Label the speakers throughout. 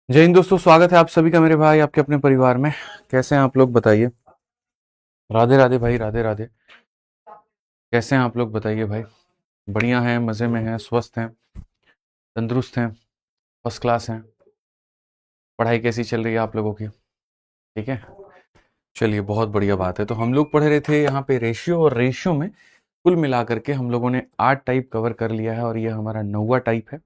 Speaker 1: जय हिंद दोस्तों, स्वागत है आप सभी का मेरे भाई आपके अपने परिवार में। कैसे हैं आप लोग बताइए। राधे राधे भाई, राधे राधे। कैसे हैं आप लोग बताइए भाई। बढ़िया हैं, मज़े में हैं, स्वस्थ हैं, तंदुरुस्त हैं, फर्स्ट क्लास हैं। पढ़ाई कैसी चल रही है आप लोगों की? ठीक है, चलिए बहुत बढ़िया बात है। तो हम लोग पढ़ रहे थे यहाँ पे रेशियो, और रेशियो में कुल मिलाकर के हम लोगों ने 8 टाइप कवर कर लिया है, और ये हमारा 9वां टाइप है,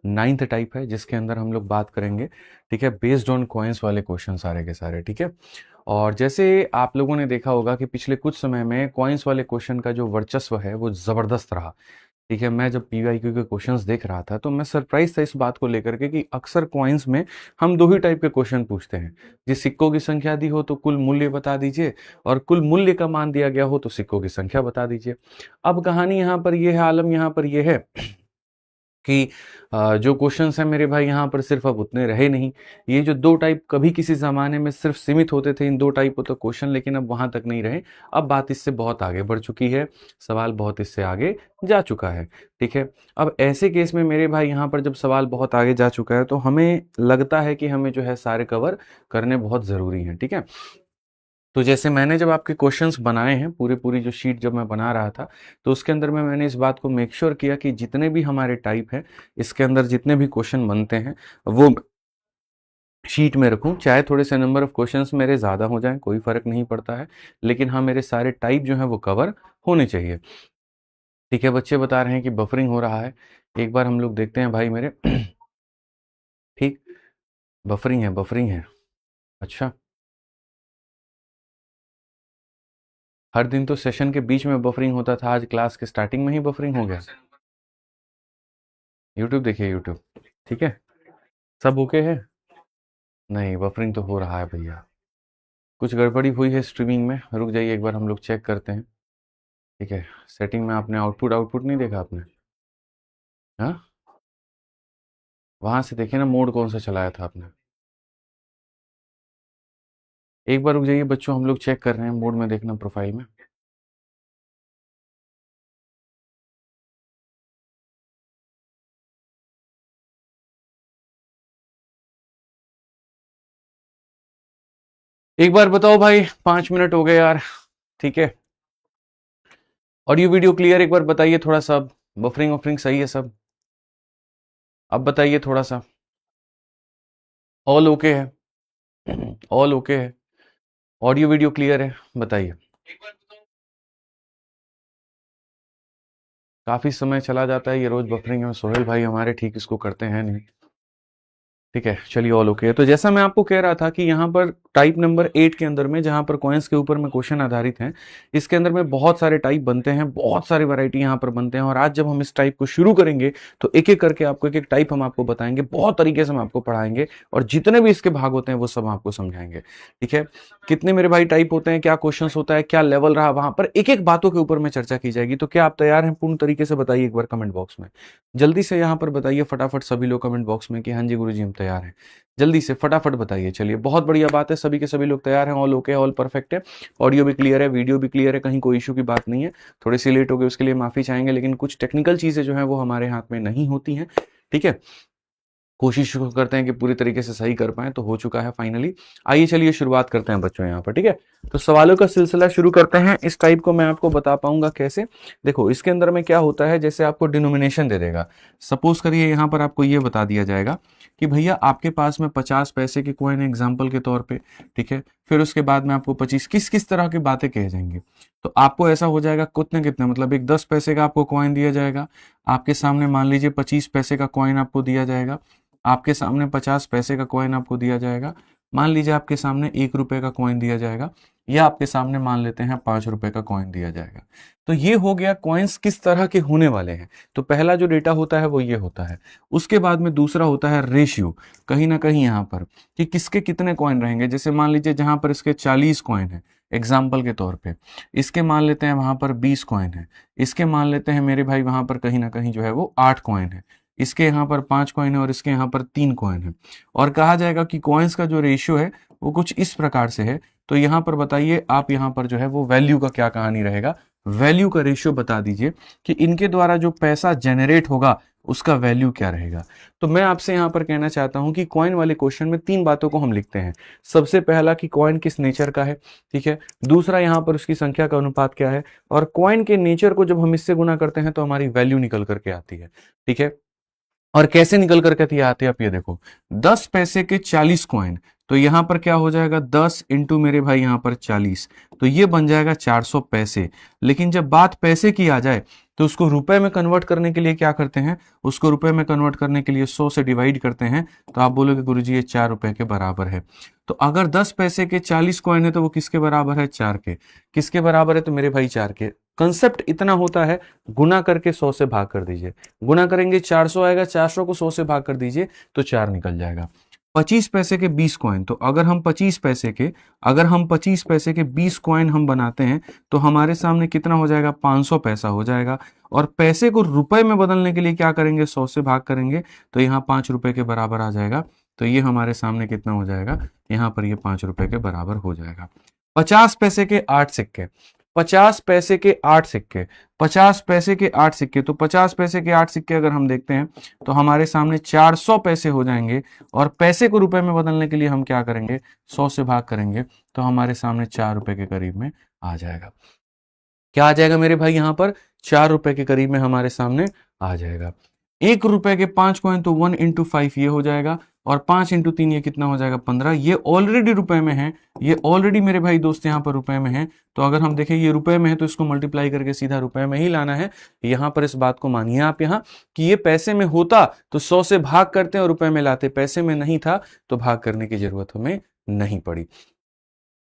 Speaker 1: 9th टाइप है, जिसके अंदर हम लोग बात करेंगे, ठीक है, बेस्ड ऑन कॉइन्स वाले क्वेश्चन सारे के सारे, ठीक है। और जैसे आप लोगों ने देखा होगा कि पिछले कुछ समय में कॉइन्स वाले क्वेश्चन का जो वर्चस्व है वो ज़बरदस्त रहा। ठीक है, मैं जब पीवाईक्यू के क्वेश्चंस देख रहा था तो मैं सरप्राइज था इस बात को लेकर के कि अक्सर कॉइन्स में हम दो ही टाइप के क्वेश्चन पूछते हैं। जिस सिक्कों की संख्या दी हो तो कुल मूल्य बता दीजिए, और कुल मूल्य का मान दिया गया हो तो सिक्कों की संख्या बता दीजिए। अब कहानी यहाँ पर ये है, आलम यहाँ पर ये है कि जो क्वेश्चंस हैं मेरे भाई यहाँ पर सिर्फ अब उतने रहे नहीं। ये जो दो टाइप कभी किसी ज़माने में सिर्फ सीमित होते थे इन दो टाइप तो क्वेश्चन, लेकिन अब वहाँ तक नहीं रहे। अब बात इससे बहुत आगे बढ़ चुकी है, सवाल बहुत इससे आगे जा चुका है। ठीक है, अब ऐसे केस में मेरे भाई यहाँ पर जब सवाल बहुत आगे जा चुका है तो हमें लगता है कि हमें जो है सारे कवर करने बहुत ज़रूरी हैं। ठीक है, तो जैसे मैंने जब आपके क्वेश्चंस बनाए हैं, पूरी पूरी जो शीट जब मैं बना रहा था तो उसके अंदर में मैंने इस बात को मेक श्योर किया कि जितने भी हमारे टाइप हैं इसके अंदर जितने भी क्वेश्चन बनते हैं वो शीट में रखूं। चाहे थोड़े से नंबर ऑफ क्वेश्चंस मेरे ज़्यादा हो जाएं, कोई फ़र्क नहीं पड़ता है, लेकिन हाँ मेरे सारे टाइप जो हैं वो कवर होने चाहिए। ठीक है, बच्चे बता रहे हैं कि बफरिंग हो रहा है। एक बार हम लोग देखते हैं भाई मेरे। ठीक, बफरिंग है, बफरिंग है। अच्छा, हर दिन तो सेशन के बीच में बफरिंग होता था, आज क्लास के स्टार्टिंग में ही बफरिंग हो गया। यूट्यूब देखिए, यूट्यूब। ठीक है, सब ओके है? नहीं, बफरिंग तो हो रहा है भैया, कुछ गड़बड़ी हुई है स्ट्रीमिंग में। रुक जाइए, एक बार हम लोग चेक करते हैं। ठीक है, सेटिंग में आपने आउटपुट आउटपुट नहीं देखा आपने? हाँ, वहां से देखिए ना, मोड कौन सा चलाया था आपने। एक बार रुक जाइए बच्चों, हम लोग चेक कर रहे हैं मोड में, देखना प्रोफाइल में। एक बार बताओ भाई, 5 मिनट हो गए यार। ठीक है, ऑडियो वीडियो क्लियर, एक बार बताइए थोड़ा सा। बफरिंग वफरिंग सही है सब? अब बताइए थोड़ा सा। ऑल ओके है? ऑल ओके है? ऑडियो वीडियो क्लियर है? बताइए। काफी समय चला जाता है ये रोज बफरिंग में, सोहेल भाई हमारे ठीक इसको करते हैं नहीं। ठीक है, चलिए ऑल ओके है। तो जैसा मैं आपको कह रहा था कि यहाँ पर टाइप नंबर 8 के अंदर में, जहाँ पर कॉइन्स के ऊपर में क्वेश्चन आधारित हैं, इसके अंदर में बहुत सारे टाइप बनते हैं, बहुत सारे वैरायटी यहाँ पर बनते हैं। और आज जब हम इस टाइप को शुरू करेंगे तो एक एक करके आपको एक एक टाइप हम आपको बताएंगे, बहुत तरीके से हम आपको पढ़ाएंगे, और जितने भी इसके भाग होते हैं वो सब आपको समझाएंगे। ठीक है, कितने मेरे भाई टाइप होते हैं, क्या क्वेश्चन होता है, क्या लेवल रहा, वहां पर एक एक बातों के ऊपर में चर्चा की जाएगी। तो क्या आप तैयार हैं? पूर्ण तरीके से बताइए एक बार कमेंट बॉक्स में। जल्दी से यहाँ पर बताइए फटाफट सभी लोग कमेंट बॉक्स में कि हाँ जी गुरुजी हम तैयार हैं। जल्दी से फटाफट बताइए। चलिए, बहुत बढ़िया बात है, सभी के सभी लोग तैयार हैं, ऑल ओके, ऑल परफेक्ट है। ऑडियो भी क्लियर है, वीडियो भी क्लियर है, कहीं कोई इशू की बात नहीं है। थोड़ी सी लेट हो गई उसके लिए माफी चाहेंगे, लेकिन कुछ टेक्निकल चीजें जो है वो हमारे हाथ में नहीं होती हैं। ठीक है, कोशिश करते हैं कि पूरी तरीके से सही कर पाए। तो हो चुका है फाइनली। आइए चलिए शुरुआत करते हैं बच्चों यहाँ पर। ठीक है, तो सवालों का सिलसिला शुरू करते हैं। इस टाइप को मैं आपको बता पाऊंगा कैसे। देखो, इसके अंदर में क्या होता है, जैसे आपको डिनोमिनेशन दे देगा। सपोज करिए यहाँ पर आपको ये बता दिया जाएगा कि भैया आपके पास में 50 पैसे के कॉइन एग्जाम्पल के तौर पे। ठीक है, फिर उसके बाद में आपको 25 किस किस तरह की बातें कह जाएंगे। तो आपको ऐसा हो जाएगा, कितने कितने मतलब एक 10 पैसे का आपको कॉइन दिया जाएगा। आपके सामने मान लीजिए 25 पैसे का कॉइन आपको दिया जाएगा। आपके सामने 50 पैसे का कॉइन आपको दिया जाएगा। मान लीजिए आपके सामने 1 रुपए का कॉइन दिया जाएगा, या आपके सामने मान लेते हैं 5 रुपए का कॉइन दिया जाएगा। तो ये हो गया कॉइन्स किस तरह के होने वाले हैं। तो पहला जो डेटा होता है वो ये होता है। उसके बाद में दूसरा होता है रेशियो, कहीं ना कहीं यहाँ पर कि किसके कितने कॉइन रहेंगे। जैसे मान लीजिए जहां पर इसके 40 कॉइन है एग्जाम्पल के तौर पे, इसके मान लेते हैं वहां पर 20 कॉइन है, इसके मान लेते हैं मेरे भाई वहां पर कहीं ना कहीं जो है वो 8 कॉइन है, इसके यहाँ पर 5 कॉइन है, और इसके यहाँ पर 3 कॉइन है। और कहा जाएगा कि कॉइन्स का जो रेशियो है वो कुछ इस प्रकार से है। तो यहाँ पर बताइए आप, यहाँ पर जो है वो वैल्यू का क्या कहानी रहेगा, वैल्यू का रेशियो बता दीजिए कि इनके द्वारा जो पैसा जनरेट होगा उसका वैल्यू क्या रहेगा। तो मैं आपसे यहां पर कहना चाहता हूं कि कॉइन वाले क्वेश्चन में 3 बातों को हम लिखते हैं। सबसे पहला कि कॉइन किस नेचर का है, ठीक है। दूसरा यहां पर उसकी संख्या का अनुपात क्या है, और कॉइन के नेचर को जब हम इससे गुना करते हैं तो हमारी वैल्यू निकल करके आती है, ठीक है। और कैसे निकल करके आते हैं आप ये देखो, 10 पैसे के 40 कॉइन, तो यहां पर क्या हो जाएगा 10 इंटू मेरे भाई यहां पर 40, तो ये बन जाएगा 400 पैसे। लेकिन जब बात पैसे की आ जाए तो उसको रुपए में कन्वर्ट करने के लिए क्या करते हैं, उसको रुपए में कन्वर्ट करने के लिए 100 से डिवाइड करते हैं, तो आप बोलोगे गुरुजी ये 4 रुपए के बराबर है। तो अगर 10 पैसे के 40 कॉइन है तो वो किसके बराबर है, 4 के। किसके बराबर है, तो मेरे भाई 4 के। कंसेप्ट इतना होता है, गुना करके 100 से भाग कर दीजिए, गुना करेंगे 400 आएगा, 400 को 100 से भाग कर दीजिए तो 4 निकल जाएगा। 25 पैसे के 20 कॉइन, तो अगर हम 25 पैसे के 20 कॉइन हम बनाते हैं तो हमारे सामने कितना हो जाएगा, 500 पैसा हो जाएगा। और पैसे को रुपए में बदलने के लिए क्या करेंगे, 100 से भाग करेंगे, तो यहाँ 5 रुपए के बराबर आ जाएगा। तो ये हमारे सामने कितना हो जाएगा, यहाँ पर ये 5 रुपए के बराबर हो जाएगा। 50 पैसे के 8 सिक्के, 50 पैसे के 8 सिक्के, 50 पैसे के 8 सिक्के, तो 50 पैसे के 8 सिक्के अगर हम देखते हैं तो हमारे सामने 400 पैसे हो जाएंगे। और पैसे को रुपए में बदलने के लिए हम क्या करेंगे, 100 से भाग करेंगे, तो हमारे सामने 4 रुपए के करीब में आ जाएगा। क्या आ जाएगा मेरे भाई, यहां पर 4 रुपए के करीब में हमारे सामने आ जाएगा। 1 रुपए के 5 कॉइन, तो 1 इंटू 5 ये हो जाएगा, और 5 इंटू 3 ये कितना हो जाएगा, 15। ये ऑलरेडी रुपए में है, ये ऑलरेडी मेरे भाई दोस्त यहाँ पर रुपए में है। तो अगर हम देखें ये रुपए में है तो इसको मल्टीप्लाई करके सीधा रुपए में ही लाना है। यहां पर इस बात को मानिए आप यहाँ कि ये पैसे में होता तो 100 से भाग करते और रुपए में लाते, पैसे में नहीं था तो भाग करने की जरूरत हमें नहीं पड़ी,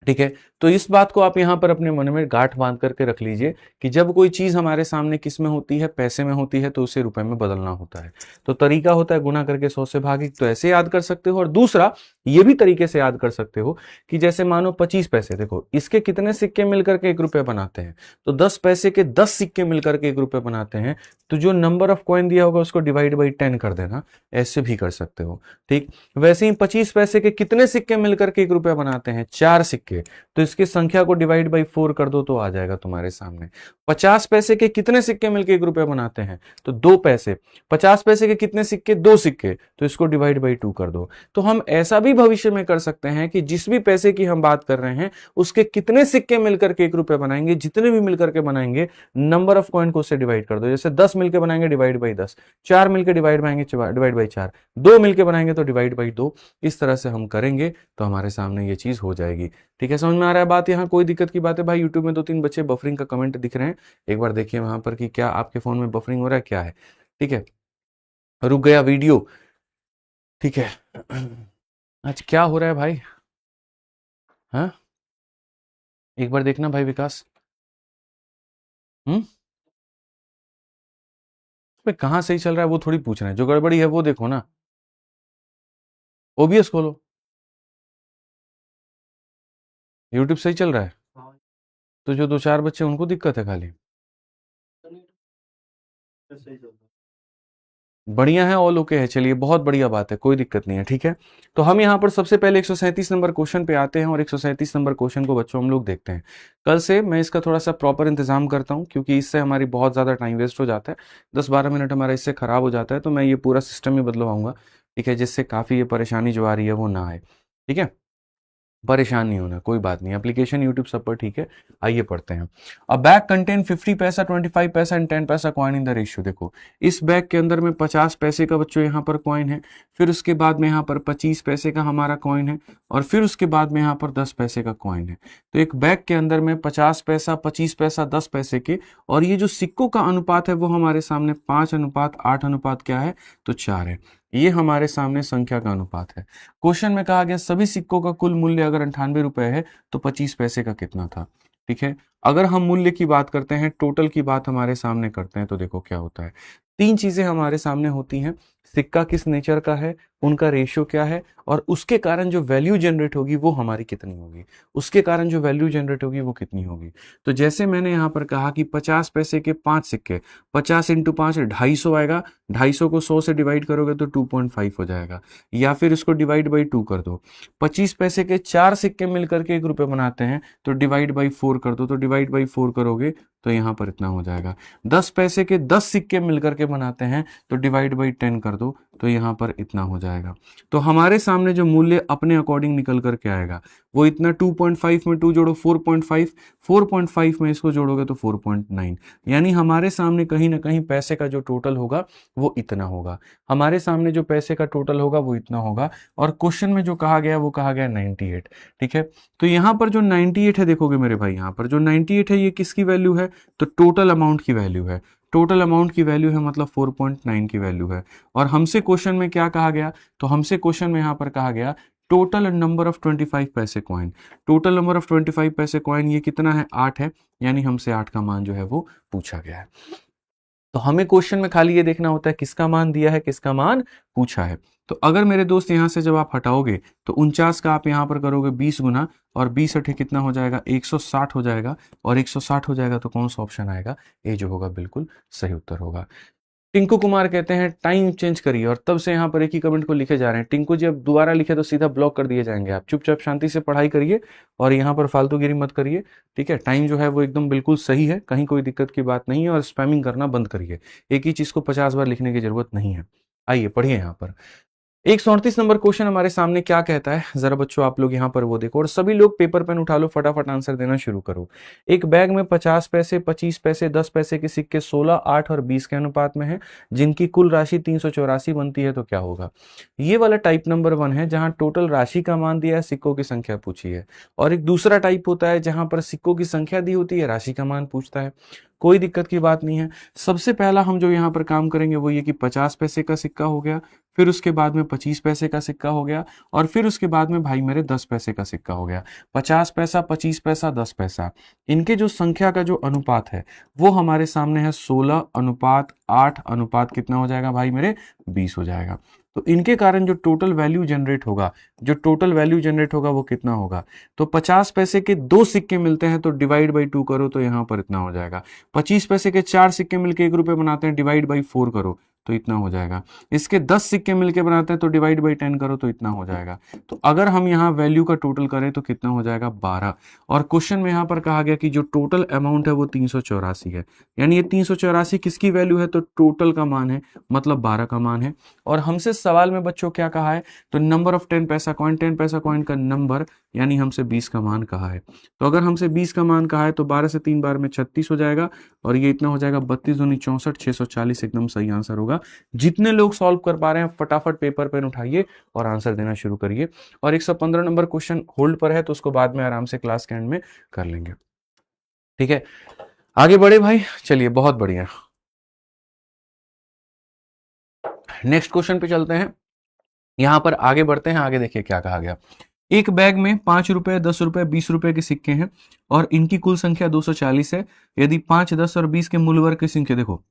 Speaker 1: ठीक है। तो इस बात को आप यहां पर अपने मन में गांठ बांध करके रख लीजिए कि जब कोई चीज हमारे सामने किस में होती है, पैसे में होती है, तो उसे रुपए में बदलना होता है। तो तरीका होता है गुना करके 100 से भागी, तो ऐसे याद कर सकते हो। और दूसरा ये भी तरीके से याद कर सकते हो कि जैसे मानो 25 पैसे, देखो इसके कितने सिक्के मिलकर के 1 रुपये बनाते हैं, तो 10 पैसे के 10 सिक्के मिलकर के 1 रुपये बनाते हैं। तो जो नंबर ऑफ कॉइन दिया होगा उसको डिवाइड बाई 10 कर देना, ऐसे भी कर सकते हो, ठीक। वैसे ही 25 पैसे के कितने सिक्के मिलकर के 1 रुपया बनाते हैं, 4 सिक्के, तो इसकी संख्या को डिवाइड बाई 4 कर दो तो आ जाएगा तुम्हारे सामने। 50 पैसे के कितने सिक्के मिलकर 1 रुपया बनाते हैं, तो 2 पैसे। 50 पैसे के कितने सिक्के, 2 सिक्के, तो इसको डिवाइड बाई 2 कर दो। तो हम ऐसा भी भविष्य में कर सकते हैं कि जिस भी पैसे की हम बात कर रहे हैं उसके कितने सिक्के मिलकर के 1 रुपया बनाएंगे, जितने भी मिलकर के बनाएंगे, नंबर ऑफ कॉइन को उससे डिवाइड कर दो। जैसे 10 मिलकर बनाएंगे डिवाइड बाई 10, 4 मिलकर डिवाइड बाई 4, 2 मिलकर बनाएंगे तो डिवाइड बाई 2। इस तरह से हम करेंगे तो हमारे सामने ये चीज हो जाएगी, ठीक है। समझ में आ रहा है बात, यहाँ कोई दिक्कत की बात है भाई। यूट्यूब में 2-3 बच्चे बफरिंग का कमेंट दिख रहे हैं, एक बार देखिए वहां पर कि क्या आपके फोन में बफरिंग हो रहा है, क्या है, ठीक है। रुक गया वीडियो, ठीक है। आज क्या हो रहा है भाई, हाँ एक बार देखना भाई विकास। हम्म कहाँ सही चल रहा है वो थोड़ी पूछ रहे हैं, जो गड़बड़ी है वो देखो ना। ओबीएस खोलो, यूट्यूब सही चल रहा है, तो जो 2-4 बच्चे उनको दिक्कत है खाली, बढ़िया है, ऑल ओके है, चलिए बहुत बढ़िया बात है, कोई दिक्कत नहीं है, ठीक है। तो हम यहाँ पर सबसे पहले 137 नंबर क्वेश्चन पे आते हैं और 137 नंबर क्वेश्चन को बच्चों हम लोग देखते हैं। कल से मैं इसका थोड़ा सा प्रॉपर इंतजाम करता हूँ क्योंकि इससे हमारी बहुत ज़्यादा टाइम वेस्ट हो जाता है, 10-12 मिनट हमारा इससे खराब हो जाता है, तो मैं ये पूरा सिस्टम ही बदलवाऊंगा, ठीक है, जिससे काफ़ी ये परेशानी जो आ रही है वो ना आए, ठीक है। परेशान नहीं होना, कोई बात नहीं, एप्लीकेशन यूट्यूब सब पर ठीक है। आइए पढ़ते हैं। अ बैग कंटेन 50 पैसा, 25 पैसा एंड 10 पैसा कॉइन इन द रेशियो। देखो इस बैग के अंदर में 50 पैसे का बच्चों यहाँ पर कॉइन है, फिर उसके बाद में यहाँ पर 25 पैसे का हमारा कॉइन है, और फिर उसके बाद में यहाँ पर 10 पैसे का कॉइन है। तो एक बैग के अंदर में 50 पैसा, 25 पैसा, 10 पैसे के, और ये जो सिक्कों का अनुपात है वो हमारे सामने 5:8 अनुपात क्या है, तो 4 है। ये हमारे सामने संख्या का अनुपात है। क्वेश्चन में कहा गया सभी सिक्कों का कुल मूल्य अगर 98 रुपए है तो 25 पैसे का कितना था, ठीक है। अगर हम मूल्य की बात करते हैं, टोटल की बात हमारे सामने करते हैं, तो देखो क्या होता है, 3 चीजें हमारे सामने होती हैं, सिक्का किस नेचर का है, उनका रेशियो क्या है, और उसके कारण जो वैल्यू जनरेट होगी वो हमारी कितनी होगी, उसके कारण जो वैल्यू जनरेट होगी वो कितनी होगी। तो जैसे मैंने यहाँ पर कहा कि 50 पैसे के 5 सिक्के, 50 इंटू 5 250 आएगा, 250 को 100 से डिवाइड करोगे तो 2.5 हो जाएगा, या फिर इसको डिवाइड बाई 2 कर दो। 25 पैसे के 4 सिक्के मिलकर के 1 रुपये बनाते हैं, तो डिवाइड बाई 4 कर दो, तो डिवाइड बाई 4 करोगे तो यहाँ पर इतना हो जाएगा। 10 पैसे के 10 सिक्के मिलकर के बनाते हैं, तो डिवाइड बाई 10 कर दो, तो यहाँ पर इतना हो जाएगा। तो हमारे सामने जो मूल्य अपने अकॉर्डिंग निकल करके आएगा वो इतना। 2.5 में 2 जोड़ो 4.5, 4.5 में इसको जोड़ोगे तो 4.9, यानी हमारे सामने कहीं ना कहीं पैसे का जो टोटल होगा वो इतना होगा, हमारे सामने जो पैसे का टोटल होगा वो इतना होगा। और क्वेश्चन में जो कहा गया वो कहा गया 98। ठीक है, तो यहाँ पर जो 98 है, देखोगे मेरे भाई यहाँ पर जो 98 है ये किसकी वैल्यू है, तो टोटल अमाउंट की वैल्यू है। टोटल अमाउंट की वैल्यू है, मतलब 4.9 की वैल्यू है। और हमसे क्वेश्चन में क्या कहा गया, तो हमसे क्वेश्चन में यहाँ पर कहा गया टोटल नंबर ऑफ 25 पैसे कॉइन। टोटल नंबर ऑफ 25 पैसे कॉइन ये कितना है, 8 है, यानी हमसे 8 का मान जो है वो पूछा गया है। तो हमें क्वेश्चन में खाली ये देखना होता है किसका मान दिया है, किसका मान पूछा है। तो अगर मेरे दोस्त यहां से जब आप हटाओगे तो 49 का आप यहां पर करोगे 20 गुना, और 20 अठे कितना हो जाएगा, 160 हो जाएगा, और 160 हो जाएगा तो कौन सा ऑप्शन आएगा, ए जो होगा बिल्कुल सही उत्तर होगा। टिंकू कुमार कहते हैं टाइम चेंज करिए, और तब से यहाँ पर एक ही कमेंट को लिखे जा रहे हैं। टिंकू जी अब दोबारा लिखे तो सीधा ब्लॉक कर दिए जाएंगे, आप चुपचाप शांति से पढ़ाई करिए और यहाँ पर फालतूगिरी मत करिए। ठीक है, टाइम जो है वो एकदम बिल्कुल सही है, कहीं कोई दिक्कत की बात नहीं है, और स्पैमिंग करना बंद करिए, एक ही चीज को 50 बार लिखने की जरूरत नहीं है। आइए पढ़िए यहाँ पर 138 नंबर क्वेश्चन हमारे सामने क्या कहता है, जरा बच्चों आप लोग यहाँ पर वो देखो, और सभी लोग पेपर पेन उठा लो, फटाफट आंसर देना शुरू करो। एक बैग में 50 पैसे, 25 पैसे, 10 पैसे के सिक्के 16, 8 और 20 के अनुपात में है, जिनकी कुल राशि 384 बनती है, तो क्या होगा। ये वाला टाइप नंबर 1 है, जहां टोटल राशि का मान दिया है, सिक्कों की संख्या पूछी है। और एक दूसरा टाइप होता है जहां पर सिक्कों की संख्या दी होती है, राशि का मान पूछता है। कोई दिक्कत की बात नहीं है। सबसे पहला हम जो यहाँ पर काम करेंगे वो ये कि 50 पैसे का सिक्का हो गया, फिर उसके बाद में 25 पैसे का सिक्का हो गया, और फिर उसके बाद में भाई मेरे 10 पैसे का सिक्का हो गया। 50 पैसा, 25 पैसा, 10 पैसा, इनके जो संख्या का जो अनुपात है वो हमारे सामने है 16 अनुपात 8 अनुपात कितना हो जाएगा भाई मेरे, 20 हो जाएगा। तो इनके कारण जो टोटल वैल्यू जनरेट होगा, जो टोटल वैल्यू जनरेट होगा वो कितना होगा, तो 50 पैसे के 2 सिक्के मिलते हैं तो डिवाइड बाई 2 करो तो यहां पर इतना हो जाएगा। 25 पैसे के 4 सिक्के मिलके 1 रुपए बनाते हैं, डिवाइड बाई 4 करो तो इतना हो जाएगा। इसके 10 सिक्के मिलके बनाते हैं तो डिवाइड बाई 10 करो तो इतना हो जाएगा। तो अगर हम यहाँ वैल्यू का टोटल करें तो कितना हो जाएगा, 12। और क्वेश्चन में यहाँ पर कहा गया कि जो टोटल अमाउंट है वो 384 है, यानी ये 384 किसकी वैल्यू है, तो टोटल का मान है, मतलब 12 का मान है। और हमसे सवाल में बच्चों क्या कहा है, तो नंबर ऑफ 10 पैसा कॉइन, 10 पैसा कॉइन का नंबर, यानी हमसे 20 का मान कहा है। तो अगर हमसे 20 का मान कहा है तो 12 से 3 बार में 36 हो जाएगा, और ये इतना हो जाएगा 32 दूनी 64, 640 एकदम सही आंसर होगा। जितने लोग सॉल्व कर पा रहे हैं फटाफट पेपर पेन उठाइए और आंसर देना शुरू करिए। और 115 नंबर क्वेश्चन होल्ड पर है तो उसको बाद में आराम से क्लास के एंड में कर लेंगे। ठीक है, आगे बढ़े भाई, चलिए बहुत बढ़िया। नेक्स्ट क्वेश्चन पे चलते हैं, यहां पर आगे बढ़ते हैं। आगे देखिए क्या कहा गया। एक बैग में 5 रुपए, 10 रुपए, 20 रुपए के सिक्के हैं और इनकी कुल संख्या 240 है। यदि 5, 10 और 20 के मूल वर्ग की संख्या, देखो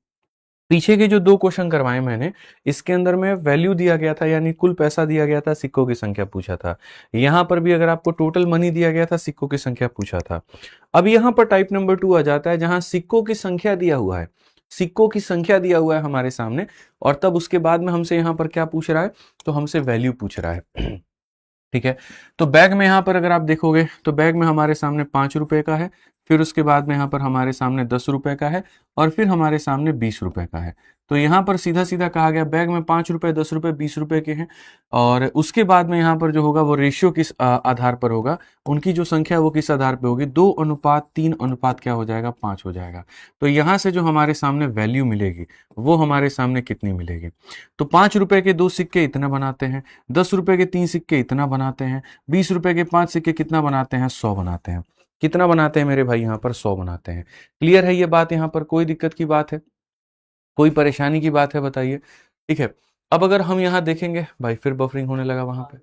Speaker 1: पीछे के जो 2 क्वेश्चन करवाए मैंने, इसके अंदर में वैल्यू दिया गया था, यानी कुल पैसा दिया गया था, सिक्कों की संख्या पूछा था। यहां पर भी अगर आपको टोटल मनी दिया गया था, सिक्कों की संख्या पूछा था। अब यहां पर टाइप नंबर 2 आ जाता है, जहां सिक्कों की संख्या दिया हुआ है, सिक्कों की संख्या दिया हुआ है हमारे सामने, और तब उसके बाद में हमसे यहां पर क्या पूछ रहा है, तो हमसे वैल्यू पूछ रहा है। ठीक है, तो बैग में यहां पर अगर आप देखोगे तो बैग में हमारे सामने 5 रुपए का है, फिर उसके बाद में यहां पर हमारे सामने 10 रुपए का है, और फिर हमारे सामने 20 रुपए का है। तो यहां पर सीधा सीधा कहा गया बैग में 5 रुपए, 10 रुपए, 20 रुपए के हैं, और उसके बाद में यहां पर जो होगा वो रेशियो किस आधार पर होगा, उनकी जो संख्या वो किस आधार पर होगी, 2 अनुपात 3 अनुपात क्या हो जाएगा, 5 हो जाएगा। तो यहां से जो हमारे सामने वैल्यू मिलेगी वो हमारे सामने कितनी मिलेगी, तो 5 रुपए के 2 सिक्के इतना बनाते हैं, 10 रुपए के 3 सिक्के इतना बनाते हैं, 20 रुपए के 5 सिक्के कितना बनाते हैं, 100 बनाते हैं। कितना बनाते हैं मेरे भाई, यहाँ पर 100 बनाते हैं। क्लियर है ये बात, यहाँ पर कोई दिक्कत की बात है, कोई परेशानी की बात है, बताइए। ठीक है, अब अगर हम यहाँ देखेंगे भाई, फिर बफरिंग होने लगा वहां पे।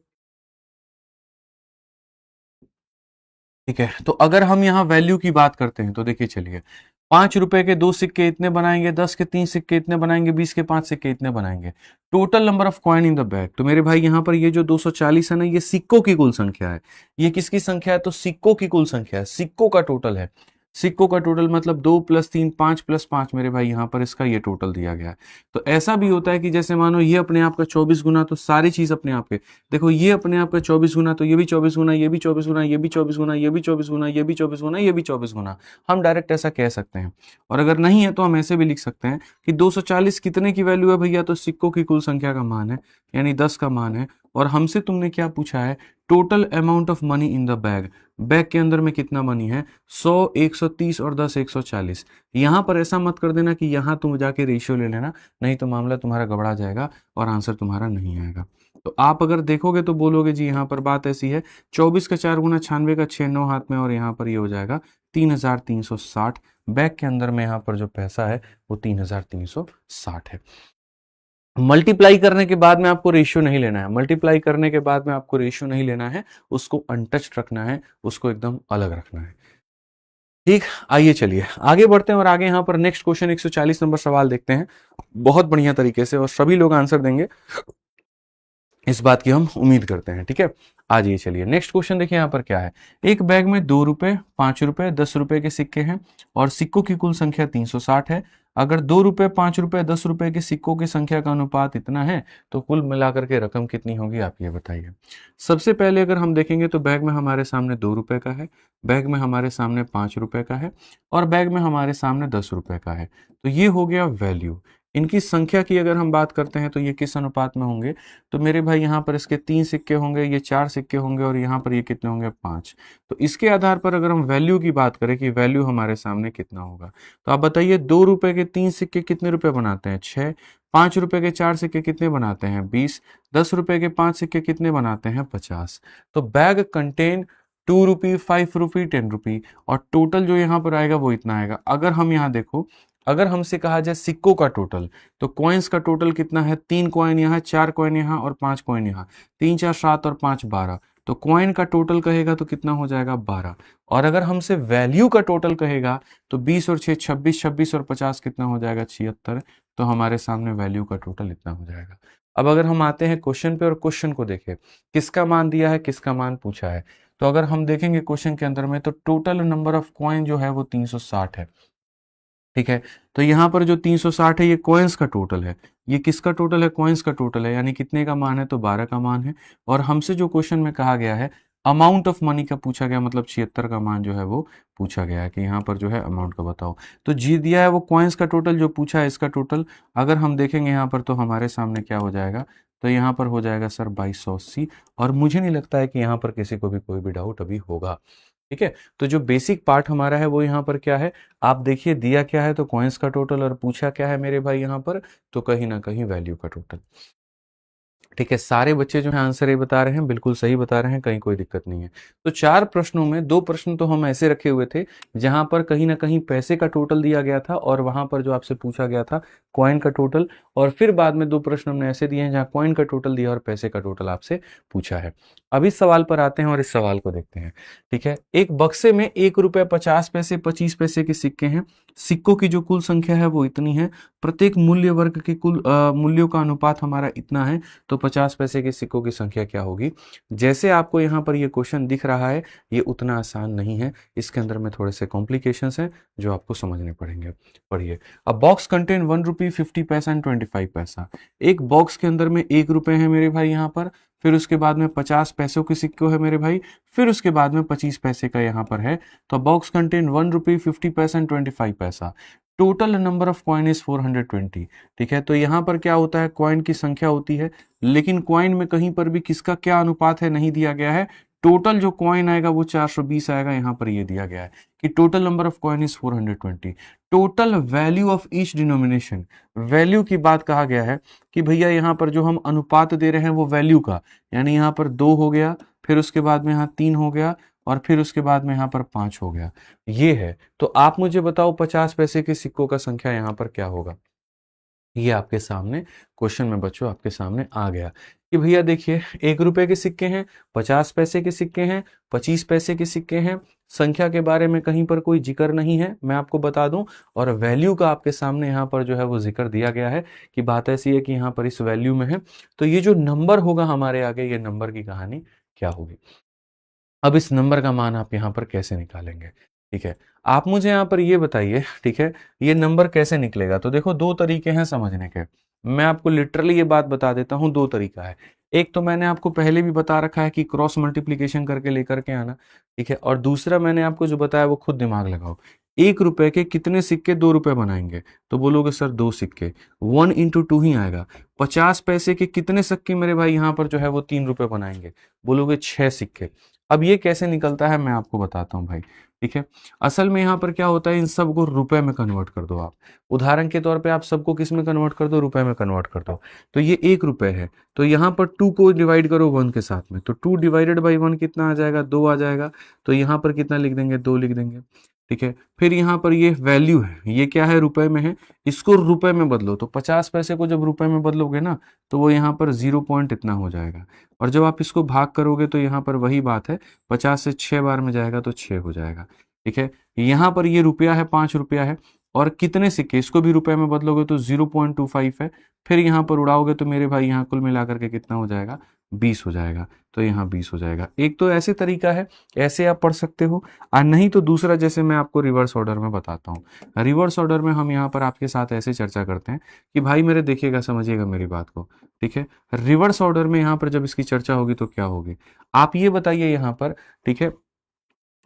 Speaker 1: ठीक है, तो अगर हम यहाँ वैल्यू की बात करते हैं तो देखिए चलिए, ₹5 के 2 सिक्के इतने बनाएंगे, 10 के 3 सिक्के इतने बनाएंगे, 20 के 5 सिक्के इतने बनाएंगे। Total number of coin in the bag. तो मेरे भाई यहाँ पर ये जो 240 है ना, ये सिक्कों की कुल संख्या है। ये किसकी संख्या है? तो सिक्कों की कुल संख्या है, सिक्कों का टोटल है। सिक्कों का टोटल मतलब 2 + 3 5 + 5 मेरे भाई यहाँ पर इसका ये टोटल दिया गया है। तो ऐसा भी होता है कि जैसे मानो ये अपने आप का 24 गुना, तो सारी चीज अपने आप के, देखो ये अपने आप का 24 गुना, तो ये भी 24 गुना, ये भी 24 गुना, ये भी 24 गुना, ये भी 24 गुना, ये भी 24 गुना, ये भी 24 गुना। हम डायरेक्ट ऐसा कह सकते हैं। और अगर नहीं है तो हम ऐसे भी लिख सकते हैं कि 240 कितने की वैल्यू है भैया? तो सिक्कों की कुल संख्या का मान है, यानी 10 का मान है। और हमसे तुमने क्या पूछा है? Total amount of money in the bag. Bag के अंदर में कितना मनी है? 100, 130 और 10 140। यहां पर ऐसा मत कर देना कि यहां तुम जाके रेशियो ले लेना, नहीं तो मामला तुम्हारा गड़बड़ा जाएगा और आंसर तुम्हारा नहीं आएगा। तो आप अगर देखोगे तो बोलोगे जी यहाँ पर बात ऐसी है, 24 का 4 गुना 96 का 6 9 हाथ में, और यहाँ पर ये हो जाएगा 3360। बैग के अंदर में यहाँ पर जो पैसा है वो 3360 है। मल्टीप्लाई करने के बाद में आपको रेशियो नहीं लेना है, मल्टीप्लाई करने के बाद में आपको रेशियो नहीं लेना है, उसको अनटच्ड रखना है, उसको एकदम अलग रखना है। ठीक, आइए चलिए आगे बढ़ते हैं और आगे यहाँ पर नेक्स्ट क्वेश्चन 140 नंबर सवाल देखते हैं बहुत बढ़िया तरीके से, और सभी लोग आंसर देंगे इस बात की हम उम्मीद करते हैं। ठीक है, आज ये चलिए नेक्स्ट क्वेश्चन देखिए यहाँ पर क्या है। एक बैग में 2 रुपए, 5 रुपए, 10 रुपए के सिक्के हैं और सिक्कों की कुल संख्या 360 है। अगर 2 रुपए, 5 रुपए, 10 रुपए के सिक्कों की संख्या का अनुपात इतना है तो कुल मिलाकर के रकम कितनी होगी, आप ये बताइए। सबसे पहले अगर हम देखेंगे तो बैग में हमारे सामने 2 रुपए का है, बैग में हमारे सामने 5 रुपए का है और बैग में हमारे सामने 10 रुपए का है। तो ये हो गया वैल्यू। इनकी संख्या की अगर हम बात करते हैं तो ये किस अनुपात में होंगे? तो मेरे भाई यहाँ पर इसके 3 सिक्के होंगे, ये 4 सिक्के होंगे और यहाँ पर ये कितने होंगे? 5। तो इसके आधार पर अगर हम वैल्यू की बात करें कि वैल्यू हमारे सामने कितना होगा, तो आप बताइए 2 रुपए के 3 सिक्के कितने रुपए बनाते हैं? 6। 5 रुपए के 4 सिक्के कितने बनाते हैं? 20। 10 रुपए के 5 सिक्के कितने बनाते हैं? 50। तो बैग कंटेन 2 रुपी, 5 रुपी, 10 रुपी, और टोटल जो यहाँ पर आएगा वो इतना आएगा। अगर हम यहाँ देखो, अगर हमसे कहा जाए सिक्कों का टोटल, तो कॉइन्स का टोटल कितना है? 3 कॉइन यहाँ, 4 कॉइन यहाँ और 5 कॉइन यहाँ। 3 4 7 और 5 12। तो कॉइन का टोटल कहेगा तो कितना हो जाएगा? 12। और अगर हमसे वैल्यू का टोटल कहेगा तो 20 और 6 26, 26 और 50 कितना हो जाएगा? 76। तो हमारे सामने वैल्यू का टोटल इतना हो जाएगा। अब अगर हम आते हैं क्वेश्चन पे और क्वेश्चन को देखें, किसका मान दिया है, किसका मान पूछा है। तो अगर हम देखेंगे क्वेश्चन के अंदर में, तो टोटल नंबर ऑफ कॉइन जो है वो 360 है। ठीक है, तो यहाँ पर जो 360 है ये कॉइन्स का टोटल है। ये किसका टोटल है? कॉइन्स का टोटल है, यानी कितने का मान है? तो 12 का मान है। और हमसे जो क्वेश्चन में कहा गया है अमाउंट ऑफ मनी का पूछा गया, मतलब 76 का मान जो है वो पूछा गया है कि यहाँ पर जो है अमाउंट का बताओ। तो जी दिया है वो कॉइन्स का टोटल, जो पूछा है इसका टोटल। अगर हम देखेंगे यहाँ पर तो हमारे सामने क्या हो जाएगा? तो यहाँ पर हो जाएगा सर 2280। और मुझे नहीं लगता है कि यहाँ पर किसी को भी कोई भी डाउट अभी होगा। ठीक है, तो जो बेसिक पार्ट हमारा है वो यहाँ पर क्या है, आप देखिए दिया क्या है, तो कॉइन्स का टोटल, और पूछा क्या है मेरे भाई यहाँ पर, तो कहीं ना कहीं वैल्यू का टोटल। ठीक है, सारे बच्चे जो है आंसर ये बता रहे हैं, बिल्कुल सही बता रहे हैं, कहीं कोई दिक्कत नहीं है। तो 4 प्रश्नों में 2 प्रश्न तो हम ऐसे रखे हुए थे जहां पर कहीं ना कहीं पैसे का टोटल दिया गया था और वहां पर जो आपसे पूछा गया था कॉइन का टोटल, और फिर बाद में 2 प्रश्न हमने ऐसे दिए हैं जहां कॉइन का टोटल दिया और पैसे का टोटल आपसे पूछा है। अब इस सवाल पर आते हैं और इस सवाल को देखते हैं। ठीक है, एक बक्से में 1 रुपये 50 पैसे 25 पैसे के सिक्के हैं। सिक्कों की जो कुल संख्या है वो इतनी है, प्रत्येक मूल्य वर्ग के कुल मूल्यों का अनुपात हमारा इतना है। तो 50 पैसे के सिक्कों की संख्या क्या होगी? जैसे आपको यहाँ पर ये क्वेश्चन दिख रहा है, ये उतना आसान नहीं है, इसके अंदर में थोड़े से कॉम्प्लिकेशंस हैं जो आपको समझने पड़ेंगे। पढ़िए, अ बॉक्स कंटेन 1 रुपी 50 पैसा एंड 25 पैसा। एक बॉक्स के अंदर में 1 रुपए है मेरे भाई यहाँ पर, फिर उसके बाद में 50 पैसों के सिक्के है मेरे भाई, फिर उसके बाद में 25 पैसे का यहाँ पर है। तो बॉक्स कंटेन 1 रुपी 50 पैसा एंड 25 पैसा। Total number of coin is 420। ठीक है, तो यहाँ पर क्या होता है, कॉइन की संख्या होती है, लेकिन कॉइन में कहीं पर भी किसका क्या अनुपात है नहीं दिया गया है। टोटल जो कॉइन आएगा वो 420 आएगा, यहाँ पर ये दिया गया है कि total number of coin is 420। Total value of each denomination, value की बात कहा गया है कि भैया यहाँ पर जो हम अनुपात दे रहे हैं वो वैल्यू का, यानी यहाँ पर 2 हो गया, फिर उसके बाद में यहाँ 3 हो गया, और फिर उसके बाद में यहाँ पर 5 हो गया, ये है। तो आप मुझे बताओ 50 पैसे के सिक्कों का संख्या यहाँ पर क्या होगा? ये आपके सामने क्वेश्चन में बच्चों आपके सामने आ गया कि भैया देखिए 1 रुपए के सिक्के हैं, 50 पैसे के सिक्के हैं, 25 पैसे के सिक्के हैं, संख्या के बारे में कहीं पर कोई जिक्र नहीं है, मैं आपको बता दूं, और वैल्यू का आपके सामने यहाँ पर जो है वो जिक्र दिया गया है कि बात ऐसी है कि यहाँ पर इस वैल्यू में है, तो ये जो नंबर होगा हमारे आगे, ये नंबर की कहानी क्या होगी। अब इस नंबर का मान आप यहाँ पर कैसे निकालेंगे, ठीक है, आप मुझे यहाँ पर ये बताइए, ठीक है, ये नंबर कैसे निकलेगा। तो देखो दो तरीके हैं समझने के, मैं आपको लिटरली ये बात बता देता हूँ, दो तरीका है। एक तो मैंने आपको पहले भी बता रखा है कि क्रॉस मल्टीप्लीकेशन करके लेकर के आना, ठीक है, और दूसरा मैंने आपको जो बताया वो खुद दिमाग लगाओ। 1 रुपए के कितने सिक्के 2 रुपए बनाएंगे, तो बोलोगे सर 2 सिक्के, 1 × 2 ही आएगा। 50 पैसे के कितने सिक्के मेरे भाई यहाँ पर जो है वो 3 रुपए बनाएंगे, बोलोगे 6 सिक्के। अब ये कैसे निकलता है मैं आपको बताता हूँ भाई, ठीक है। असल में यहाँ पर क्या होता है, इन सबको रुपए में कन्वर्ट कर दो आप। उदाहरण के तौर पे आप सबको किस में कन्वर्ट कर दो, रुपए में कन्वर्ट कर दो। तो ये 1 रुपए है, तो यहाँ पर 2 को डिवाइड करो 1 के साथ में, तो 2 डिवाइडेड बाई 1 कितना आ जाएगा, 2 आ जाएगा। तो यहाँ पर कितना लिख देंगे, 2 लिख देंगे, ठीक है। फिर यहाँ पर ये वैल्यू है, ये क्या है, रुपए में है, इसको रुपए में बदलो। तो 50 पैसे को जब रुपए में बदलोगे ना, तो वो यहाँ पर 0 पॉइंट इतना हो जाएगा, और जब आप इसको भाग करोगे तो यहाँ पर वही बात है, 50 से 6 बार में जाएगा तो 6 हो जाएगा, ठीक है। यहाँ पर ये रुपया है, 5 रुपया है, और कितने सिक्के, इसको भी रुपए में बदलोगे तो 0.25 है। फिर यहाँ पर उड़ाओगे तो मेरे भाई यहाँ कुल मिलाकर के कितना हो जाएगा, 20 हो जाएगा। तो यहाँ 20 हो जाएगा। एक तो ऐसे तरीका है, ऐसे आप पढ़ सकते हो, और नहीं तो दूसरा जैसे मैं आपको रिवर्स ऑर्डर में बताता हूँ। रिवर्स ऑर्डर में हम यहाँ पर आपके साथ ऐसे चर्चा करते हैं कि भाई मेरे देखिएगा, समझिएगा मेरी बात को, ठीक है। रिवर्स ऑर्डर में यहाँ पर जब इसकी चर्चा होगी तो क्या होगी, आप ये बताइए यहाँ पर, ठीक है,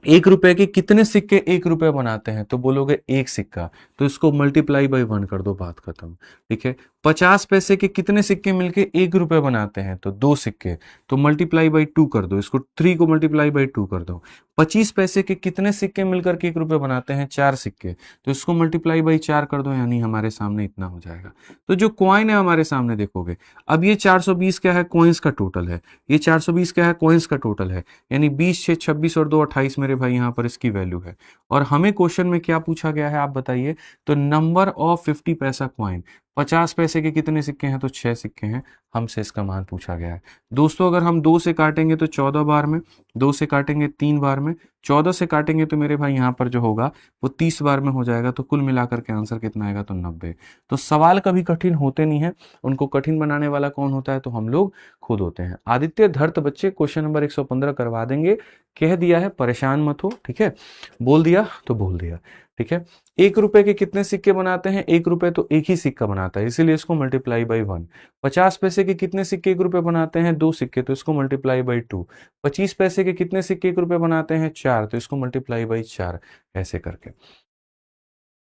Speaker 1: 1 रुपए के कितने सिक्के 1 रुपए बनाते हैं, तो बोलोगे 1 सिक्का, तो इसको मल्टीप्लाई बाई 1 कर दो, बात खत्म, ठीक है। 50 पैसे के कितने सिक्के मिलके 1 रुपए बनाते हैं, तो 2 सिक्के, तो मल्टीप्लाई बाई 2 कर दो इसको, 3 को मल्टीप्लाई बाई 2 कर दो। 25 पैसे के कितने सिक्के मिलकर के 1 रुपए बनाते हैं, 4 सिक्के, तो इसको मल्टीप्लाई बाई 4 कर दो, यानी हमारे सामने इतना हो जाएगा। तो जो क्वाइन है हमारे सामने देखोगे, अब ये 420 क्या है, कॉइन्स का टोटल है, ये 420 क्या है, कॉइन्स का टोटल है, यानी 20 6 26 और 2 28 मेरे भाई यहाँ पर इसकी वैल्यू है। और हमें क्वेश्चन में क्या पूछा गया है आप बताइए, तो नंबर ऑफ 50 पैसा क्वाइन, 50 पैसे के कितने सिक्के हैं, तो 6 सिक्के हैं, हमसे इसका मान पूछा गया है। दोस्तों अगर हम 2 से काटेंगे तो 14 बार में, 2 से काटेंगे 3 बार में, 14 से काटेंगे तो मेरे भाई यहाँ पर जो होगा वो 30 बार में हो जाएगा। तो कुल मिलाकर के आंसर कितना आएगा, तो 90। तो सवाल कभी कठिन होते नहीं है, उनको कठिन बनाने वाला कौन होता है, तो हम लोग खुद होते हैं। आदित्य धर्त बच्चे क्वेश्चन नंबर 115 करवा देंगे, कह दिया है, परेशान मत हो, ठीक है, बोल दिया तो बोल दिया, ठीक है। 1 रुपए के कितने सिक्के बनाते हैं, 1 रुपए तो एक ही सिक्का बनाता है, इसीलिए इसको मल्टीप्लाई बाई 1। 50 पैसे के कितने सिक्के 1 रुपए बनाते हैं, 2 सिक्के, तो इसको मल्टीप्लाई बाई 2। 25 पैसे के कितने सिक्के 1 रुपए बनाते हैं, 4, तो इसको मल्टीप्लाई बाई 4, ऐसे करके,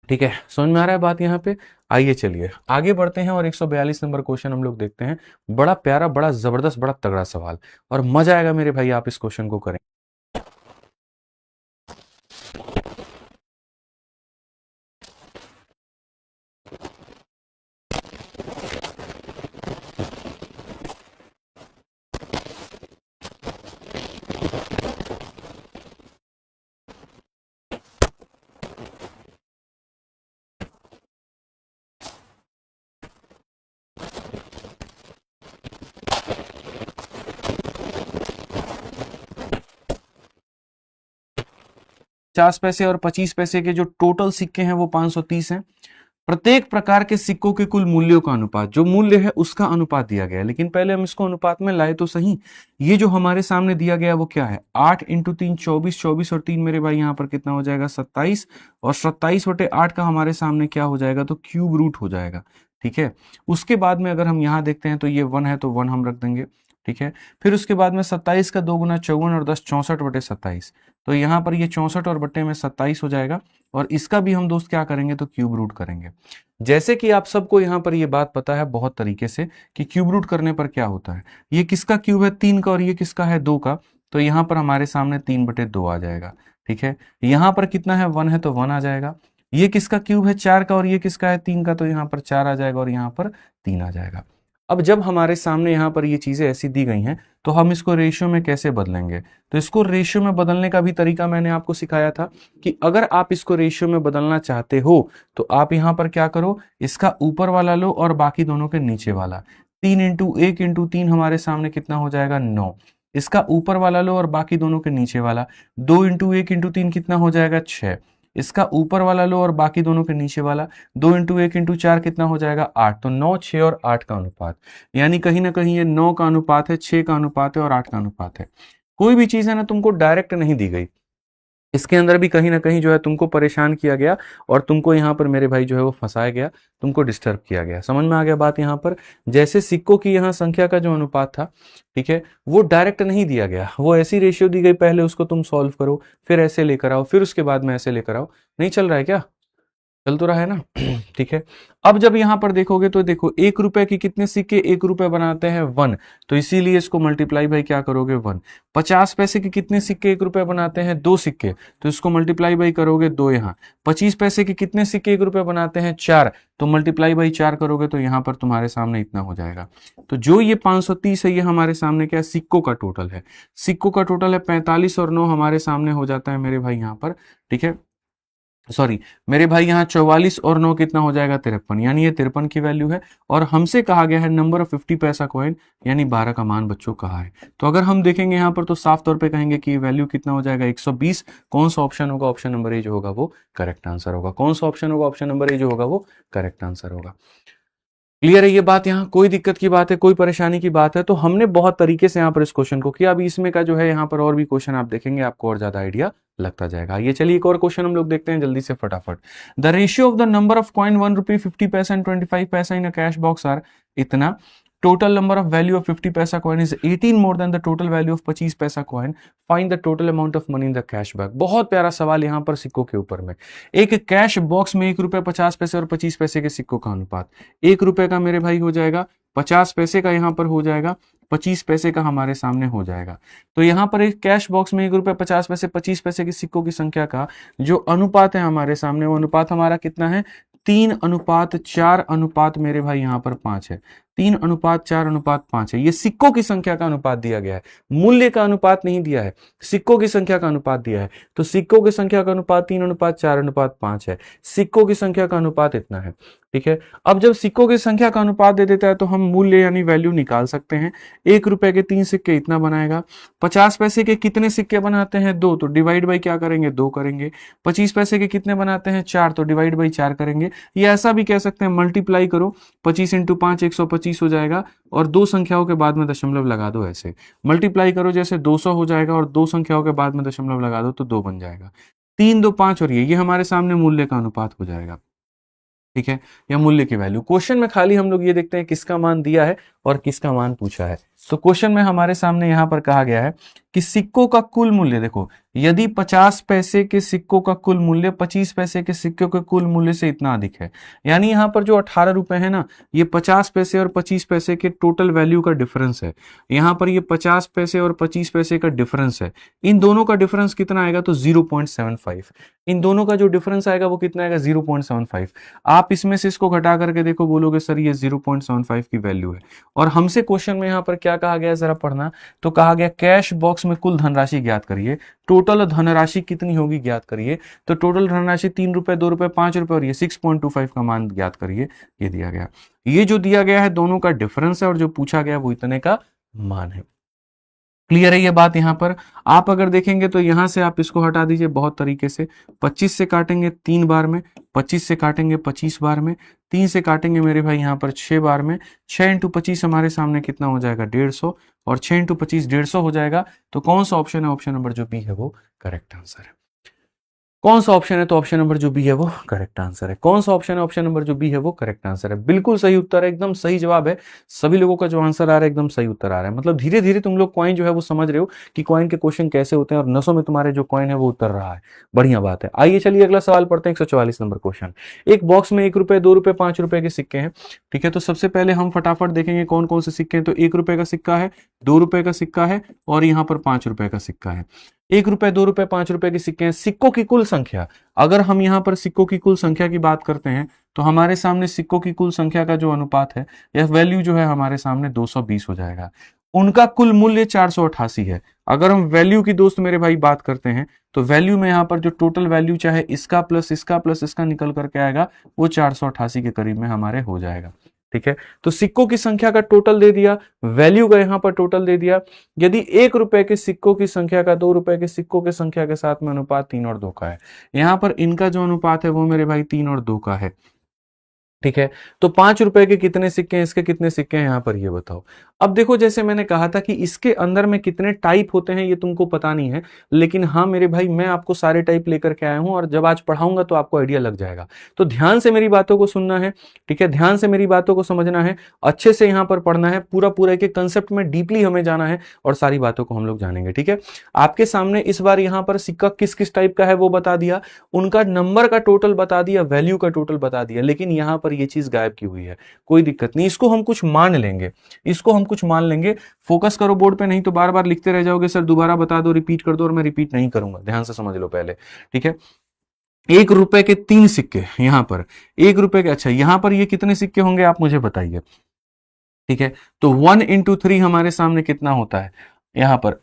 Speaker 1: ठीक है। समझ में आ रहा है बात यहाँ पे। आइए चलिए आगे बढ़ते हैं और 142 नंबर क्वेश्चन हम लोग देखते हैं। बड़ा प्यारा, बड़ा जबरदस्त, बड़ा तगड़ा सवाल, और मजा आएगा मेरे भाई आप इस क्वेश्चन को करें। 50 पैसे और 25 पैसे के जो टोटल सिक्के हैं वो 530 हैं। प्रत्येक प्रकार के सिक्कों के कुल मूल्यों का अनुपात, जो मूल्य है उसका अनुपात दिया गया है। लेकिन पहले हम इसको अनुपात में लाए तो सही। ये जो हमारे सामने दिया गया वो क्या है, 8 × 3 24, 24 और 3 मेरे भाई यहाँ पर कितना हो जाएगा, 27, और 27/8 का हमारे सामने क्या हो जाएगा, तो क्यूब रूट हो जाएगा, ठीक है। उसके बाद में अगर हम यहाँ देखते हैं तो ये 1 है, तो 1 हम रख देंगे, ठीक है। फिर उसके बाद में 27 का 2 गुना 54 और 10 64/27, तो यहाँ पर ये 64 और बट्टे में 27 हो जाएगा। और इसका भी हम दोस्त क्या करेंगे, तो क्यूब रूट करेंगे। जैसे कि आप सबको यहाँ पर ये बात पता है बहुत तरीके से कि क्यूब रूट करने पर क्या होता है। ये किसका क्यूब है, 3 का, और ये किसका है, 2 का, तो यहाँ पर हमारे सामने 3/2 आ जाएगा, ठीक है। यहाँ पर कितना है, 1 है, तो 1 आ जाएगा। ये किसका क्यूब है, 4 का, और ये किसका है, 3 का, तो यहाँ पर 4 आ जाएगा, और यहाँ पर 3 आ जाएगा। अब जब हमारे सामने यहाँ पर ये चीजें ऐसी दी गई हैं, तो हम इसको रेशियो में कैसे बदलेंगे। तो इसको रेशियो में बदलने का भी तरीका मैंने आपको सिखाया था कि अगर आप इसको रेशियो में बदलना चाहते हो तो आप यहाँ पर क्या करो, इसका ऊपर वाला लो और बाकी दोनों के नीचे वाला। 3 इंटू 1 इंटू 3 हमारे सामने कितना हो जाएगा 9। इसका ऊपर वाला लो और बाकी दोनों के नीचे वाला, 2 इंटू 1 इंटू 3 कितना हो जाएगा 6। इसका ऊपर वाला लो और बाकी दोनों के नीचे वाला, 2 इंटू 1 इंटू 4 कितना हो जाएगा 8। तो 9, 6 और 8 का अनुपात, यानी कहीं ना कहीं ये 9 का अनुपात है, 6 का अनुपात है और 8 का अनुपात है। कोई भी चीज है ना तुमको डायरेक्ट नहीं दी गई, इसके अंदर भी कहीं ना कहीं जो है तुमको परेशान किया गया और तुमको यहाँ पर मेरे भाई जो है वो फंसाया गया, तुमको डिस्टर्ब किया गया। समझ में आ गया बात यहाँ पर? जैसे सिक्कों की यहाँ संख्या का जो अनुपात था, ठीक है, वो डायरेक्ट नहीं दिया गया, वो ऐसी रेशियो दी गई, पहले उसको तुम सॉल्व करो, फिर ऐसे लेकर आओ, फिर उसके बाद में ऐसे लेकर आओ। नहीं चल रहा है क्या? चल तो रहा है ना? ठीक है। अब जब यहां पर देखोगे तो देखो 1 रुपए की कितने सिक्के 1 रुपए बनाते हैं 1, तो इसीलिए इसको मल्टीप्लाई बाई क्या करोगे 1। 50 पैसे के कितने सिक्के 1 रुपए बनाते हैं 2 सिक्के, तो इसको मल्टीप्लाई बाई करोगे 2 यहाँ। 25 पैसे के कितने सिक्के 1 रुपए बनाते हैं 4, तो मल्टीप्लाई बाई 4 करोगे तो यहाँ पर तुम्हारे सामने इतना हो जाएगा। तो जो ये 530 है ये हमारे सामने क्या है, सिक्कों का टोटल है। सिक्कों का टोटल है 45 और 9 हमारे सामने हो जाता है मेरे भाई यहाँ पर, ठीक है, सॉरी मेरे भाई यहाँ 44 और 9 कितना हो जाएगा 53, यानी ये 53 की वैल्यू है। और हमसे कहा गया है नंबर ऑफ 50 पैसा कॉइन, यानी 12 का मान बच्चों कहा है। तो अगर हम देखेंगे यहाँ पर तो साफ तौर पे कहेंगे कि वैल्यू कितना हो जाएगा 120। कौन सा ऑप्शन होगा? ऑप्शन नंबर ए जो होगा वो करेक्ट आंसर होगा। कौन सा ऑप्शन होगा? ऑप्शन नंबर ए जो होगा वो करेक्ट आंसर होगा। क्लियर है ये बात? यहाँ कोई दिक्कत की बात है, कोई परेशानी की बात है? तो हमने बहुत तरीके से यहाँ पर इस क्वेश्चन को किया। अभी इसमें का जो है यहाँ पर और भी क्वेश्चन आप देखेंगे, आपको और ज्यादा आइडिया लगता जाएगा। ये चलिए एक और क्वेश्चन हम लोग देखते हैं जल्दी से फटाफट। The ratio of the number of coin 1 रुपी 50 पैसा एंड 25 पैसा इन अ कैश बॉक्स आर इतना। Total number of value of 50 पैसा coin is 18 more than the total value of 25 पैसा coin, find the total amount of money in the cash bag. बहुत प्यारा सवाल यहाँ पर सिक्कों के ऊपर में। एक कैश बॉक्स में 1 रुपए 50 पैसे और 25 पैसे के सिक्कों का अनुपात, 1 रुपए का मेरे भाई हो जाएगा, 50 पैसे का यहाँ पर हो जाएगा, 25 पैसे का हमारे सामने हो जाएगा। तो यहाँ पर एक कैश बॉक्स में 1 रुपए 50 पैसे 25 पैसे के सिक्कों की संख्या का जो अनुपात है हमारे सामने, वो अनुपात हमारा कितना है 3:4 मेरे भाई यहाँ पर 5 है। 3:4:5 है। ये सिक्कों की संख्या का अनुपात दिया गया है, मूल्य का अनुपात नहीं दिया है, सिक्कों की संख्या का अनुपात दिया है। तो सिक्कों की संख्या का अनुपात 3:4:5 है। सिक्कों की संख्या का अनुपात इतना है, ठीक है। अब जब सिक्कों की संख्या का अनुपात दे देता है तो हम मूल्य यानी वैल्यू निकाल सकते हैं। 1 रुपए के 3 सिक्के इतना बनाएगा। 50 पैसे के कितने सिक्के बनाते हैं 2, तो डिवाइड बाई क्या करेंगे 2 करेंगे। 25 पैसे के कितने बनाते हैं 4, तो डिवाइड बाई 4 करेंगे। ये ऐसा भी कह सकते हैं मल्टीप्लाई करो, 25 इंटू 5 125 हो जाएगा और 2 संख्याओं के बाद में दशमलव लगा दो। ऐसे मल्टीप्लाई करो जैसे 200 हो जाएगा और 2 संख्याओं के बाद में दशमलव लगा दो तो 2 बन जाएगा। 3, 2, 5 और ये हमारे सामने मूल्य का अनुपात हो जाएगा, ठीक है, या मूल्य की वैल्यू। क्वेश्चन में खाली हम लोग ये देखते हैं किसका मान दिया है और किसका मान पूछा है। तो क्वेश्चन में हमारे सामने यहां पर कहा गया है कि सिक्कों का कुल मूल्य, देखो यदि 50 पैसे के सिक्कों का कुल मूल्य 25 पैसे के सिक्कों के कुल मूल्य से इतना अधिक है, यानी यहां पर जो 18 रुपए है ना, ये 50 पैसे और 25 पैसे के टोटल वैल्यू का डिफरेंस है। यहां पर ये 50 पैसे और 25 पैसे का डिफरेंस है। इन दोनों का डिफरेंस कितना आएगा तो 0.75। इन दोनों का जो डिफरेंस आएगा वो कितना आएगा 0.75। आप इसमें से इसको घटा करके देखो, बोलोगे सर ये 0.75 की वैल्यू है। और हमसे क्वेश्चन में यहां पर क्या कहा गया जरा पढ़ना, तो कहा गया कैश बॉक्स में कुल धनराशि ज्ञात करिए। टोटल धनराशि कितनी होगी ज्ञात करिए। तो टोटल धनराशि 3 रुपए 2 रुपए 5 रुपए और ये 6.25 का मान ज्ञात करिए। ये दिया गया, ये जो दिया गया है दोनों का डिफरेंस है और जो पूछा गया वो इतने का मान है। क्लियर है ये बात? यहां पर आप अगर देखेंगे तो यहां से आप इसको हटा दीजिए बहुत तरीके से। 25 से काटेंगे 3 बार में, 25 से काटेंगे 25 बार में, 3 से काटेंगे मेरे भाई यहां पर 6 बार में। 6 इंटू 25 हमारे सामने कितना हो जाएगा 150 और 6 इंटू 25 150 हो जाएगा। तो कौन सा ऑप्शन है? ऑप्शन नंबर जो बी है वो करेक्ट आंसर है। कौन सा ऑप्शन है? तो ऑप्शन नंबर जो बी है वो करेक्ट आंसर है। कौन सा ऑप्शन है? ऑप्शन नंबर जो बी है वो करेक्ट आंसर है। बिल्कुल सही उत्तर है, एकदम सही जवाब है। सभी लोगों का जो आंसर आ रहा है एकदम सही उत्तर आ रहा है। मतलब धीरे धीरे तुम लोग कॉइन जो है वो समझ रहे हो कि कॉइन के क्वेश्चन कैसे होते हैं और नसों में तुम्हारे जो कॉइन है वो उतर रहा है। बढ़िया बात है। आइए चलिए अगला सवाल पढ़ते हैं। 144 नंबर क्वेश्चन। एक बॉक्स में 1 रुपए 2 रुपए 5 रुपए के सिक्के हैं, ठीक है। तो सबसे पहले हम फटाफट देखेंगे कौन कौन से सिक्के हैं। तो 1 रुपए का सिक्का है, 2 रुपए का सिक्का है और यहाँ पर 5 रुपए का सिक्का है। 1 रुपए 2 रुपए 5 रुपए के सिक्के हैं। सिक्कों की कुल संख्या, अगर हम यहाँ पर सिक्कों की कुल संख्या की बात करते हैं तो हमारे सामने सिक्कों की कुल संख्या का जो अनुपात है यह वैल्यू जो है हमारे सामने 220 हो जाएगा। उनका कुल मूल्य 488 है। अगर हम वैल्यू की दोस्त मेरे भाई बात करते हैं तो वैल्यू में यहाँ पर जो टोटल वैल्यू चाहे इसका प्लस इसका निकल करके आएगा वो 488 के करीब में हमारे हो जाएगा। ठीक है, तो सिक्कों की संख्या का टोटल दे दिया, वैल्यू का यहां पर टोटल दे दिया। यदि 1 रुपए के सिक्कों की संख्या का 2 रुपए के सिक्कों की संख्या के साथ में अनुपात 3 और 2 का है, यहां पर इनका जो अनुपात है वो मेरे भाई 3 और 2 का है। ठीक है, तो 5 रुपए के कितने सिक्के हैं, इसके कितने सिक्के हैं यहां पर ये बताओ। अब देखो, जैसे मैंने कहा था कि इसके अंदर में कितने टाइप होते हैं ये तुमको पता नहीं है, लेकिन हाँ मेरे भाई मैं आपको सारे टाइप लेकर के आया हूं, और जब आज पढ़ाऊंगा तो आपको आइडिया लग जाएगा। तो ध्यान से मेरी बातों को सुनना है, ठीक है, ध्यान से मेरी बातों को समझना है, अच्छे से यहां पर पढ़ना है, पूरा पूरा एक कंसेप्ट में डीपली हमें जाना है और सारी बातों को हम लोग जानेंगे। ठीक है, आपके सामने इस बार यहां पर सिक्का किस किस टाइप का है वो बता दिया, उनका नंबर का टोटल बता दिया, वैल्यू का टोटल बता दिया, लेकिन यहां पर ये चीज गायब की हुई है। कोई दिक्कत नहीं, इसको हम कुछ मान लेंगे, इसको हम कुछ मान लेंगे। फोकस करो बोर्ड पे, नहीं तो बार बार लिखते रह जाओगे सर दोबारा बता दो, रिपीट कर दो, और मैं रिपीट नहीं करूंगा, ध्यान से समझ लो पहले। ठीक है, 1 रुपए के 3 सिक्के यहां पर, 1 रुपए के, अच्छा यहां पर ये कितने सिक्के होंगे आप मुझे बताइए। ठीक है, तो 1 इंटू 3 हमारे सामने कितना होता है यहां पर।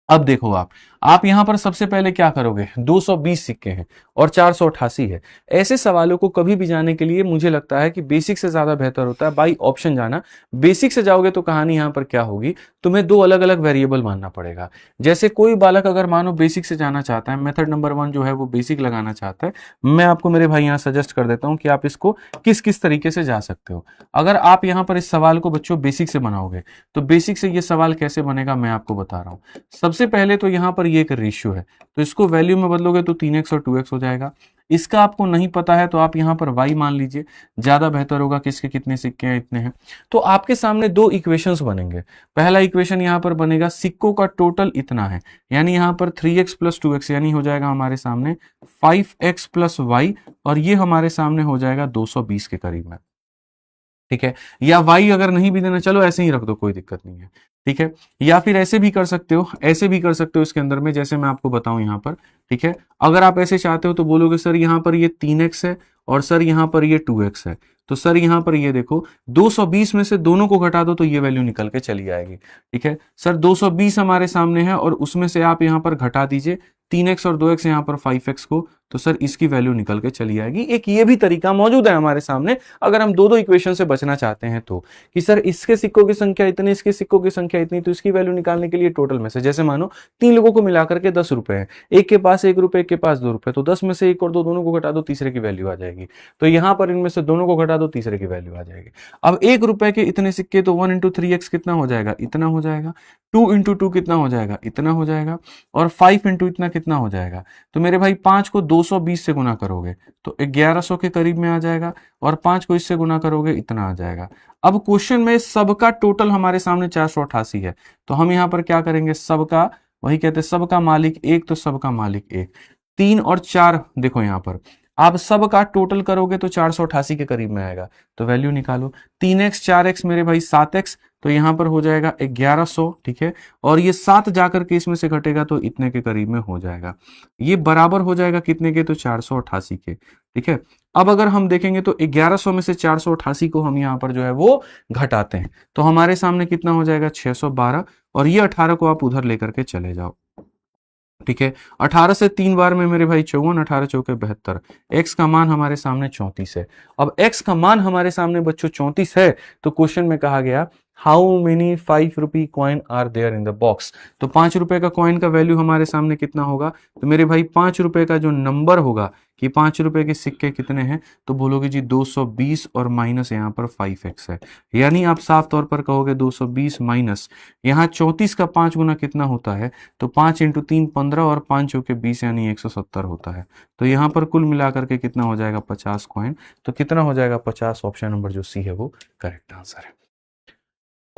Speaker 1: अब देखो आप यहां पर सबसे पहले क्या करोगे, 220 सिक्के हैं और 488 है। ऐसे सवालों को कभी भी जाने के लिए मुझे लगता है कि बेसिक से ज्यादा बेहतर होता है बाई ऑप्शन जाना। बेसिक से जाओगे तो कहानी यहां पर क्या होगी, तुम्हें 2 अलग अलग वेरिएबल मानना पड़ेगा। जैसे कोई बालक अगर मानो बेसिक से जाना चाहता है, मेथड नंबर 1 जो है वो बेसिक लगाना चाहता है, मैं आपको मेरे भाई यहां सजेस्ट कर देता हूं कि आप इसको किस किस तरीके से जा सकते हो। अगर आप यहां पर इस सवाल को बच्चों बेसिक से बनाओगे तो बेसिक से ये सवाल कैसे बनेगा मैं आपको बता रहा हूं। सबसे पहले तो यहां पर ये एक रेशियो है, तो इसको वैल्यू में बदलोगे तो 3x और 2x हो जाएगा। इसका आपको नहीं पता है तो आप यहां पर y मान लीजिए, ज्यादा बेहतर होगा, किसके कितने सिक्के हैं इतने हैं। तो आपके सामने 2 इक्वेशंस बनेंगे। पहला इक्वेशन यहां पर बनेगा सिक्कों का टोटल इतना है, यानी यहां पर 3x प्लस 2x, यानी हो जाएगा हमारे सामने 5x प्लस y, और ये हमारे सामने हो जाएगा 220 के करीब में। ठीक है, या y अगर नहीं भी देना, चलो ऐसे ही रख दो, कोई दिक्कत नहीं है। ठीक है, या फिर ऐसे भी कर सकते हो, ऐसे भी कर सकते हो इसके अंदर में, जैसे मैं आपको बताऊं यहां पर। ठीक है, अगर आप ऐसे चाहते हो तो बोलोगे सर यहां पर ये 3x है और सर यहां पर ये 2x है, तो सर यहां पर ये देखो 220 में से दोनों को घटा दो तो ये वैल्यू निकल के चली आएगी। ठीक है, सर 220 हमारे सामने है और उसमें से आप यहां पर घटा दीजिए 3x और 2x, यहां पर 5x को, तो सर इसकी वैल्यू निकल के चली आएगी। एक ये भी तरीका मौजूद है हमारे सामने, अगर हम दो इक्वेशन से बचना चाहते हैं तो, कि सर इसके सिक्कों की संख्या इतनी, इसके सिक्कों की संख्या इतनी, तो इसकी वैल्यू निकालने के लिए टोटल में से, जैसे मानो 3 लोगों को मिलाकर के 10 रुपए हैं, एक के पास 1 रुपए, एक के पास 2 रुपए, तो 10 में से 1 और 2 दोनों को घटा दो, तीसरे की वैल्यू आ जाएगी। तो यहां पर इनमें से दोनों को घटा दो, तीसरे की वैल्यू आ जाएगी। अब 1 रुपए के इतने सिक्के, तो 1 इंटू 3x कितना हो जाएगा, इतना हो जाएगा। 2 इंटू 2 कितना हो जाएगा, इतना हो जाएगा। और 5 इंटू इतना कितना हो जाएगा, तो मेरे भाई 5 को 220 से गुना करोगे तो 1100 के करीब में आ जाएगा, और 5 को इससे गुना करोगे इतना आ जाएगा। अब क्वेश्चन में सबका टोटल हमारे सामने 488 है, तो हम यहां पर क्या करेंगे, सबका, वही कहते हैं सबका मालिक 1, तो सबका मालिक 1। 3 और 4 देखो यहां पर आप सबका टोटल करोगे तो 488 के करीब में आएगा, तो वैल्यू निकालो। 3x 4x मेरे भाई 7x, तो यहां पर हो जाएगा 1100। ठीक है, और ये 7 जाकर के इसमें से घटेगा तो इतने के करीब में हो जाएगा। ये बराबर हो जाएगा कितने के, तो 488 के। ठीक है, अब अगर हम देखेंगे तो 1100 में से 488 को हम यहां पर जो है वो घटाते हैं, तो हमारे सामने कितना हो जाएगा, 612, और ये 18 को आप उधर लेकर के चले जाओ। ठीक है, 18 से 3 बार में मेरे भाई 54, 18 चौके 72, x का मान हमारे सामने 34 है। अब x का मान हमारे सामने बच्चों 34 है, तो क्वेश्चन में कहा गया how many 5 rupee coin are there in the box, तो 5 रुपए का कॉइन का वैल्यू हमारे सामने कितना होगा, तो मेरे भाई 5 रुपए का जो नंबर होगा कि 5 रुपए के सिक्के कितने हैं, तो बोलोगे जी 220 और माइनस यहाँ पर 5x है, यानी आप साफ तौर पर कहोगे 220 माइनस यहाँ 34 का 5 गुना कितना होता है, तो 5 इंटू 3 15 और 5 चौके 20 यानी 170 होता है। तो यहाँ पर कुल मिलाकर के कितना हो जाएगा, 50 कॉइन। तो कितना हो जाएगा, 50। ऑप्शन नंबर जो सी है वो करेक्ट आंसर है।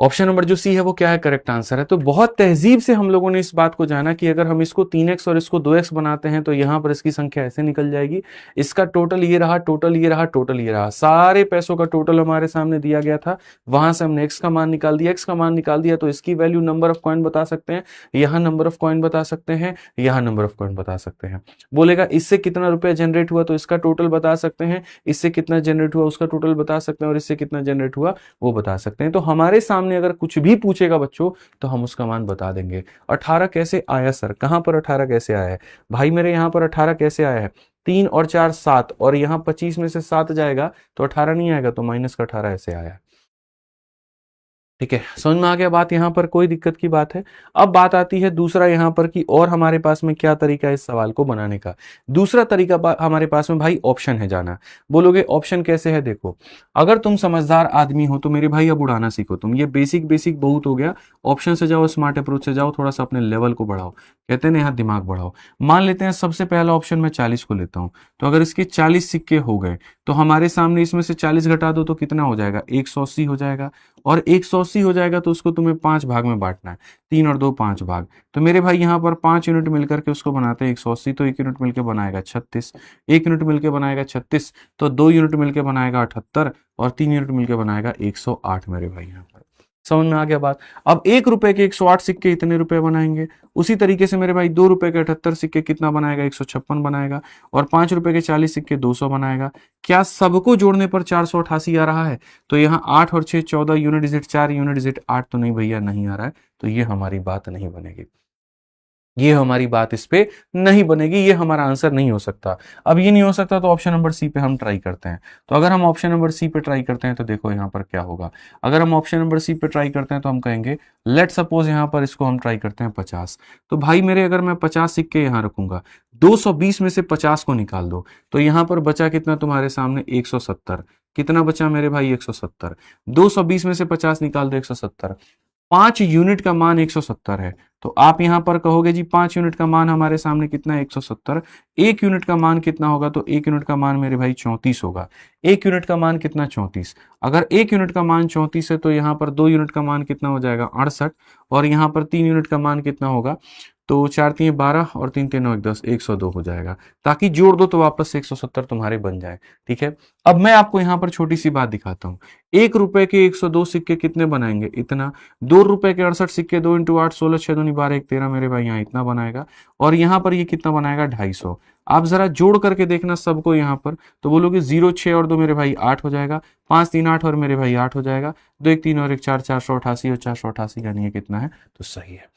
Speaker 1: ऑप्शन नंबर जो सी है वो क्या है, करेक्ट आंसर है। तो बहुत तहजीब से हम लोगों ने इस बात को जाना कि अगर हम इसको 3x और इसको 2x बनाते हैं तो यहां पर इसकी संख्या ऐसे निकल जाएगी, इसका टोटल ये रहा, टोटल ये रहा, टोटल ये रहा, सारे पैसों का टोटल हमारे सामने दिया गया था, वहां से हमने x का मान निकाल दिया, x का मान निकाल दिया तो इसकी वैल्यू नंबर ऑफ कॉइन बता सकते हैं, यहां नंबर ऑफ कॉइन बता सकते हैं, यहां नंबर ऑफ कॉइन बता सकते हैं। बोलेगा इससे कितना रुपया जनरेट हुआ तो इसका टोटल बता सकते हैं, इससे कितना जनरेट हुआ उसका टोटल बता सकते हैं, और इससे कितना जनरेट हुआ वो बता सकते हैं। तो हमारे सामने सामने अगर कुछ भी पूछेगा बच्चों तो हम उसका मान बता देंगे। 18 कैसे आया सर, कहां पर 18 कैसे आया है भाई मेरे, यहां पर 18 कैसे आया है, 3 और 4 7, और यहां 25 में से 7 जाएगा तो 18 नहीं आएगा, तो माइनस का 18 ऐसे आया। ठीक है, समझ में आ गया बात, यहां पर कोई दिक्कत की बात है। अब बात आती है दूसरा यहां पर कि और हमारे पास में क्या तरीका है इस सवाल को बनाने का। दूसरा तरीका हमारे पास में भाई ऑप्शन है जाना। बोलोगे ऑप्शन कैसे है, देखो अगर तुम समझदार आदमी हो तो मेरे भाई अब उड़ाना सीखो तुम, ये बेसिक बेसिक बहुत हो गया। ऑप्शन से जाओ, स्मार्ट अप्रोच से जाओ, थोड़ा सा अपने लेवल को बढ़ाओ, कहते हैं ना यहाँ दिमाग बढ़ाओ। मान लेते हैं सबसे पहला ऑप्शन मैं 40 को लेता हूं, तो अगर इसके 40 सिक्के हो गए तो हमारे सामने इसमें से 40 घटा दो तो कितना हो जाएगा, 180 हो जाएगा। और 180 हो जाएगा तो उसको तुम्हें 5 भाग में बांटना है, 3 और 2 5 भाग। तो मेरे भाई यहाँ पर 5 यूनिट मिलकर के उसको बनाते हैं 180, तो 1 यूनिट मिलकर बनाएगा 36, 1 यूनिट मिलकर बनाएगा 36, तो 2 यूनिट मिलकर बनाएगा 78, और 3 यूनिट मिलकर बनाएगा 108 मेरे भाई यहाँ पर। समझ में आ गया बात। अब 1 रुपए के 108 सिक्के इतने रुपए बनाएंगे, उसी तरीके से मेरे भाई 2 रुपए के 78 सिक्के कितना बनाएगा, 156 बनाएगा, और 5 रुपए के 40 सिक्के 200 बनाएगा। क्या सबको जोड़ने पर 488 आ रहा है? तो यहाँ 8 और 6 14 यूनिट डिजिट 4 यूनिट डिजिट 8 तो नहीं भैया, नहीं आ रहा है, तो ये हमारी बात नहीं बनेगी, ये हमारी बात इस पे नहीं बनेगी, ये हमारा आंसर नहीं हो सकता। अब ये नहीं हो सकता तो ऑप्शन नंबर सी पे हम ट्राई करते हैं। तो अगर हम ऑप्शन नंबर सी पे ट्राई करते हैं तो देखो यहाँ पर क्या होगा। अगर हम ऑप्शन नंबर सी पे ट्राई करते हैं तो हम कहेंगे लेट सपोज यहाँ पर इसको हम ट्राई करते हैं 50। तो भाई मेरे अगर मैं 50 सिक्के यहाँ रखूंगा, 220 में से 50 को निकाल दो, तो यहाँ पर बचा कितना तुम्हारे सामने 170। कितना बचा मेरे भाई 170। 220 में से 50 निकाल दो 170। 5 यूनिट का मान 170 है, तो आप यहां पर कहोगे जी 5 यूनिट का मान हमारे सामने कितना है 170। 1 यूनिट का मान कितना होगा, तो 1 यूनिट का मान मेरे भाई 34 होगा। 1 यूनिट का मान कितना 34। अगर 1 यूनिट का मान 34 है तो यहाँ पर 2 यूनिट का मान कितना हो जाएगा 68, और यहाँ पर 3 यूनिट का मान कितना होगा, तो 4 3 12 और 3 3 9 10 102 हो जाएगा। ताकि जोड़ दो तो वापस से 170 तुम्हारे बन जाए। ठीक है, अब मैं आपको यहाँ पर छोटी सी बात दिखाता हूँ। 1 रुपए के 102 सिक्के कितने बनाएंगे, इतना। 2 रुपए के 68 सिक्के 2 इंटू 8 16 6 दूनी 12 1 13 मेरे भाई यहाँ इतना बनाएगा, और यहाँ पर ये कितना बनाएगा 250। आप जरा जोड़ करके देखना सबको यहाँ पर, तो बोलोगे 0 6 और 2 मेरे भाई 8 हो जाएगा, 5 3 8 और मेरे भाई 8 हो जाएगा, 2 1 3 और 1 4 488, और 488 यानी ये कितना है, तो सही है।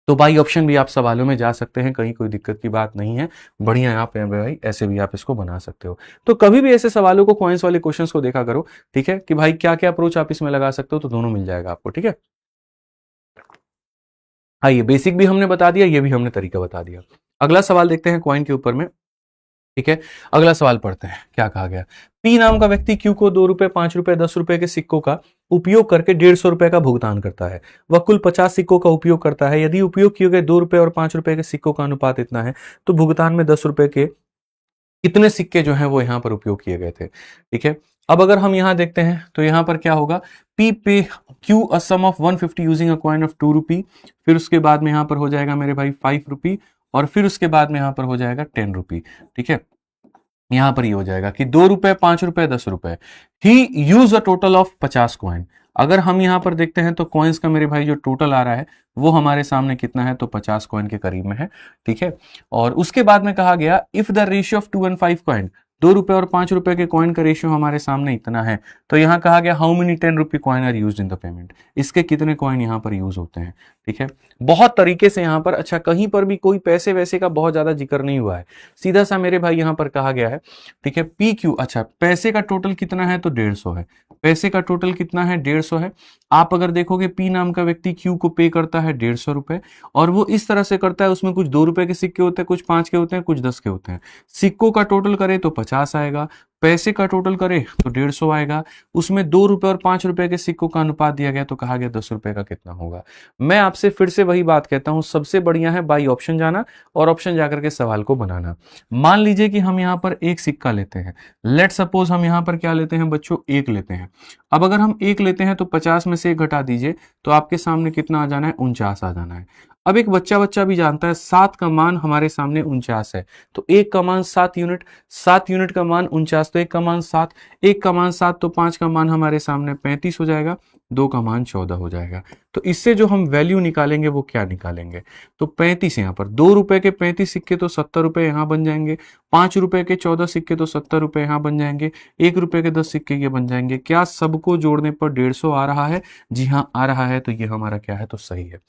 Speaker 1: तो बाई ऑप्शन भी आप सवालों में जा सकते हैं, कहीं कोई दिक्कत की बात नहीं है, बढ़िया है आप भाई, ऐसे भी आप इसको बना सकते हो। तो कभी भी ऐसे सवालों को, कॉइंस वाले क्वेश्चंस को देखा करो, ठीक है, कि भाई क्या क्या अप्रोच आप इसमें लगा सकते हो, तो दोनों मिल जाएगा आपको। ठीक है, हाँ ये बेसिक भी हमने बता दिया, ये भी हमने तरीका बता दिया। अगला सवाल देखते हैं कॉइन के ऊपर में। ठीक है, अगला सवाल पढ़ते हैं, क्या कहा गया। पी नाम का व्यक्ति क्यू को 2 रुपए 5 रुपए 10 रुपए के सिक्कों का उपयोग करके 150 रुपए का भुगतान करता है। वह कुल 50 सिक्कों का उपयोग करता है। यदि उपयोग किए गए 2 रुपए और 5 रुपए के सिक्कों का अनुपात इतना है, तो भुगतान में 10 रुपए के कितने सिक्के जो हैं वो यहाँ पर उपयोग किए गए थे। ठीक है, अब अगर हम यहाँ देखते हैं तो यहाँ पर क्या होगा, P pay Q a sum of 150 using a coin of 2 rupee, फिर उसके बाद में यहाँ पर हो जाएगा मेरे भाई 5 रुपी, और फिर उसके बाद में यहाँ पर हो जाएगा 10 रुपी। ठीक है, यहां पर ये हो जाएगा कि 2 रुपए 5 रुपए 10 रुपए। He use a total of 50 coin. अगर हम यहां पर देखते हैं तो कॉइन्स का मेरे भाई जो टोटल आ रहा है वो हमारे सामने कितना है, तो 50 कॉइन के करीब में है। ठीक है, और उसके बाद में कहा गया if the ratio of 2 and 5 coin, 2 रुपए और 5 रुपए के कॉइन का रेशियो हमारे सामने इतना है, तो यहां कहा गया how many 10 rupee coin are used in the payment, इसके कितने कॉइन यहां पर यूज होते हैं। ठीक है, बहुत तरीके से यहां पर, अच्छा कहीं पर भी कोई पैसे वैसे का बहुत ज्यादा जिक्र नहीं हुआ है, सीधा सा मेरे भाई यहां पर कहा गया है। ठीक है, पी क्यू, अच्छा पैसे का टोटल कितना है, तो 150 है। पैसे का टोटल कितना है, 150 है। आप अगर देखोगे पी नाम का व्यक्ति क्यू को पे करता है 150 रुपए, और वो इस तरह से करता है, उसमें कुछ 2 रुपए के सिक्के होते हैं, कुछ 5 के होते हैं, कुछ 10 के होते हैं। सिक्कों का टोटल करे तो 50 आएगा, पैसे का टोटल करे तो 150 आएगा, उसमें 2 रुपए और 5 रुपए के सिक्कों का अनुपात दिया गया, तो कहा गया 10 रुपए का कितना होगा। मैं आपसे फिर से वही बात कहता हूं, सबसे बढ़िया है बाई ऑप्शन जाना और ऑप्शन जाकर के सवाल को बनाना। मान लीजिए कि हम यहां पर एक सिक्का लेते हैं, लेट सपोज हम यहां पर क्या लेते हैं बच्चों, 1 लेते हैं। अब अगर हम 1 लेते हैं तो 50 में से 1 घटा दीजिए, तो आपके सामने कितना आ जाना है, 49 आ जाना है। अब एक बच्चा भी जानता है 7 का मान हमारे सामने 49 है, तो 1 का मान 7 यूनिट, 7 यूनिट का मान 49 50 तो 1 का मान 7, 1 का मान 7 तो 5 का मान हमारे सामने 35 हो जाएगा, 2 का मान 14 हो जाएगा। तो इससे जो हम वैल्यू निकालेंगे वो क्या निकालेंगे, तो 35 यहाँ पर 2 रुपए के 35 सिक्के तो 70 रुपए यहाँ बन जाएंगे, 5 रुपए के 14 सिक्के तो 70 रुपए यहाँ बन जाएंगे, 1 रुपए के 10 सिक्के ये बन जाएंगे। क्या सबको जोड़ने पर 150 आ रहा है? जी हाँ आ रहा है, तो ये हमारा क्या है, तो सही है।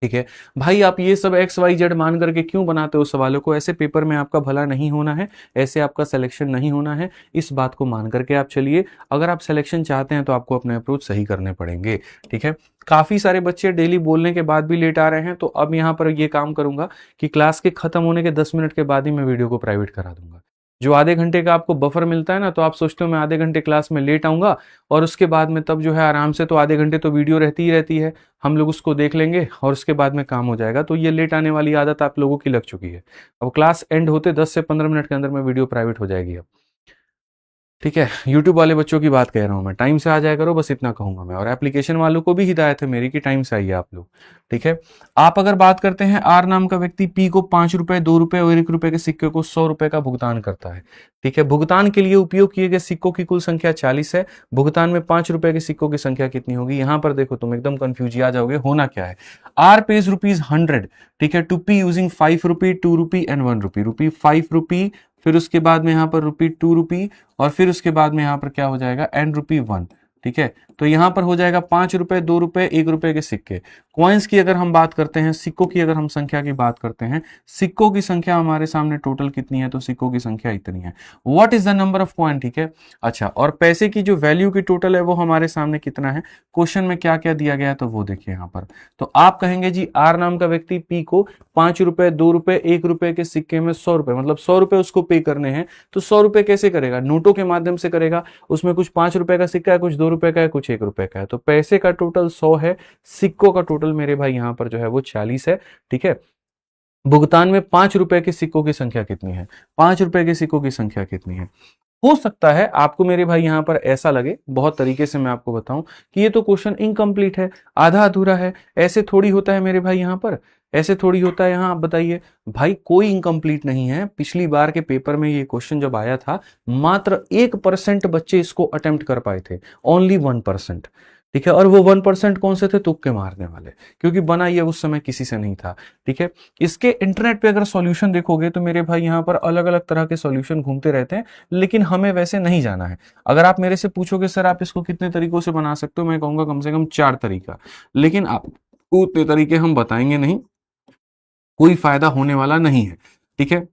Speaker 1: ठीक है भाई, आप ये सब एक्स वाई जेड मान करके क्यों बनाते हो सवालों को? ऐसे पेपर में आपका भला नहीं होना है, ऐसे आपका सिलेक्शन नहीं होना है, इस बात को मान करके आप चलिए। अगर आप सिलेक्शन चाहते हैं तो आपको अपने अप्रोच सही करने पड़ेंगे। ठीक है, काफी सारे बच्चे डेली बोलने के बाद भी लेट आ रहे हैं, तो अब यहाँ पर ये काम करूंगा कि क्लास के खत्म होने के 10 मिनट के बाद ही मैं वीडियो को प्राइवेट करा दूंगा। जो आधे घंटे का आपको बफर मिलता है ना, तो आप सोचते हो मैं आधे घंटे क्लास में लेट आऊंगा और उसके बाद में तब जो है आराम से, तो आधे घंटे तो वीडियो रहती ही रहती है, हम लोग उसको देख लेंगे और उसके बाद में काम हो जाएगा। तो ये लेट आने वाली आदत आप लोगों की लग चुकी है। अब क्लास एंड होते 10 से 15 मिनट के अंदर में वीडियो प्राइवेट हो जाएगी अब। ठीक है, यूट्यूब वाले बच्चों की बात कह रहा हूं मैं, टाइम से आ जाया करो, बस इतना कहूंगा मैं। और एप्लीकेशन वालों को भी हिदायत है मेरी कि टाइम से आइए आप लोग। ठीक है, आप अगर बात करते हैं, आर नाम का व्यक्ति पी को 5 रुपए, 2 रुपए और 1 रुपए के सिक्के को 100 रुपए का भुगतान करता है। ठीक है, भुगतान के लिए उपयोग किए गए सिक्कों की कुल संख्या 40 है। भुगतान में 5 रुपए के सिक्कों की संख्या कितनी होगी? यहां पर देखो तुम एकदम कंफ्यूज आ जाओगे, होना क्या है। आर पेज ₹100, ठीक है, to P using 5 rupee, 2 rupee and 1 rupee. Rupee 5 rupee, फिर उसके बाद में यहाँ पर ₹2 रुपी, और फिर उसके बाद में यहाँ पर क्या हो जाएगा, एंड ₹1। ठीक है, तो यहां पर हो जाएगा 5 रुपए, 2 रुपए, 1 रुपए के सिक्के। कॉइन्स की अगर हम बात करते हैं, सिक्कों की अगर हम संख्या की बात करते हैं, सिक्कों की संख्या हमारे सामने टोटल कितनी है, तो सिक्कों की संख्या इतनी है। What is the number of coin? ठीक है, अच्छा, और पैसे की जो वैल्यू की टोटल है वो हमारे सामने कितना है, क्वेश्चन में क्या क्या दिया गया है, तो वो देखिए यहां पर। तो आप कहेंगे जी आर नाम का व्यक्ति पी को 5 रुपए, 2 रुपए, 1 रुपए के सिक्के में 100 रुपए, मतलब 100 रुपए उसको पे करने हैं। तो 100 रुपए कैसे करेगा? नोटों के माध्यम से करेगा। उसमें कुछ 5 रुपए का सिक्का है, कुछ 2 रुपए का है, कुछ 1 रुपए का है। तो पैसे का टोटल 100 है, सिक्कों का टोटल मेरे भाई यहां पर जो है वो 40 है। ठीक है, भुगतान में 5 रुपए के सिक्कों की संख्या कितनी है? 5 रुपए के सिक्कों की संख्या कितनी है? हो सकता है आपको मेरे भाई यहां पर ऐसा लगे, बहुत तरीके से मैं आपको बताऊं कि ये तो क्वेश्चन इनकम्प्लीट है, आधा अधूरा है। ऐसे थोड़ी होता है मेरे भाई यहां पर, ऐसे थोड़ी होता है यहां। आप बताइए भाई, कोई इनकम्प्लीट नहीं है। पिछली बार के पेपर में ये क्वेश्चन जब आया था, मात्र 1% बच्चे इसको अटेम्प्ट कर पाए थे, ओनली 1%। ठीक है, और वो 1% कौन से थे? तुक्के मारने वाले, क्योंकि बना ये उस समय किसी से नहीं था। ठीक है, इसके इंटरनेट पे अगर सॉल्यूशन देखोगे तो मेरे भाई यहाँ पर अलग अलग तरह के सॉल्यूशन घूमते रहते हैं, लेकिन हमें वैसे नहीं जाना है। अगर आप मेरे से पूछोगे सर आप इसको कितने तरीकों से बना सकते हो, मैं कहूंगा कम से कम 4 तरीका, लेकिन आपको उतने तरीके हम बताएंगे नहीं, कोई फायदा होने वाला नहीं है। ठीक है,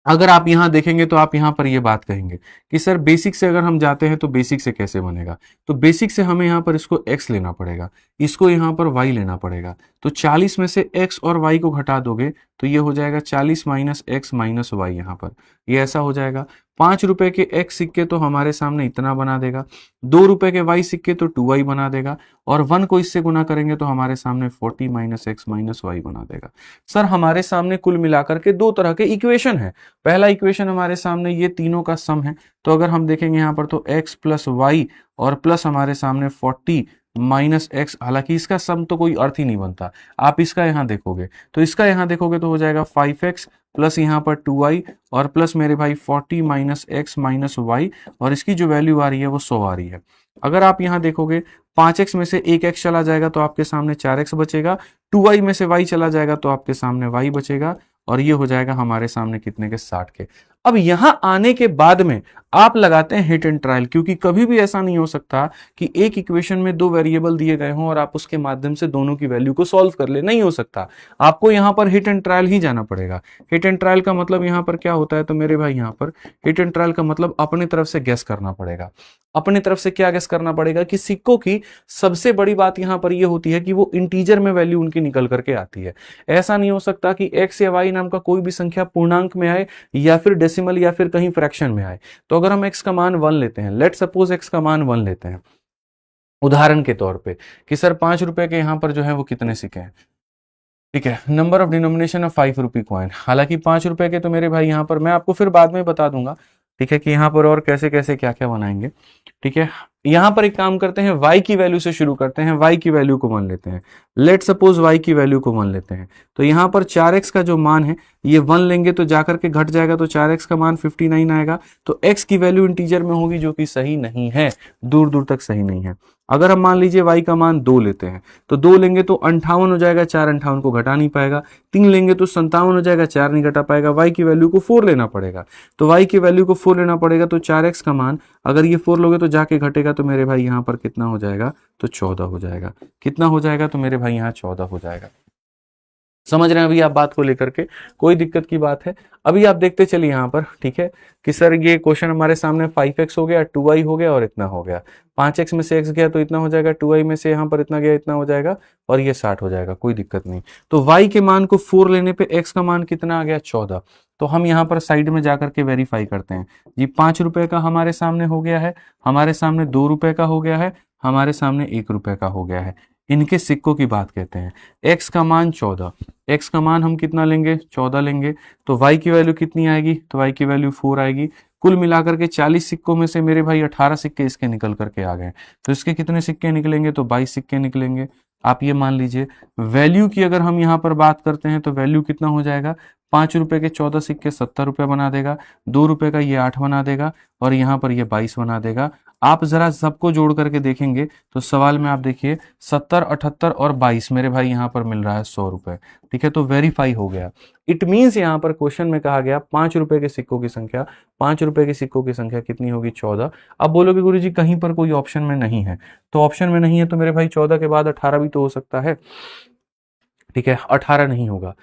Speaker 1: अगर आप यहां देखेंगे तो आप यहां पर ये बात कहेंगे कि सर बेसिक से अगर हम जाते हैं तो बेसिक से कैसे बनेगा, तो बेसिक से हमें यहां पर इसको x लेना पड़ेगा, इसको यहां पर y लेना पड़ेगा। तो 40 में से x और y को घटा दोगे तो ये हो जाएगा 40 माइनस x माइनस y। यहां पर ये ऐसा हो जाएगा। 5 रुपए के x सिक्के तो हमारे सामने इतना बना देगा, 2 रुपए के y सिक्के तो 2y बना देगा, और 1 को इससे गुना करेंगे तो हमारे सामने 40 माइनस x माइनस y बना देगा। सर हमारे सामने कुल मिलाकर के 2 तरह के इक्वेशन है। पहला इक्वेशन हमारे सामने ये तीनों का सम है, तो अगर हम देखेंगे यहां पर तो x प्लस वाई और प्लस हमारे सामने 40 माइनस एक्स, हालांकि इसका सम तो कोई अर्थ ही नहीं बनता। आप इसका यहां देखोगे तो इसका यहां देखोगे तो हो जाएगा 5x प्लस यहाँ पर 2y और प्लस मेरे भाई 40 माइनस एक्स माइनस वाई, और इसकी जो वैल्यू आ रही है वो 100 आ रही है। अगर आप यहां देखोगे 5x में से 1x चला जाएगा तो आपके सामने 4x बचेगा, 2y में से y चला जाएगा तो आपके सामने y बचेगा, और ये हो जाएगा हमारे सामने कितने के 60 के। अब यहां आने के बाद में आप लगाते हैं हिट एंड ट्रायल, क्योंकि कभी भी ऐसा नहीं हो सकता कि एक इक्वेशन में 2 वेरिएबल दिए गए हों और आप उसके माध्यम से दोनों की वैल्यू को सॉल्व कर ले, नहीं हो सकता। आपको यहां पर हिट एंड ट्रायल ही जाना पड़ेगा। हिट एंड ट्रायल का मतलब यहां पर क्या होता है, तो मेरे भाई यहां पर हिट एंड ट्रायल का मतलब अपनी तरफ से गेस करना पड़ेगा। अपनी तरफ से क्या गेस करना पड़ेगा कि सिक्कों की सबसे बड़ी बात यहां पर यह होती है कि वो इंटीजर में वैल्यू उनकी निकल करके आती है। ऐसा नहीं हो सकता कि x या y नाम का कोई भी संख्या पूर्णांक में आए या फिर डेसिमल या फिर कहीं फ्रैक्शन में आए। तो अगर हम x का मान 1 लेते हैं, लेट सपोज x का मान 1 लेते हैं उदाहरण के तौर पे, कि सर 5 रुपए के यहां पर जो है वो कितने सिक्के हैं। ठीक है, number of denomination of 5 rupee coin, हालांकि 5 रुपए के तो मेरे भाई यहां पर मैं आपको फिर बाद में बता दूंगा। ठीक है, कि यहां पर और कैसे कैसे क्या क्या बनाएंगे। ठीक है, यहां पर एक काम करते हैं, y की वैल्यू से शुरू करते हैं, y की वैल्यू को मान लेते हैं। लेट सपोज y की वैल्यू को मान लेते हैं, तो यहां पर 4x का जो मान है ये 1 लेंगे तो जाकर के घट जाएगा, तो 4x का मान 59 आएगा। तो x की वैल्यू इंटीजर में होगी जो कि सही नहीं है, दूर दूर तक सही नहीं है। अगर हम मान लीजिए y का मान 2 लेते हैं, तो 2 लेंगे तो 58 हो जाएगा, 4 58 को घटा नहीं पाएगा। 3 लेंगे तो 57 हो जाएगा, 4 नहीं घटा पाएगा। y की वैल्यू को 4 लेना पड़ेगा, तो y की वैल्यू को 4 लेना पड़ेगा, तो 4x का मान अगर ये 4 लोगे तो जाके घटेगा, तो मेरे भाई यहाँ पर कितना हो जाएगा, तो 14 हो जाएगा। कितना हो जाएगा, तो मेरे भाई यहाँ 14 हो जाएगा। समझ रहे हैं अभी आप बात को लेकर के, कोई दिक्कत की बात है? अभी आप देखते चलिए यहाँ पर, ठीक है, कि सर ये क्वेश्चन हमारे सामने 5x हो गया, 2y हो गया और इतना हो गया। 5x में से x गया तो इतना हो जाएगा, 2y में से यहाँ पर इतना गया, इतना हो जाएगा, और ये 60 हो जाएगा, कोई दिक्कत नहीं। तो y के मान को 4 लेने पे x का मान कितना आ गया, 14। तो हम यहाँ पर साइड में जाकर के वेरीफाई करते हैं जी। 5 रुपए का हमारे सामने हो गया है, हमारे सामने 2 रुपए का हो गया है, हमारे सामने 1 रुपए का हो गया है। इनके सिक्कों की बात कहते हैं। x का मान 14, x का मान हम कितना लेंगे, 14 लेंगे। तो y की वैल्यू कितनी आएगी, तो y की वैल्यू 4 आएगी। कुल मिलाकर के 40 सिक्कों में से मेरे भाई 18 सिक्के इसके निकल करके आ गए। तो इसके कितने सिक्के निकलेंगे, तो 22 सिक्के निकलेंगे। आप ये मान लीजिए वैल्यू की अगर हम यहाँ पर बात करते हैं तो वैल्यू कितना हो जाएगा, 5 रुपए के 14 सिक्के 70 रुपए बना देगा, 2 रुपए का ये 8 बना देगा, और यहाँ पर ये 22 बना देगा। आप जरा सबको जोड़ करके देखेंगे तो सवाल में आप देखिए 70, 78 और 22 मेरे भाई यहाँ पर मिल रहा है 100 रुपए। ठीक है, तो वेरीफाई हो गया। इट मीन्स यहाँ पर क्वेश्चन में कहा गया 5 रुपए के सिक्कों की संख्या, 5 रुपए के सिक्कों की संख्या कितनी होगी, 14। अब बोलोगे गुरुजी कहीं पर कोई ऑप्शन में नहीं है, तो ऑप्शन में नहीं है तो मेरे भाई 14 के बाद 18 भी तो हो सकता है। ठीक है, 18 नहीं होगा।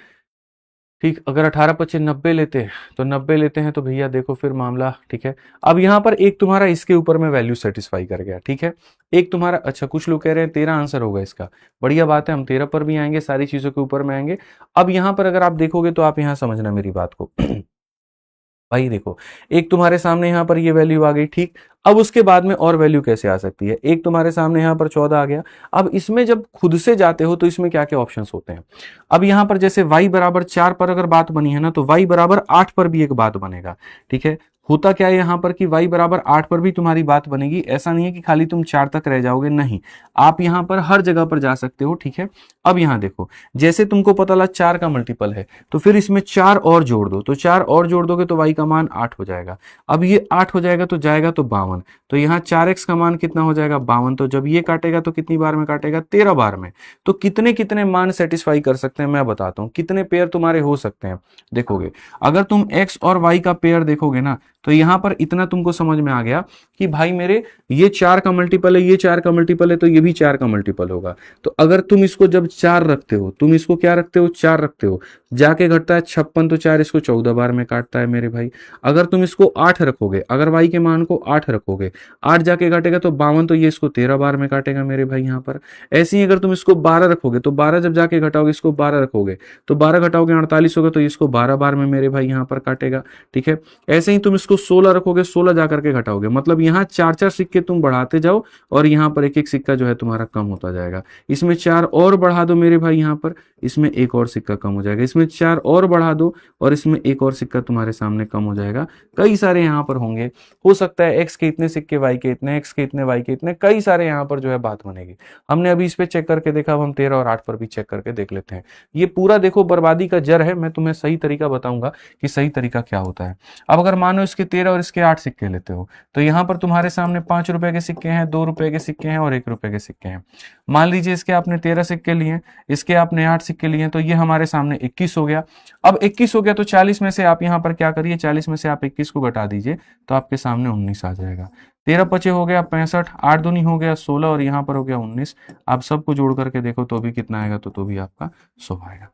Speaker 1: ठीक, अगर 18 25 90 लेते हैं, तो 90 लेते हैं तो भैया देखो फिर मामला, ठीक है। अब यहाँ पर एक तुम्हारा इसके ऊपर में वैल्यू सेटिस्फाई कर गया, ठीक है। एक तुम्हारा, अच्छा कुछ लोग कह रहे हैं 13 आंसर होगा इसका, बढ़िया बात है, हम 13 पर भी आएंगे, सारी चीजों के ऊपर में आएंगे। अब यहाँ पर अगर आप देखोगे तो आप यहाँ समझना मेरी बात को भाई देखो, एक तुम्हारे सामने यहाँ पर ये वैल्यू आ गई, ठीक। अब उसके बाद में और वैल्यू कैसे आ सकती है, एक तुम्हारे सामने यहाँ पर 14 आ गया। अब इसमें जब खुद से जाते हो तो इसमें क्या क्या ऑप्शंस होते हैं। अब यहाँ पर जैसे y बराबर 4 पर अगर बात बनी है ना, तो y बराबर 8 पर भी एक बात बनेगा, ठीक है। होता क्या है यहाँ पर कि y बराबर 8 पर भी तुम्हारी बात बनेगी, ऐसा नहीं है कि खाली तुम 4 तक रह जाओगे, नहीं, आप यहाँ पर हर जगह पर जा सकते हो, ठीक है। अब यहाँ देखो, जैसे तुमको पता लगा 4 का मल्टीपल है, तो फिर इसमें 4 और जोड़ दो, तो 4 और जोड़ दोगे तो y का मान 8 हो जाएगा। अब ये 8 हो जाएगा तो जाएगा तो 52, तो यहाँ 4x का मान कितना हो जाएगा, 52। तो जब ये काटेगा तो कितनी बार में काटेगा, 13 बार में। तो कितने कितने मान सेटिस्फाई कर सकते हैं मैं बताता हूं, कितने पेयर तुम्हारे हो सकते हैं। देखोगे अगर तुम x और y का पेयर देखोगे ना, तो यहां पर इतना तुमको समझ में आ गया कि भाई मेरे ये 4 का मल्टीपल है, ये 4 का मल्टीपल है, तो ये भी 4 का मल्टीपल होगा। तो अगर तुम इसको जब 4 रखते हो, तुम इसको क्या रखते हो, 4 रखते हो, जाके घटता है 56, तो 4 इसको 14 बार में काटता है मेरे भाई। अगर तुम इसको 8 रखोगे, अगर y के मान को 8 रखोगे, 8 जाके काटेगा तो 52, तो ये इसको 13 बार में काटेगा मेरे भाई यहाँ पर। ऐसे ही अगर तुम इसको 12 रखोगे, तो 12 जब जाके घटाओगे, इसको 12 रखोगे तो 12 घटाओगे 48 होगा, तो इसको 12 बार में मेरे भाई यहाँ पर काटेगा, ठीक है। ऐसे ही तुम इसको 16 रखोगे, 16 जाकर के घटाओगे, मतलब यहाँ 4 सिक्के तुम बढ़ाते जाओ और यहाँ पर एक एक सिक्का जो है तुम्हारा कम होता जाएगा। इसमें 4 और बढ़ा दो मेरे भाई, यहाँ पर इसमें एक और सिक्का कम हो जाएगा, इसमें 4 और बढ़ा दो और इसमें एक और सिक्का तुम्हारे सामने कम हो जाएगा। कई सारे यहाँ पर होंगे, हो सकता है x के इतने सिक्के, y के इतने, x के इतने, y के इतने, कई सारे यहाँ पर जो है बात बनेगी। हमने अभी इस पे चेक करके देखा, अब हम 13 और 8 पर भी चेक करके देख लेते हैं। ये पूरा देखो बर्बादी का जड़ है, मैं तुम्हें सही तरीका बताऊंगा कि सही तरीका क्या होता है। अब अगर मानो इसके 13 और इसके 8 सिक्के लेते हो, तो यहाँ पर तुम्हारे सामने 5 रुपए के सिक्के हैं, 2 रुपए के सिक्के हैं और 1 रुपए के सिक्के हैं। मान लीजिए इसके आपने 13 सिक्के लिए, इसके आपने 8 सिक्के लिए, तो ये हमारे सामने 21 हो गया। अब 21 हो गया तो 40 में से आप यहाँ पर क्या करिए, 40 में से आप 21 को घटा दीजिए, तो आपके सामने 19 आ जाएगा। 13 पचे हो गया 65, 8 दूनी हो गया 16 और यहाँ पर हो गया 19। आप सबको जोड़ करके देखो तो भी कितना आएगा, तो भी आपका 100 आएगा।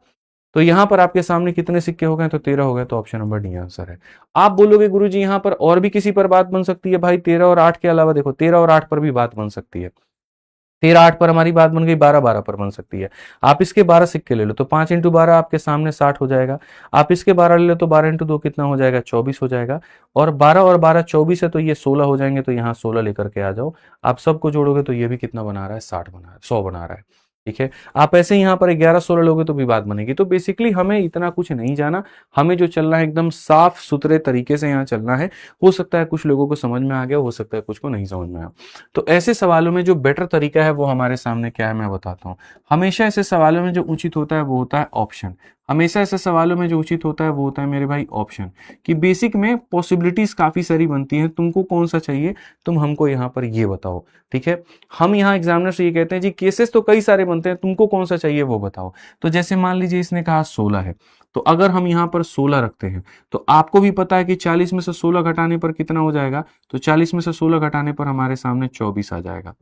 Speaker 1: तो यहाँ पर आपके सामने कितने सिक्के हो गए, तो 13 हो गए, तो ऑप्शन नंबर डी आंसर है। आप बोलोगे गुरुजी यहाँ पर और भी किसी पर बात बन सकती है, भाई 13 और 8 के अलावा देखो 13 और 8 पर भी बात बन सकती है। 13 8 पर हमारी बात बन गई, 12 12 पर बन सकती है। आप इसके 12 सिक्के ले लो तो 5 इंटू 12 आपके सामने 60 हो जाएगा। आप इसके 12 ले लो तो 12 इंटू 2 कितना हो जाएगा, 24 हो जाएगा। और 12 और 12 24 है, तो ये 16 हो जाएंगे, तो यहाँ 16 लेकर के आ जाओ। आप सबको जोड़ोगे तो ये भी कितना बना रहा है, 60 बना रहा है, 100 बना रहा है। ठीक है। आप ऐसे ही यहाँ पर 11-16 लोगे तो भी बात बनेगी। तो बेसिकली हमें इतना कुछ नहीं जाना, हमें जो चलना है एकदम साफ सुथरे तरीके से यहाँ चलना है। हो सकता है कुछ लोगों को समझ में आ गया, हो सकता है कुछ को नहीं समझ में आया। तो ऐसे सवालों में जो बेटर तरीका है वो हमारे सामने क्या है मैं बताता हूँ। हमेशा ऐसे सवालों में जो उचित होता है वो होता है ऑप्शन। हमेशा ऐसे सवालों में जो उचित होता है वो होता है मेरे भाई ऑप्शन। कि बेसिक में पॉसिबिलिटीज काफी सारी बनती हैं, तुमको कौन सा चाहिए तुम हमको यहाँ पर ये बताओ। ठीक है, हम यहाँ एग्जामिनर से ये कहते हैं जी केसेस तो कई सारे बनते हैं, तुमको कौन सा चाहिए वो बताओ। तो जैसे मान लीजिए इसने कहा 16 है, तो अगर हम यहाँ पर 16 रखते हैं तो आपको भी पता है कि 40 में से 16 घटाने पर कितना हो जाएगा, तो 40 में से 16 घटाने पर हमारे सामने 24 आ जाएगा।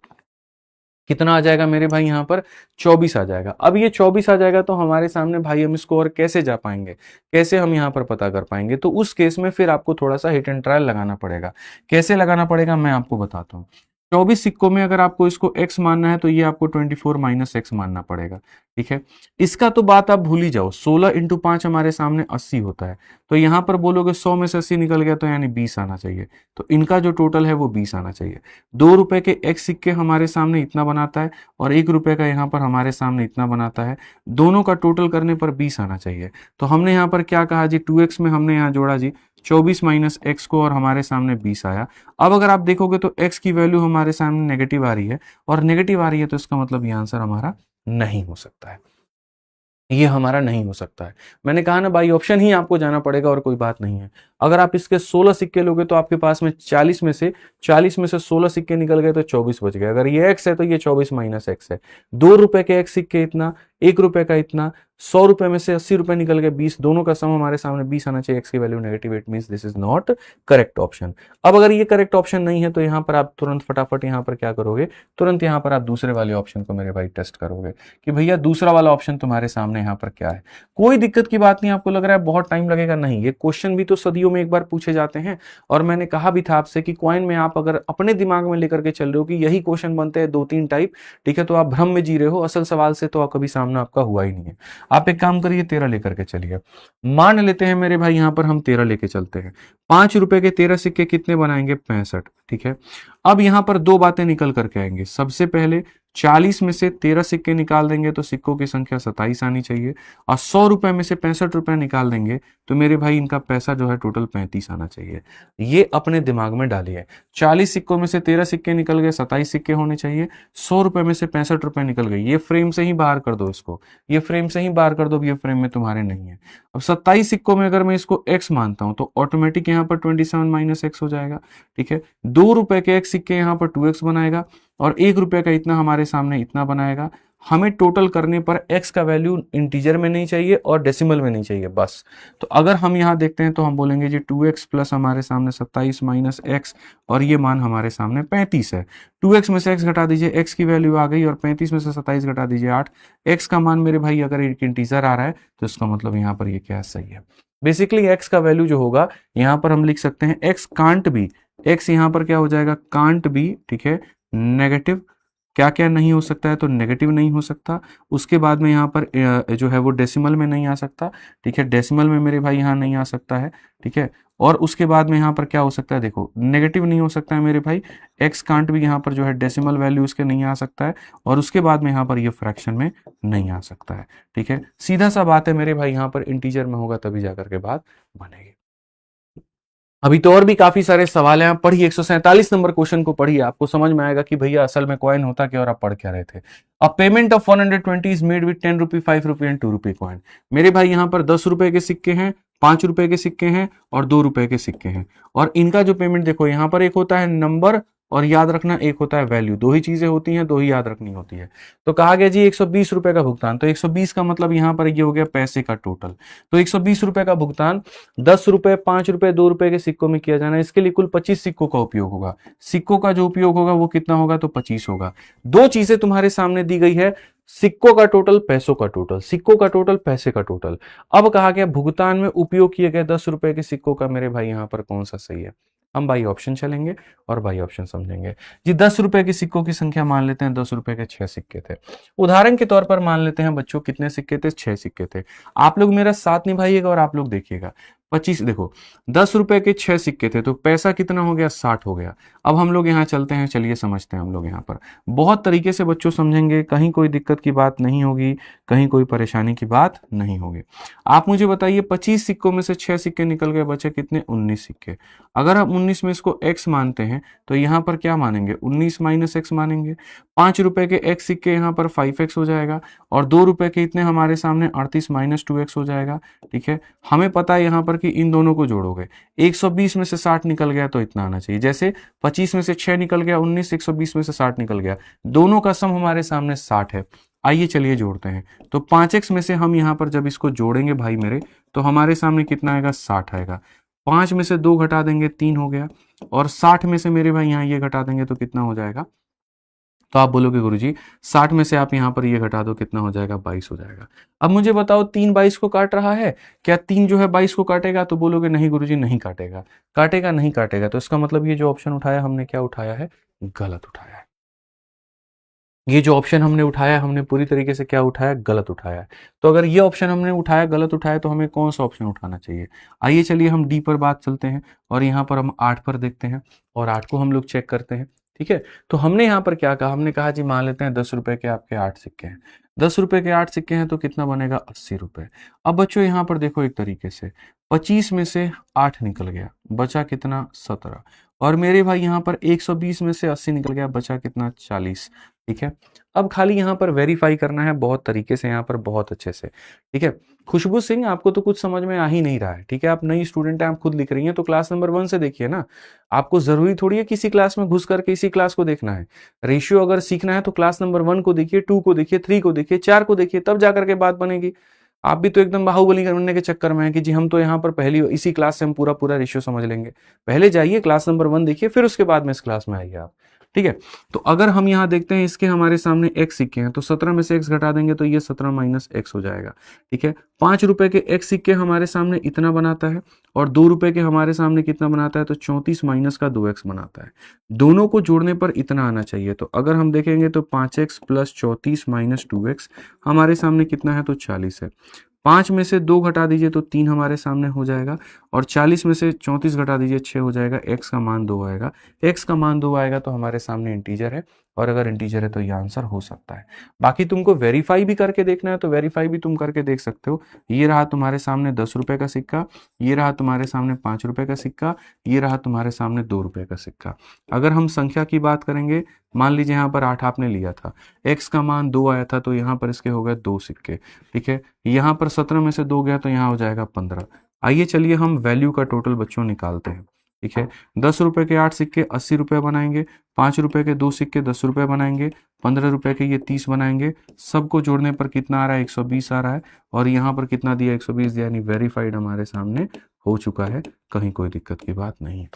Speaker 1: कितना आ जाएगा मेरे भाई यहाँ पर 24 आ जाएगा। अब ये 24 आ जाएगा तो हमारे सामने भाई हम इसको और कैसे जा पाएंगे, कैसे हम यहाँ पर पता कर पाएंगे। तो उस केस में फिर आपको थोड़ा सा हिट एंड ट्रायल लगाना पड़ेगा। कैसे लगाना पड़ेगा मैं आपको बताता हूँ। 24 सिक्कों में अगर आपको इसको x मानना है तो ये आपको 24 माइनस x मानना पड़ेगा। ठीक है, इसका तो बात आप भूल ही जाओ। 16 इंटू 5 हमारे सामने 80 होता है, तो यहां पर बोलोगे 100 में से 80 निकल गया तो यानी 20 आना चाहिए। तो इनका जो टोटल है वो 20 आना चाहिए। 2 रुपए के x सिक्के हमारे सामने इतना बनाता है और 1 रुपए का यहाँ पर हमारे सामने इतना बनाता है। दोनों का टोटल करने पर 20 आना चाहिए। तो हमने यहाँ पर क्या कहा जी, 2x में हमने यहाँ जोड़ा जी 24 माइनस एक्स को और हमारे सामने 20 आया। अब अगर आप देखोगे तो x की वैल्यू हमारे सामने नेगेटिव आ रही है, और नेगेटिव आ रही है तो इसका मतलब ये आंसर हमारा नहीं हो सकता है, ये हमारा नहीं हो सकता है। मैंने कहा ना बाई ऑप्शन ही आपको जाना पड़ेगा और कोई बात नहीं है। अगर आप इसके 16 सिक्के लोगे तो आपके पास में 40 में से 16 सिक्के निकल गए तो 24 बच गए। अगर ये x है तो ये 24 माइनस एक्स है। 2 रुपए के x सिक्के इतना, 1 रुपए का इतना, 100 रुपए में से 80 रुपए निकल गए 20, दोनों का सम हमारे सामने 20 आना चाहिए। x की value negative, it means this is not correct option. अब अगर ये करेक्ट ऑप्शन नहीं है तो यहाँ पर आप तुरंत फटाफट यहाँ पर क्या करोगे, तुरंत यहाँ पर आप दूसरे वाले ऑप्शन को मेरे भाई टेस्ट करोगे कि भैया दूसरा वाला ऑप्शन तुम्हारे सामने यहाँ पर क्या है। कोई दिक्कत की बात नहीं। आपको लग रहा है बहुत टाइम लगेगा, नहीं, ये क्वेश्चन भी तो सदियों में एक बार पूछे जाते हैं। और मैंने कहा भी था आपसे कि कॉइन में आप अगर अपने दिमाग में लेकर के चल रहे हो कि यही क्वेश्चन बनते हैं 2-3 टाइप, ठीक है, तो आप भ्रम में जी रहे हो। असल सवाल से तो कभी सामना आपका हुआ ही नहीं है। आप एक काम करिए 13 लेकर के चलिए। मान लेते हैं मेरे भाई यहाँ पर हम 13 लेके चलते हैं। 5 रुपए के 13 सिक्के कितने बनाएंगे, 65। ठीक है, अब यहाँ पर दो बातें निकल करके आएंगे। सबसे पहले 40 में से 13 सिक्के निकाल देंगे तो सिक्कों की संख्या 27 आनी चाहिए, और 100 रुपए में से 65 रुपए निकाल देंगे तो मेरे भाई इनका पैसा जो है टोटल 35 आना चाहिए। ये अपने दिमाग में डालिए। 40 सिक्कों में से 13 सिक्के निकल गए, 27 सिक्के होने चाहिए। 100 रुपए में से 65 रुपए निकल गए। ये फ्रेम से ही बाहर कर दो इसको, ये फ्रेम से ही बाहर कर दो, ये फ्रेम में तुम्हारे नहीं है। अब 27 सिक्कों में अगर मैं इसको x मानता हूं तो ऑटोमेटिक यहाँ पर 27 माइनस एक्स हो जाएगा। ठीक है, 2 रुपए के x सिक्के यहाँ पर 2x बनाएगा, और 1 रुपए का इतना हमारे सामने इतना बनाएगा। हमें टोटल करने पर x का वैल्यू इंटीजर में नहीं चाहिए और डेसिमल में नहीं चाहिए बस। तो अगर हम यहाँ देखते हैं तो हम बोलेंगे जी 2x प्लस हमारे सामने 27 माइनस एक्स, और ये मान हमारे सामने 35 है। 2x में से x घटा दीजिए, x की वैल्यू आ गई, और 35 में से 27 घटा दीजिए 8। x का मान मेरे भाई अगर एक इंटीजर आ रहा है तो इसका मतलब यहाँ पर ये क्या सही है। बेसिकली x का वैल्यू जो होगा यहाँ पर हम लिख सकते हैं x कांट बी, x यहाँ पर क्या हो जाएगा, कांट बी। ठीक है, नेगेटिव। क्या क्या नहीं हो सकता है, तो नेगेटिव नहीं हो सकता। उसके बाद में यहाँ पर जो है वो डेसिमल में नहीं आ सकता। ठीक है, डेसिमल में मेरे भाई यहाँ नहीं आ सकता है। ठीक है, और उसके बाद में यहाँ पर क्या हो सकता है, देखो नेगेटिव नहीं हो सकता है मेरे भाई। एक्स कांट भी यहाँ पर जो है डेसिमल वैल्यू उसके नहीं आ सकता है, और उसके बाद में यहाँ पर ये फ्रैक्शन में नहीं आ सकता है। ठीक है, सीधा सा बात है मेरे भाई, यहाँ पर इंटीजर में होगा तभी जाकर के बात बनेगी। अभी तो और भी काफी सारे सवाल हैं, आप पढ़िए 147 नंबर क्वेश्चन को पढ़िए, आपको समझ में आएगा कि भैया असल में कॉइन होता क्या और आप पढ़ क्या रहे थे। अ payment of 120 is made with 10 rupee, 5 rupee and 2 rupee coin. मेरे भाई यहाँ पर 10 रुपए के सिक्के हैं, 5 रुपए के सिक्के हैं और 2 रुपए के सिक्के हैं, और इनका जो पेमेंट देखो, यहाँ पर एक होता है नंबर और याद रखना एक होता है वैल्यू। दो ही चीजें होती हैं, दो ही याद रखनी होती है। तो कहा गया जी 120 रुपए का भुगतान, तो 120 का मतलब यहाँ पर ये हो गया पैसे का टोटल। तो 120 रुपए का भुगतान 10 रुपए, 5 रुपए, 2 रुपए के सिक्कों में किया जाना है। इसके लिए कुल 25 सिक्कों का उपयोग होगा। सिक्कों का जो उपयोग होगा वो कितना होगा, तो 25 होगा। दो चीजें तुम्हारे सामने दी गई है, सिक्कों का टोटल, पैसों का टोटल। सिक्कों का टोटल, पैसे का टोटल। अब कहा गया भुगतान में उपयोग किए गए 10 रुपए के सिक्कों का मेरे भाई यहाँ पर कौन सा सही है। हम भाई ऑप्शन चलेंगे और बाई ऑप्शन समझेंगे। जी 10 रुपए के सिक्कों की संख्या मान लेते हैं, 10 रुपए के 6 सिक्के थे। उदाहरण के तौर पर मान लेते हैं बच्चों कितने सिक्के थे, 6 सिक्के थे। आप लोग मेरा साथ निभाइएगा और आप लोग देखिएगा 25, देखो 10 रुपए के 6 सिक्के थे तो पैसा कितना हो गया, 60 हो गया। अब हम लोग यहाँ चलते हैं, चलिए समझते हैं हम लोग यहाँ पर बहुत तरीके से बच्चों समझेंगे, कहीं कोई दिक्कत की बात नहीं होगी, कहीं कोई परेशानी की बात नहीं होगी। आप मुझे बताइए 25 सिक्कों में से 6 सिक्के निकल गए, बचे कितने, 19 सिक्के। अगर हम 19 में इसको x मानते हैं तो यहाँ पर क्या मानेंगे, 19 माइनस x मानेंगे। 5 रुपए के x सिक्के यहाँ पर 5x हो जाएगा और 2 रुपए के इतने हमारे सामने 38 माइनस 2x हो जाएगा। ठीक है, हमें पता है यहाँ पर कि इन दोनों को जोड़ोगे 120 में से 60 निकल गया तो इतना आना चाहिए। जैसे 25 में से 6 निकल गया 19, 120 में से 60 निकल गया, दोनों का सम हमारे सामने 60 है। आइए चलिए जोड़ते हैं। तो 5x में से हम यहाँ पर जब इसको जोड़ेंगे भाई मेरे, तो हमारे सामने कितना आएगा, 60 आएगा। 5 में से 2 घटा देंगे 3 हो गया, और 60 में से मेरे भाई यहाँ ये घटा देंगे तो कितना हो जाएगा। तो आप बोलोगे गुरुजी 60 में से आप यहाँ पर ये घटा दो, कितना हो जाएगा, 22 हो जाएगा। अब मुझे बताओ 3 22 को काट रहा है क्या, 3 जो है 22 को काटेगा, तो बोलोगे नहीं गुरुजी नहीं काटेगा। काटेगा नहीं काटेगा, तो इसका मतलब ये जो ऑप्शन उठाया हमने क्या उठाया है, गलत उठाया है। ये जो ऑप्शन हमने उठाया हमने पूरी तरीके से क्या उठाया, गलत उठाया है। तो अगर ये ऑप्शन हमने उठाया गलत उठाया तो हमें कौन सा ऑप्शन उठाना चाहिए। आइए चलिए हम डी पर बात चलते हैं और यहाँ पर हम 8 पर देखते हैं और 8 को हम लोग चेक करते हैं। ठीक है, तो हमने यहाँ पर क्या कहा, हमने कहा जी मान लेते हैं 10 रुपए के आपके 8 सिक्के हैं। 10 रुपए के 8 सिक्के हैं तो कितना बनेगा, 80 रुपए। अब बच्चों यहाँ पर देखो एक तरीके से 25 में से 8 निकल गया, बचा कितना, 17। और मेरे भाई यहाँ पर 120 में से 80 निकल गया, बचा कितना, 40। ठीक है, अब खाली यहाँ पर वेरीफाई करना है बहुत तरीके से, यहाँ पर बहुत अच्छे से। ठीक है, खुशबू सिंह आपको तो कुछ समझ में आ ही नहीं रहा है। ठीक है, आप नई स्टूडेंट हैं, आप खुद लिख रही हैं, तो क्लास नंबर 1 से देखिए ना। आपको जरूरी थोड़ी है किसी क्लास में घुस करके इसी क्लास को देखना है। रेशियो अगर सीखना है तो क्लास नंबर 1 को देखिए, 2 को देखिए, 3 को देखिए, 4 को देखिए, तब जाकर के बात बनेगी। आप भी तो एकदम बाहुबली बनने के चक्कर में है कि जी हम तो यहाँ पर पहली इसी क्लास से हम पूरा पूरा रेशियो समझ लेंगे। पहले जाइए क्लास नंबर 1 देखिए, फिर उसके बाद में इस क्लास में आइए आप। ठीक है, तो अगर हम यहाँ देखते हैं इसके हमारे सामने x सिक्के हैं तो 17 में से x घटा देंगे तो ये 17 माइनस x हो जाएगा। ठीक है, 5 रुपए के x सिक्के हमारे सामने इतना बनाता है और 2 रुपए के हमारे सामने कितना बनाता है, तो 34 माइनस का 2x बनाता है। दोनों को जोड़ने पर इतना आना चाहिए। तो अगर हम देखेंगे तो 5x प्लस 34 माइनस 2x हमारे सामने कितना है, तो 40 है। 5 में से 2 घटा दीजिए तो 3 हमारे सामने हो जाएगा और 40 में से 34 घटा दीजिए 6 हो जाएगा। x का मान 2 आएगा, x का मान 2 आएगा तो हमारे सामने इंटीजर है, और अगर इंटीजर है तो ये आंसर हो सकता है। बाकी तुमको वेरीफाई भी करके देखना है तो वेरीफाई भी तुम करके देख सकते हो। ये रहा तुम्हारे सामने 10 रुपए का सिक्का, ये रहा तुम्हारे सामने 5 रुपए का सिक्का, ये रहा तुम्हारे सामने 2 रुपए का सिक्का। अगर हम संख्या की बात करेंगे, मान लीजिए यहाँ पर 8 आपने लिया था, x का मान 2 आया था तो यहाँ पर इसके हो गए 2 सिक्के। ठीक है, यहाँ पर 17 में से 2 गया तो यहाँ हो जाएगा 15। आइए चलिए हम वैल्यू का टोटल बच्चों निकालते हैं। ठीक है, 10 रुपए के 8 सिक्के 80 रुपए बनाएंगे, 5 रुपए के 2 सिक्के 10 रुपए बनाएंगे, 15 रुपए के ये 30 बनाएंगे। सबको जोड़ने पर कितना आ रहा है, 120 आ रहा है, और यहाँ पर कितना दिया, 120 दिया, यानी वेरीफाइड हमारे सामने हो चुका है, कहीं कोई दिक्कत की बात नहीं है।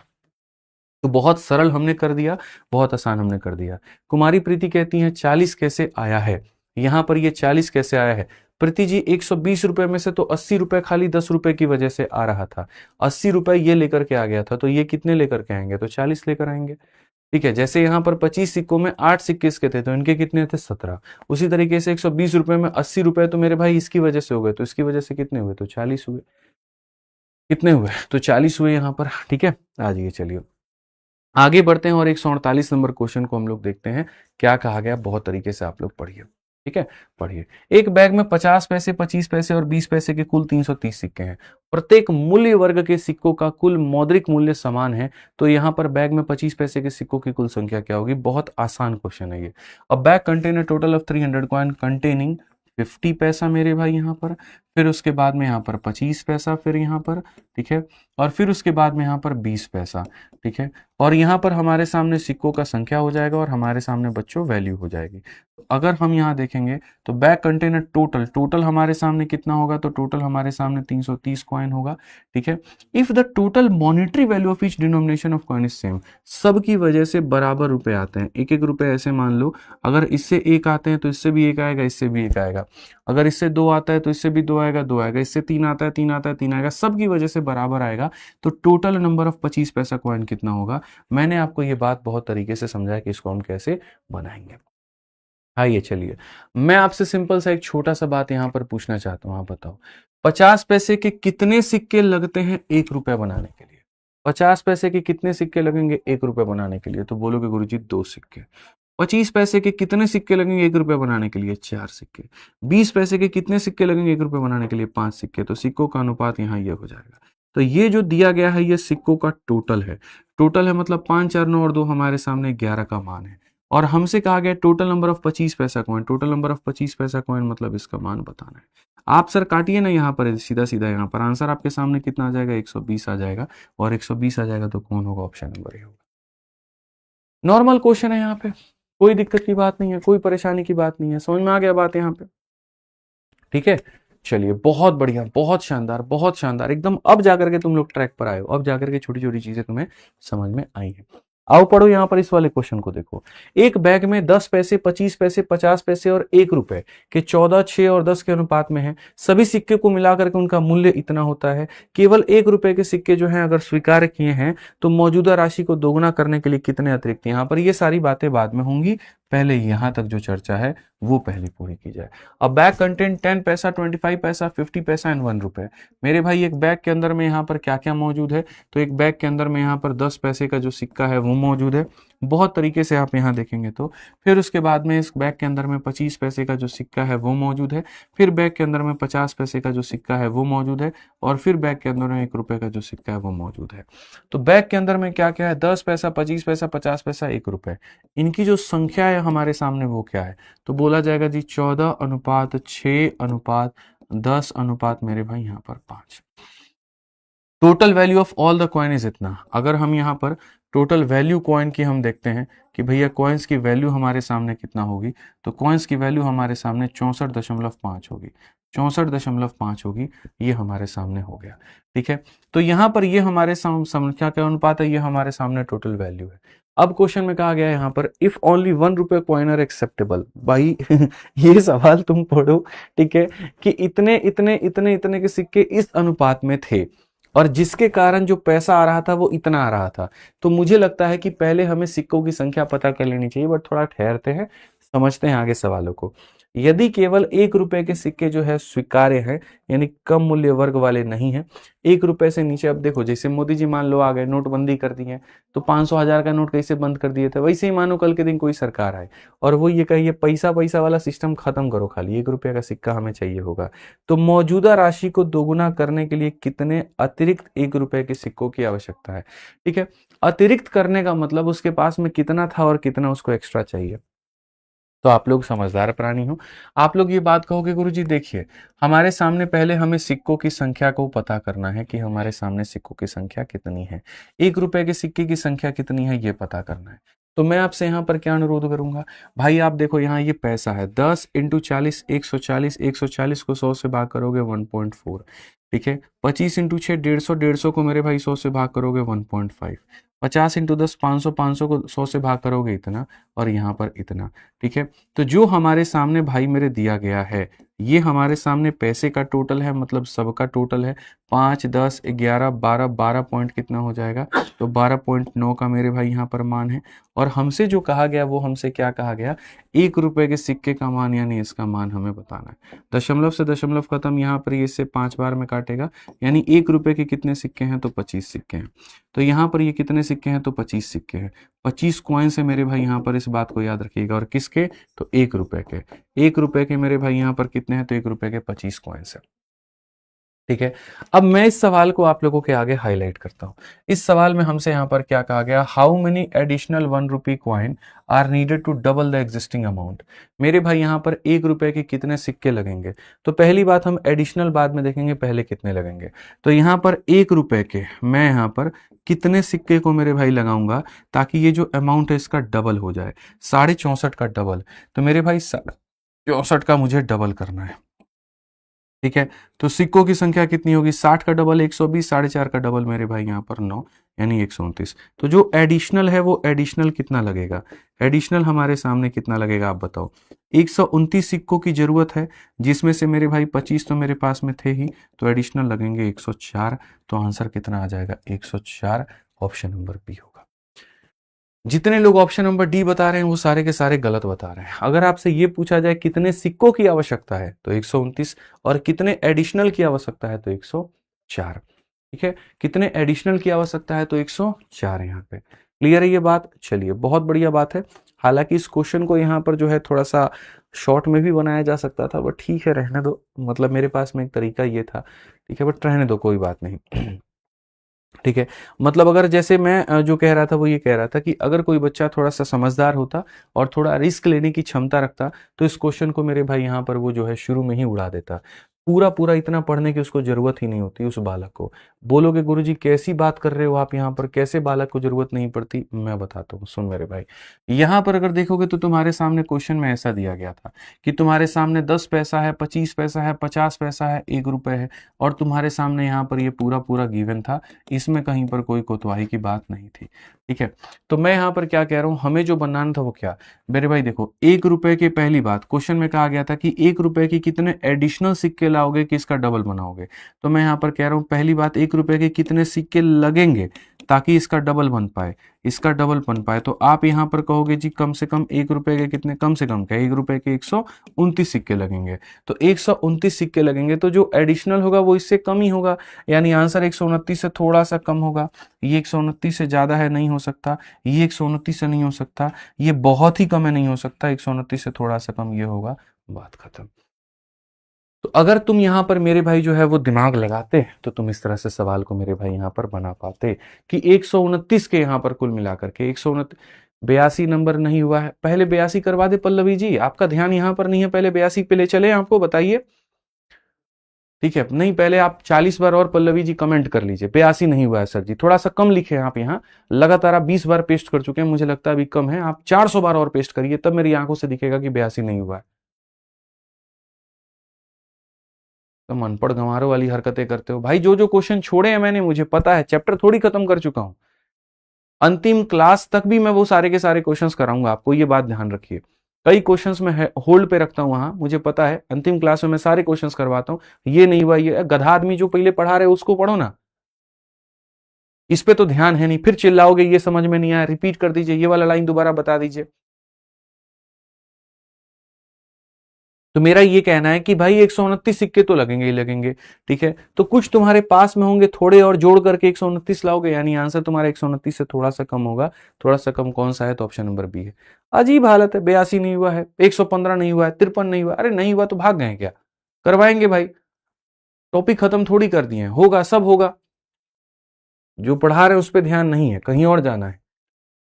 Speaker 1: तो बहुत सरल हमने कर दिया, बहुत आसान हमने कर दिया। कुमारी प्रीति कहती हैं 40 कैसे आया है, यहाँ पर ये 40 कैसे आया है। प्रीति जी 120 रुपए में से तो 80 रुपए खाली 10 रुपए की वजह से आ रहा था, 80 रुपए ये लेकर के आ गया था, तो ये कितने लेकर के आएंगे, तो 40 लेकर आएंगे। ठीक है, जैसे यहाँ पर 25 सिक्कों में 8 सिक्के इसके थे तो इनके कितने थे, 17। उसी तरीके से 120 रुपए में 80 रुपए तो मेरे भाई इसकी वजह से हो गए, तो इसकी वजह से कितने हुए, तो 40 हुए। कितने हुए, तो 40 हुए यहाँ पर। ठीक है, आ जाइए चलिए आगे बढ़ते हैं और 148 नंबर क्वेश्चन को हम लोग देखते हैं क्या कहा गया, बहुत तरीके से आप लोग पढ़िए। ठीक है, पढ़िए। एक बैग में 50 पैसे, 25 पैसे और 20 पैसे के कुल 330 सिक्के हैं। प्रत्येक मूल्य वर्ग के सिक्कों का कुल मौद्रिक मूल्य समान है, तो यहाँ पर बैग में 25 पैसे के सिक्कों की कुल संख्या क्या होगी। बहुत आसान क्वेश्चन है ये। अ bag contain a total of 300 coin containing 50 पैसा मेरे भाई यहाँ पर, फिर उसके बाद में यहाँ पर 25 पैसा, फिर यहाँ पर, ठीक है, और फिर उसके बाद में यहाँ पर 20 पैसा। ठीक है, और यहाँ पर हमारे सामने सिक्कों का संख्या हो जाएगा और हमारे सामने बच्चों वैल्यू हो जाएगी। तो अगर हम यहाँ देखेंगे तो बैग कंटेनर टोटल हमारे सामने कितना होगा, तो टोटल हमारे सामने 330 कॉइन होगा। ठीक है, if the total monetary value of each denomination of coin is same, सब की वजह से बराबर रुपए आते हैं, एक एक रुपए ऐसे मान लो, अगर इससे 1 आते हैं तो इससे भी 1 आएगा, इससे भी 1 आएगा, अगर इससे 2 आता है तो इससे भी 2 आएगा 2 आएगा, इससे 3 आता है 3 आता है 3 आएगा, सबकी वजह से बराबर आएगा। तो टोटल नंबर ऑफ 25 पैसा कॉइन कितना होगा? मैंने आपको ये बात बहुत तरीके से समझाया कि इसको हम कैसे बनाएंगे। आइए चलिए, मैं आपसे सिंपल सा एक छोटा सा बात यहां पर पूछना चाहता हूं, आप बताओ 50 पैसे के कितने सिक्के लगते हैं 1 रुपया बनाने के लिए? 50 पैसे के कितने सिक्के लगेंगे 1 रुपया बनाने के लिए? तो बोलोगे गुरुजी 2 सिक्के। 25 पैसे के कितने सिक्के लगेंगे 1 रुपया बनाने के लिए? 4 सिक्के। 20 पैसे के कितने सिक्के लगेंगे 1 रुपया बनाने के लिए? 5 सिक्के। तो सिक्कों का अनुपात यहाँ ये हो जाएगा। तो ये जो दिया गया है ये सिक्कों का टोटल है। टोटल है मतलब 5 4 9 और 2 हमारे सामने 11 का मान है। और हमसे कहा गया टोटल नंबर ऑफ 25 पैसा कॉइन। टोटल नंबर ऑफ 25 पैसा कॉइन मतलब इसका मान बताना है। आप सर काटिए ना यहाँ पर सीधा सीधा, यहाँ पर आंसर आपके सामने कितना आ जाएगा? 120 आ जाएगा। और 120 आ जाएगा तो कौन होगा? ऑप्शन नंबर ए होगा। नॉर्मल क्वेश्चन है, यहाँ पे कोई दिक्कत की बात नहीं है, कोई परेशानी की बात नहीं है। समझ में आ गया बात यहाँ पे? ठीक है, चलिए बहुत बढ़िया, बहुत शानदार, बहुत शानदार एकदम। अब जाकर के तुम लोग ट्रैक पर आए हो, अब जाकर के छोटी छोटी चीजें तुम्हें समझ में आई हैं। आओ पढ़ो यहाँ पर इस वाले क्वेश्चन को देखो। एक बैग में 10 पैसे, 25 पैसे, 50 पैसे और 1 रुपए के 14, 6 और 10 के अनुपात में है। सभी सिक्के को मिलाकर के उनका मूल्य इतना होता है। केवल 1 रुपए के सिक्के जो हैं अगर स्वीकार किए हैं तो मौजूदा राशि को दोगुना करने के लिए कितने अतिरिक्त? यहाँ पर ये सारी बातें बाद में होंगी, पहले यहां तक जो चर्चा है वो पहले पूरी की जाए। अब बैग कंटेंट 10 पैसा, 25 पैसा, 50 पैसा एंड 1 रुपए। मेरे भाई एक बैग के अंदर में यहाँ पर क्या क्या मौजूद है? तो एक बैग के अंदर में यहाँ पर 10 पैसे का जो सिक्का है वो मौजूद है, बहुत तरीके से आप यहाँ देखेंगे तो। फिर उसके बाद में इस बैग के अंदर में 25 पैसे का जो सिक्का है वो मौजूद है। फिर बैग के अंदर में 50 पैसे का जो सिक्का है वो मौजूद है। और फिर बैग के अंदर में 1 रुपए का जो सिक्का है वो मौजूद है। तो बैग के अंदर में क्या क्या है? 10 पैसा, 25 पैसा, 50 पैसा, 1 रुपए। इनकी जो संख्या है हमारे सामने वो क्या है? तो बोला जाएगा जी 14:6:10 अनुपात मेरे भाई यहाँ पर 5। Total value of all the coin is इतना। अगर हम यहाँ पर टोटल वैल्यू कॉइन की हम देखते हैं कि भैया कॉइन्स की वैल्यू हमारे सामने कितना होगी, तो कॉइन्स की वैल्यू हमारे सामने 64.5 होगी। 64.5 होगी, ये हमारे सामने हो गया। ठीक है, तो यहाँ पर ये हमारे संख्या का अनुपात है, ये हमारे सामने टोटल वैल्यू है। अब क्वेश्चन में कहा गया है यहाँ पर इफ ओनली 1 रुपए कॉइन आर एक्सेप्टेबल। भाई ये सवाल तुम पढ़ो, ठीक है, कि इतने इतने इतने इतने के सिक्के इस अनुपात में थे और जिसके कारण जो पैसा आ रहा था वो इतना आ रहा था। तो मुझे लगता है कि पहले हमें सिक्कों की संख्या पता कर लेनी चाहिए, बट थोड़ा ठहरते हैं, समझते हैं आगे सवालों को। यदि केवल 1 रुपए के सिक्के जो है स्वीकार्य हैं, यानी कम मूल्य वर्ग वाले नहीं है, 1 रुपए से नीचे, अब देखो जैसे मोदी जी मान लो आ गए, नोटबंदी कर दी है, तो 500 1000 का नोट कैसे बंद कर दिए थे, वैसे ही मानो कल के दिन कोई सरकार आए और वो ये कहिए पैसा पैसा वाला सिस्टम खत्म करो, खाली 1 रुपए का सिक्का हमें चाहिए होगा। तो मौजूदा राशि को दोगुना करने के लिए कितने अतिरिक्त 1 रुपए के सिक्कों की आवश्यकता है? ठीक है, अतिरिक्त करने का मतलब उसके पास में कितना था और कितना उसको एक्स्ट्रा चाहिए। तो आप लोग समझदार प्राणी हो, आप लोग ये बात कहोगे गुरुजी देखिए हमारे सामने पहले हमें सिक्कों की संख्या को पता करना है कि हमारे सामने सिक्कों की संख्या कितनी है, 1 रुपए के सिक्के की संख्या कितनी है ये पता करना है। तो मैं आपसे यहाँ पर क्या अनुरोध करूंगा, भाई आप देखो यहाँ ये पैसा है 10 × 40 140, 140 को 100 से भाग करोगे 1.4, ठीक है, 25 × 6 150, 150 को मेरे भाई 100 से भाग करोगे 1.5, 50 × 10 500, 500 को 100 से भाग करोगे इतना और यहाँ पर इतना। ठीक है, तो जो हमारे सामने भाई मेरे दिया गया है ये हमारे सामने पैसे का टोटल है, मतलब सबका टोटल है 5 10 11 12, 12 पॉइंट कितना हो जाएगा, तो 12.9 का मेरे भाई यहाँ पर मान है। और हमसे जो कहा गया वो हमसे क्या कहा गया, 1 रुपए के सिक्के का मान यानी इसका मान हमें बताना है। दशमलव से दशमलव खत्म, यहाँ पर ये इससे 5 बार में काटेगा, यानी 1 रुपए के कितने सिक्के हैं, तो 25 सिक्के हैं। तो यहाँ पर ये कितने सिक्के हैं, तो 25 सिक्के हैं। 25 कॉइन से मेरे भाई यहाँ पर इस बात को याद रखिएगा, और किसके, तो 1 रुपए के। 1 रुपए के मेरे भाई यहाँ पर कितने हैं, तो 1 रुपए के 25 कॉइन्स है। ठीक है, अब मैं इस सवाल को आप लोगों के आगे हाईलाइट करता हूं। इस सवाल में हमसे यहाँ पर क्या कहा गया, how many additional 1 rupee coin are needed to double the existing amount. मेरे भाई यहाँ पर 1 रुपए के कितने सिक्के लगेंगे, तो पहली बात हम एडिशनल बाद में देखेंगे, पहले कितने लगेंगे। तो यहाँ पर 1 रुपए के मैं यहाँ पर कितने सिक्के को मेरे भाई लगाऊंगा ताकि ये जो अमाउंट है इसका डबल हो जाए, 64.5 का डबल। तो मेरे भाई 64 का मुझे डबल करना है। ठीक है, तो सिक्कों की संख्या कितनी होगी, 60 का डबल 120, 4.5 का डबल मेरे भाई यहाँ पर 9, यानी 129। तो जो एडिशनल है वो एडिशनल कितना लगेगा, एडिशनल हमारे सामने कितना लगेगा आप बताओ। 129 सिक्कों की जरूरत है, जिसमें से मेरे भाई 25 तो मेरे पास में थे ही, तो एडिशनल लगेंगे 104। तो आंसर कितना आ जाएगा 104, ऑप्शन नंबर बी होगा। जितने लोग ऑप्शन नंबर डी बता रहे हैं वो सारे के सारे गलत बता रहे हैं। अगर आपसे ये पूछा जाए कितने सिक्कों की आवश्यकता है तो 129, और कितने एडिशनल की आवश्यकता है तो 104। ठीक है, कितने एडिशनल की आवश्यकता है तो 104 यहाँ पे। क्लियर है ये बात, चलिए बहुत बढ़िया बात है। हालांकि इस क्वेश्चन को यहाँ पर जो है थोड़ा सा शॉर्ट में भी बनाया जा सकता था, बट ठीक है रहने दो, मतलब मेरे पास में एक तरीका ये था, ठीक है, बट रहने दो कोई बात नहीं। ठीक है, मतलब अगर जैसे मैं जो कह रहा था वो ये कह रहा था कि अगर कोई बच्चा थोड़ा सा समझदार होता और थोड़ा रिस्क लेने की क्षमता रखता तो इस क्वेश्चन को मेरे भाई यहाँ पर वो जो है शुरू में ही उड़ा देता। पूरा पूरा इतना पढ़ने की उसको जरूरत ही नहीं होती उस बालक को। बोलोगे गुरुजी कैसी बात कर रहे हो आप यहाँ पर, कैसे बालक को जरूरत नहीं पड़ती, मैं बताता हूँ सुन मेरे भाई। यहाँ पर अगर देखोगे तो तुम्हारे सामने क्वेश्चन में ऐसा दिया गया था कि तुम्हारे सामने 10 पैसा है, 25 पैसा है, 50 पैसा है, 1 रुपए है, और तुम्हारे सामने यहाँ पर ये पूरा पूरा गिवन था, इसमें कहीं पर कोई कोतवाही की बात नहीं थी। ठीक है, तो मैं यहाँ पर क्या कह रहा हूँ, हमें जो बनाना था वो क्या मेरे भाई, देखो 1 रुपए के, पहली बात क्वेश्चन में कहा गया था कि 1 रुपए की कितने एडिशनल सिक्के लाओगे कि इसका डबल बनाओगे। तो मैं यहाँ पर कह रहा हूँ पहली बात 1 रुपए के कितने सिक्के लगेंगे ताकि इसका डबल बन पाए, इसका डबल बन पाए। तो आप यहाँ पर कहोगे जी कम से कम 1 रुपए के कितने, कम से कम क्या 1 रुपए के 129 सिक्के लगेंगे। तो 129 सिक्के लगेंगे, तो जो एडिशनल होगा वो इससे कम ही होगा, यानी आंसर 129 से थोड़ा सा कम होगा। ये 129 से ज्यादा है, नहीं हो सकता। ये 129 से नहीं हो सकता, ये बहुत ही कम है, नहीं हो सकता। 129 से थोड़ा सा कम ये होगा, बात खत्म। तो अगर तुम यहां पर मेरे भाई जो है वो दिमाग लगाते तो तुम इस तरह से सवाल को मेरे भाई यहां पर बना पाते कि 129 के यहां पर कुल मिलाकर के 129, 82 नंबर नहीं हुआ है, पहले 82 करवा दे पल्लवी जी, आपका ध्यान यहां पर नहीं है, पहले 82 पे ले चले आपको, बताइए। ठीक है, नहीं पहले आप 40 बार और पल्लवी जी कमेंट कर लीजिए। 82 नहीं हुआ है सर जी, थोड़ा सा कम लिखे आप यहाँ, लगातार आप 20 बार पेस्ट कर चुके हैं, मुझे लगता है अभी कम है, आप 400 बार और पेस्ट करिए, तब मेरी आंखों से दिखेगा कि 82 नहीं हुआ है। तुम अनपढ़ गंवारों वाली हरकतें करते हो भाई। जो जो क्वेश्चन छोड़े हैं मैंने, मुझे पता है, चैप्टर थोड़ी खत्म कर चुका हूं, अंतिम क्लास तक भी मैं वो सारे के सारे क्वेश्चंस कराऊंगा आपको, ये बात ध्यान रखिए। कई क्वेश्चंस में होल्ड पे रखता हूं वहां, मुझे पता है, अंतिम क्लास में मैं सारे क्वेश्चंस करवाता हूं। ये नहीं हुआ, ये गधा आदमी जो पहले पढ़ा रहे उसको पढ़ो ना, इस पे तो ध्यान है नहीं, फिर चिल्लाओगे ये समझ में नहीं आया, रिपीट कर दीजिए, ये वाला लाइन दोबारा बता दीजिए। तो मेरा ये कहना है कि भाई 129 सिक्के तो लगेंगे ही लगेंगे। ठीक है, तो कुछ तुम्हारे पास में होंगे, थोड़े और जोड़ करके 129 लाओगे, यानी आंसर तुम्हारा 129 से थोड़ा सा कम होगा। थोड़ा सा कम कौन सा है, तो ऑप्शन नंबर बी है। अजीब हालत है, 82 नहीं हुआ है, 115 नहीं हुआ है, 53 नहीं हुआ, अरे नहीं हुआ तो भाग गए क्या, करवाएंगे भाई, टॉपिक खत्म थोड़ी कर दिए, होगा सब होगा। जो पढ़ा रहे उस पर ध्यान नहीं है, कहीं और जाना है।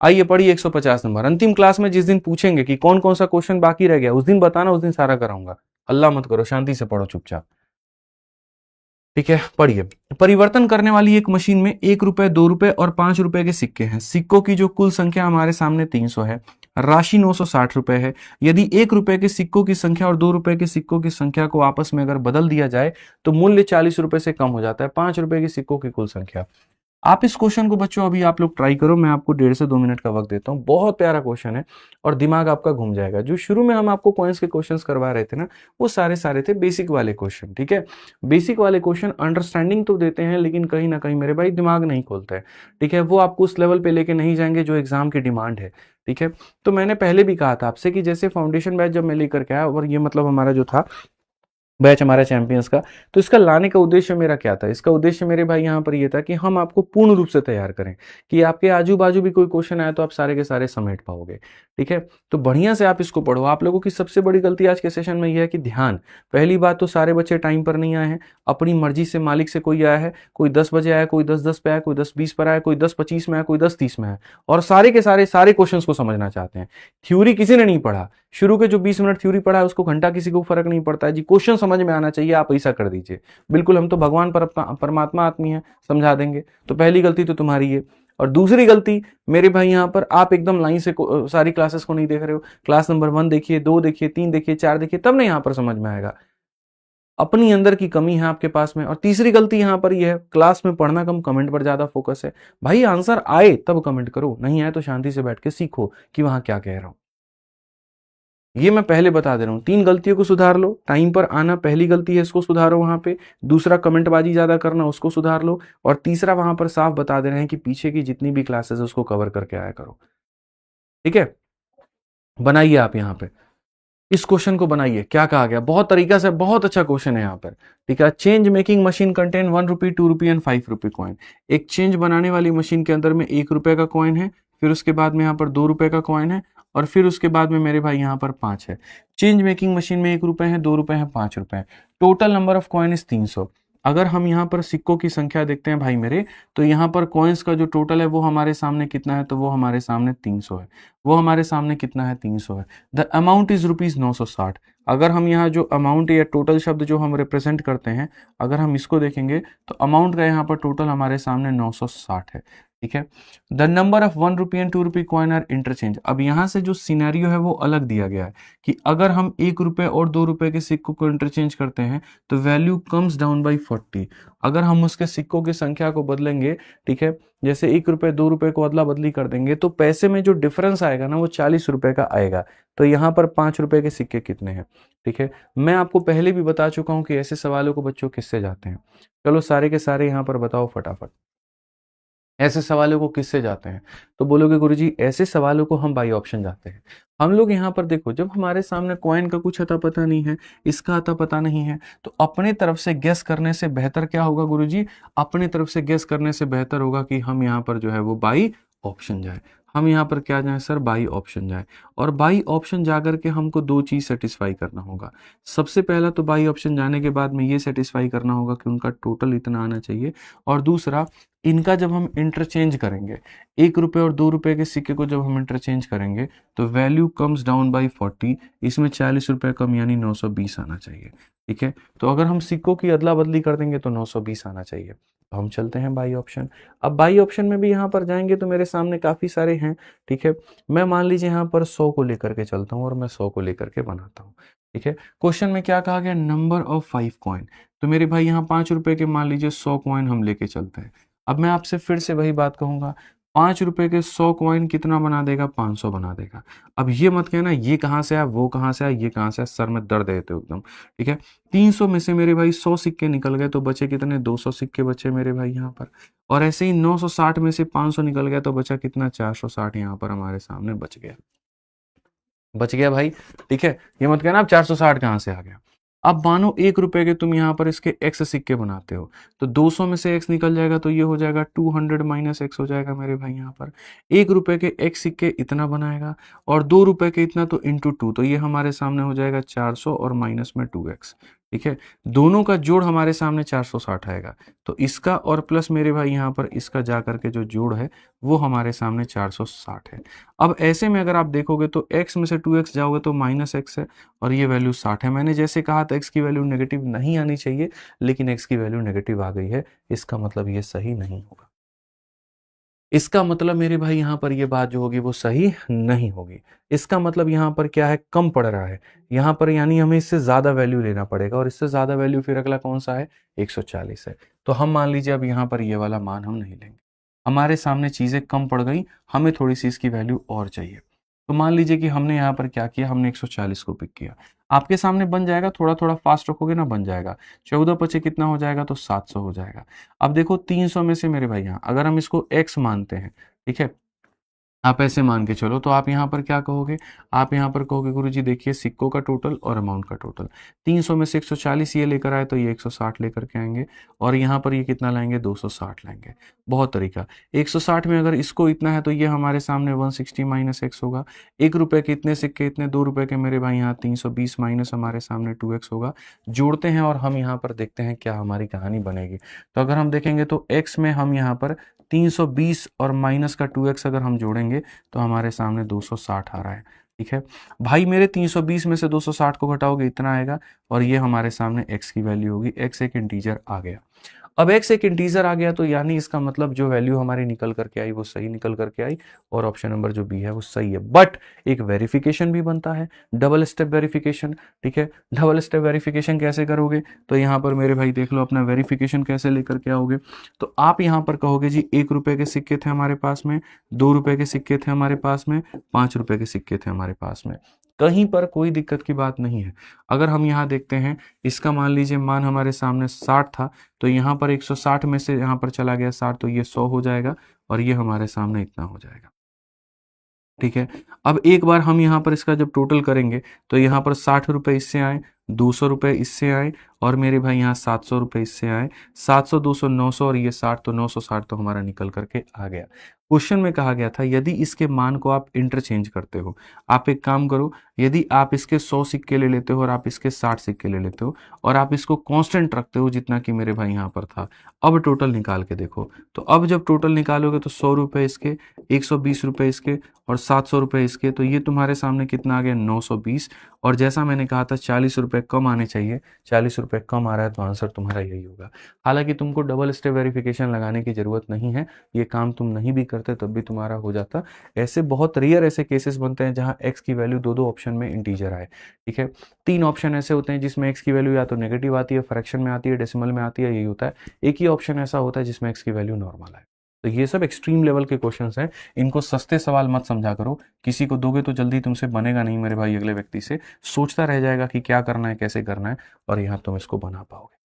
Speaker 1: आइए पढ़िए 150 नंबर। अंतिम क्लास में जिस दिन पूछेंगे कि कौन कौन सा क्वेश्चन बाकी रह गया, उस दिन बताना, उस दिन सारा कराऊंगा। अल्लाह मत करो, शांति से पढ़ो चुपचाप। ठीक है, पढ़िए। परिवर्तन करने वाली एक मशीन में 1 रुपए, 2 रुपए और 5 रुपए के सिक्के हैं। सिक्कों की जो कुल संख्या हमारे सामने 300 है, राशि 960 रुपए है। यदि 1 रुपए के सिक्कों की संख्या और 2 रुपए के सिक्कों की संख्या को आपस में अगर बदल दिया जाए तो मूल्य 40 रुपए से कम हो जाता है। 5 रुपए के सिक्कों की कुल संख्या। आप इस क्वेश्चन को बच्चों अभी आप लोग ट्राई करो, मैं आपको 1.5 से 2 मिनट का वक्त देता हूँ। बहुत प्यारा क्वेश्चन है और दिमाग आपका घूम जाएगा। जो शुरू में हम आपको कॉइन्स के क्वेश्चंस करवा रहे थे ना, वो सारे सारे थे बेसिक वाले क्वेश्चन। ठीक है, बेसिक वाले क्वेश्चन अंडरस्टैंडिंग तो देते हैं, लेकिन कहीं ना कहीं मेरे भाई दिमाग नहीं खोलते हैं। ठीक है, वो आपको उस लेवल पे लेके नहीं जाएंगे जो एग्जाम की डिमांड है। ठीक है, तो मैंने पहले भी कहा था आपसे कि जैसे फाउंडेशन बैच जब मैं लेकर के आया, और ये मतलब हमारा जो था बैच हमारा चैंपियंस का, तो इसका लाने का उद्देश्य मेरा क्या था, इसका उद्देश्य मेरे भाई यहाँ पर ये था कि हम आपको पूर्ण रूप से तैयार करें, कि आपके आजू बाजू भी कोई क्वेश्चन आए तो आप सारे के सारे समेट पाओगे। ठीक है, तो बढ़िया से आप इसको पढ़ो। आप लोगों की सबसे बड़ी गलती आज के सेशन में यह है कि ध्यान, पहली बात तो सारे बच्चे टाइम पर नहीं आए हैं, अपनी मर्जी से मालिक से कोई आया है, कोई 10 बजे आया, कोई 10:10 पे आया, कोई 10:20 पर आया, कोई 10:25 में आया, कोई 10:30 में आया, और सारे के सारे क्वेश्चन को समझना चाहते हैं। थ्योरी किसी ने नहीं पढ़ा, शुरू के जो 20 मिनट थ्योरी पढ़ा है उसको घंटा किसी को फर्क नहीं पड़ता है जी, क्वेश्चन समझ में आना चाहिए, आप ऐसा कर दीजिए। बिल्कुल, हम तो भगवान परमात्मा आदमी है, समझा देंगे। तो पहली गलती तो तुम्हारी है। और दूसरी गलती मेरे भाई यहाँ पर, आप एकदम लाइन से सारी क्लासेस को नहीं देख रहे हो। क्लास नंबर 1 देखिए, 2 देखिए, 3 देखिए, 4 देखिए, तब ना यहाँ पर समझ में आएगा। अपनी अंदर की कमी है आपके पास में। और तीसरी गलती यहां पर यह है, क्लास में पढ़ना कम, कमेंट पर ज्यादा फोकस है। भाई आंसर आए तब कमेंट करो, नहीं आए तो शांति से बैठ के सीखो कि वहां क्या कह रहा हूं। ये मैं पहले बता दे रहा हूं, 3 गलतियों को सुधार लो। टाइम पर आना पहली गलती है, इसको सुधारो वहां पे। दूसरा, कमेंटबाजी ज्यादा करना, उसको सुधार लो। और तीसरा, वहां पर साफ बता दे रहे हैं कि पीछे की जितनी भी क्लासेस है उसको कवर करके आया करो। ठीक है, बनाइए आप यहाँ पे इस क्वेश्चन को बनाइए। क्या कहा गया, बहुत तरीका से, बहुत अच्छा क्वेश्चन है यहाँ पर। ठीक है, change making machine contain 1 rupee, 2 rupee and 5 rupee coin. एक चेंज बनाने वाली मशीन के अंदर में 1 रुपए का कॉइन है, फिर उसके बाद में यहाँ पर 2 रुपए का कॉइन है, और फिर उसके बाद में मेरे भाई यहाँ पर 5 है। चेंज मेकिंग मशीन में 1 रुपए है, 2 रुपए है, 5 रुपए है। Total number of coin is 300। अगर हम यहाँ पर सिक्कों की संख्या देखते हैं भाई मेरे, तो यहाँ पर कॉइन्स का जो टोटल है वो हमारे सामने कितना है, तो वो हमारे सामने 300 है। वो हमारे सामने कितना है, 300 है। The amount is rupees 960। अगर हम यहाँ जो अमाउंट या टोटल शब्द जो हम रिप्रेजेंट करते हैं, अगर हम इसको देखेंगे तो अमाउंट का यहाँ पर टोटल हमारे सामने 960 है। ठीक है, the number of 1 rupee and 2 rupee coin are interchange. अब यहाँ से जो सिनेरियो है वो अलग दिया गया है कि अगर हम 1 रुपए और 2 रुपए के सिक्कों को इंटरचेंज करते हैं तो वैल्यू कम्स डाउन बाई 40। अगर हम उसके सिक्कों की संख्या को बदलेंगे, ठीक है, जैसे 1 रुपए 2 रुपए को अदला बदली कर देंगे, तो पैसे में जो डिफरेंस आएगा ना वो 40 रुपए का आएगा। तो यहाँ पर 5 रुपए के सिक्के कितने हैं। ठीक है, मैं आपको पहले भी बता चुका हूं कि ऐसे सवालों को बच्चों किससे जाते हैं। चलो सारे के सारे यहाँ पर बताओ फटाफट, ऐसे सवालों को किससे जाते हैं। तो बोलोगे गुरुजी ऐसे सवालों को हम बाई ऑप्शन जाते हैं। हम लोग यहाँ पर देखो, जब हमारे सामने कॉइन का कुछ अता पता नहीं है, इसका अता पता नहीं है, तो अपने तरफ से गेस करने से बेहतर क्या होगा गुरुजी, अपने तरफ से गेस करने से बेहतर होगा कि हम यहाँ पर जो है वो बाई ऑप्शन जाए। हम यहाँ पर क्या जाए सर, बाई ऑप्शन जाए। और बाई ऑप्शन जाकर के हमको 2 चीज सेटिस्फाई करना होगा। सबसे पहला तो बाई ऑप्शन जाने के बाद में ये सेटिस्फाई करना होगा कि उनका टोटल इतना आना चाहिए। और दूसरा, इनका जब हम इंटरचेंज करेंगे, 1 रुपए और 2 रुपए के सिक्के को जब हम इंटरचेंज करेंगे तो वैल्यू कम्स डाउन बाई 40। इसमें 40 रुपए कम यानी 920 आना चाहिए। ठीक है, तो अगर हम सिक्कों की अदला बदली कर देंगे तो 920 आना चाहिए। तो हम चलते हैं बाई ऑप्शन। अब बाई ऑप्शन में भी यहाँ पर जाएंगे तो मेरे सामने काफी सारे हैं। ठीक है, मैं मान लीजिए यहाँ पर 100 को लेकर के चलता हूँ और मैं 100 को लेकर के बनाता हूँ। ठीक है, क्वेश्चन में क्या कहा गया, नंबर ऑफ 5 कॉइन। तो मेरे भाई यहाँ 5 रुपए के मान लीजिए 100 कॉइन हम लेके चलते हैं। अब मैं आपसे फिर से वही बात कहूंगा, 5 रुपए के 100 कॉइन कितना बना देगा, 500 बना देगा। अब ये मत कहना ये कहां से आया, वो कहां से आया, ये कहां से आया, सर में दर्द देते हो एकदम। ठीक है, 300 में से मेरे भाई 100 सिक्के निकल गए तो बचे कितने, 200 सिक्के बचे मेरे भाई यहाँ पर। और ऐसे ही 960 में से 500 निकल गया तो बचा कितना, 460 यहाँ पर हमारे सामने बच गया। बच गया भाई। ठीक है, ये मत कहना आप 460 कहां से आ गया। अब मानो 1 रुपए के तुम यहाँ पर इसके x सिक्के बनाते हो, तो 200 में से x निकल जाएगा तो ये हो जाएगा 200 माइनस x हो जाएगा मेरे भाई यहाँ पर। 1 रुपए के x सिक्के इतना बनाएगा और 2 रुपए के इतना, तो इंटू 2, तो ये हमारे सामने हो जाएगा 400 और माइनस में 2x। ठीक है, दोनों का जोड़ हमारे सामने 460 आएगा। तो इसका और प्लस मेरे भाई यहाँ पर इसका जा करके जो जोड़ है वो हमारे सामने 460 है। अब ऐसे में अगर आप देखोगे तो x में से 2x जाओगे तो माइनस x है और ये वैल्यू 60 है। मैंने जैसे कहा था x की वैल्यू नेगेटिव नहीं आनी चाहिए, लेकिन x की वैल्यू नेगेटिव आ गई है। इसका मतलब ये सही नहीं होगा। इसका मतलब मेरे भाई यहाँ पर ये बात जो होगी वो सही नहीं होगी। इसका मतलब यहाँ पर क्या है, कम पड़ रहा है यहाँ पर, यानी हमें इससे ज्यादा वैल्यू लेना पड़ेगा। और इससे ज्यादा वैल्यू फिर अगला कौन सा है, 140 है। तो हम मान लीजिए अब यहाँ पर ये वाला मान हम नहीं लेंगे। हमारे सामने चीजें कम पड़ गई, हमें थोड़ी सी इसकी वैल्यू और चाहिए। तो मान लीजिए कि हमने यहाँ पर क्या किया, हमने 140 को पिक किया। आपके सामने बन जाएगा, थोड़ा थोड़ा फास्ट रखोगे ना बन जाएगा। 14 पचे कितना हो जाएगा, तो 700 हो जाएगा। अब देखो 300 में से मेरे भाई यहाँ अगर हम इसको x मानते हैं, ठीक है, आप ऐसे मान के चलो, तो आप यहाँ पर क्या कहोगे, आप यहाँ पर कहोगे गुरुजी देखिए सिक्कों का टोटल और अमाउंट का टोटल, 300 में से 140 ये लेकर आए तो ये 160 लेकर के आएंगे, और यहाँ पर ये कितना लाएंगे, 260 लाएंगे। बहुत तरीका, 160 में अगर इसको इतना है तो ये हमारे सामने 160 माइनस एक्स होगा। 1 रुपए के इतने सिक्के इतने, 2 रुपए के मेरे भाई यहाँ 320 माइनस हमारे सामने 2x होगा। जोड़ते हैं और हम यहाँ पर देखते हैं क्या हमारी कहानी बनेगी। तो अगर हम देखेंगे तो x में हम यहाँ पर 320 और माइनस का 2x अगर हम जोड़ेंगे तो हमारे सामने 260 आ रहा है। ठीक है भाई, मेरे 320 में से 260 को घटाओगे इतना आएगा, और ये हमारे सामने x की वैल्यू होगी। x एक इंटीजर आ गया। अब x एक इंटीजर आ गया, तो यानी इसका मतलब जो वैल्यू हमारी निकल करके आई वो सही निकल करके आई, और ऑप्शन नंबर जो बी है वो सही है। बट एक वेरिफिकेशन भी बनता है, डबल स्टेप वेरिफिकेशन। ठीक है, डबल स्टेप वेरिफिकेशन कैसे करोगे, तो यहाँ पर मेरे भाई देख लो अपना वेरिफिकेशन कैसे लेकर के आओगे। तो आप यहाँ पर कहोगे जी 1 रुपए के सिक्के थे हमारे पास में, 2 रुपए के सिक्के थे हमारे पास में, 5 रुपए के सिक्के थे हमारे पास में, कहीं पर कोई दिक्कत की बात नहीं है। अगर हम यहाँ देखते हैं, इसका मान लीजिए मान हमारे सामने 60 था, तो यहाँ पर 160 में से यहाँ पर चला गया 60, तो ये 100 हो जाएगा, और ये हमारे सामने इतना हो जाएगा। ठीक है, अब एक बार हम यहाँ पर इसका जब टोटल करेंगे, तो यहाँ पर 60 रुपए इससे आए, 200 रुपए इससे आए, और मेरे भाई यहाँ 700 रुपए इससे आए, 700 200 900, और ये 60, तो 960 तो हमारा निकल करके आ गया। क्वेश्चन में कहा गया था यदि इसके मान को आप इंटरचेंज करते हो, आप एक काम करो, यदि आप इसके 100 सिक्के ले लेते हो और आप इसके 60 सिक्के ले लेते हो, और आप इसको कांस्टेंट रखते हो जितना कि मेरे भाई यहाँ पर था, अब टोटल निकाल के देखो। तो अब जब टोटल निकालोगे तो 100 रुपए इसके, 120 रुपए इसके, और 700 रुपए इसके, तो ये तुम्हारे सामने कितना आ गया, 920। और जैसा मैंने कहा था 40 रुपए कम आने चाहिए, 40 रुपए कम आ रहा है, तो आंसर तुम्हारा यही होगा। हालांकि तुमको डबल स्टेप वेरिफिकेशन लगाने की जरूरत नहीं है, ये काम तुम नहीं भी करते तब भी तुम्हारा हो जाता। ऐसे बहुत रेयर ऐसे केसेस बनते हैं जहां x की वैल्यू दो दो ऑप्शन में इंटीजर आए। ठीक है, 3 ऑप्शन ऐसे होते हैं जिसमें x की वैल्यू या तो नेगेटिव आती है, फ्रैक्शन में आती है, डेसिमल में आती है, यही होता है। एक ही ऑप्शन ऐसा होता है जिसमें x की वैल्यू नॉर्मल है। तो ये सब एक्सट्रीम लेवल के क्वेश्चंस हैं, इनको सस्ते सवाल मत समझा करो। किसी को दोगे तो जल्दी तुमसे बनेगा नहीं मेरे भाई, अगले व्यक्ति से सोचता रह जाएगा कि क्या करना है, कैसे करना है, और यहां तुम इसको बना पाओगे।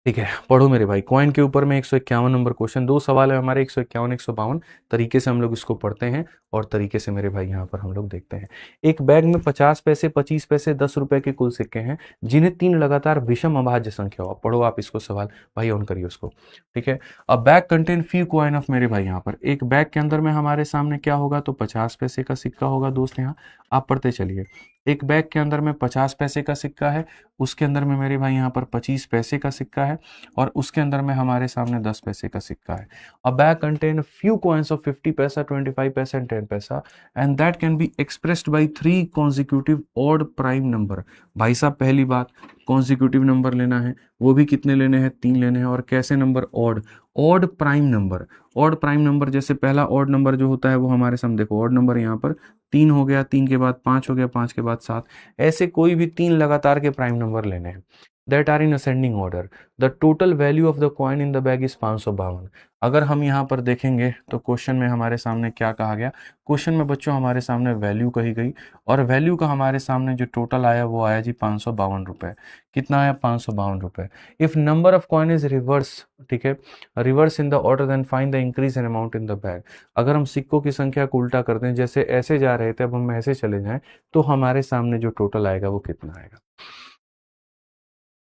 Speaker 1: ठीक है, पढ़ो मेरे भाई। कॉइन के ऊपर में 151 नंबर क्वेश्चन, 2 सवाल है हमारे, 151 152 तरीके से हम लोग इसको पढ़ते हैं, और तरीके से मेरे भाई यहाँ पर हम लोग देखते हैं। एक बैग में 50 पैसे, 25 पैसे, 10 रुपए के कुल सिक्के हैं, जिन्हें 3 लगातार विषम अभाज्य संख्या हो। पढ़ो आप इसको सवाल, भाई ऑन करिए उसको। ठीक है, अब bag contain few coin of, मेरे भाई यहाँ पर एक बैग के अंदर में हमारे सामने क्या होगा, तो 50 पैसे का सिक्का होगा दोस्त। यहाँ आप पढ़ते चलिए, एक बैग के अंदर में 50 पैसे का सिक्का है, उसके अंदर में मेरे भाई यहाँ पर 25 पैसे का सिक्का है, और उसके अंदर में हमारे सामने 10 पैसे का सिक्का है। अ bag contain few coins of 50 पैसा, 25 पैसा एंड 10 पैसा, and that can be expressed by 3 consecutive odd prime number. भाई साहब पहली बात, कॉन्जिक्यूटिव नंबर लेना है, वो भी कितने लेने हैं, 3 लेने हैं, और कैसे number, odd, odd prime number. Odd prime number, जैसे पहला ऑड नंबर जो होता है वो हमारे सामने देखो, ऑड नंबर यहाँ पर 3 हो गया, 3 के बाद 5 हो गया, 5 के बाद 7, ऐसे कोई भी 3 लगातार के प्राइम नंबर लेने हैं that are in ascending order. The total value of the coin in the bag is 552। अगर हम यहाँ पर देखेंगे तो क्वेश्चन में हमारे सामने क्या कहा गया, क्वेश्चन में बच्चों हमारे सामने वैल्यू कही गई, और वैल्यू का हमारे सामने जो टोटल आया वो आया जी 552 रुपए। कितना आया, 552 रुपए। If number of coin is reverse, ठीक है, reverse in the order, then find the increase in amount in the bag. अगर हम सिक्कों की संख्या को उल्टा कर दें, जैसे ऐसे जा रहे थे अब हम ऐसे चले जाएं, तो हमारे सामने जो टोटल आएगा वो कितना आएगा।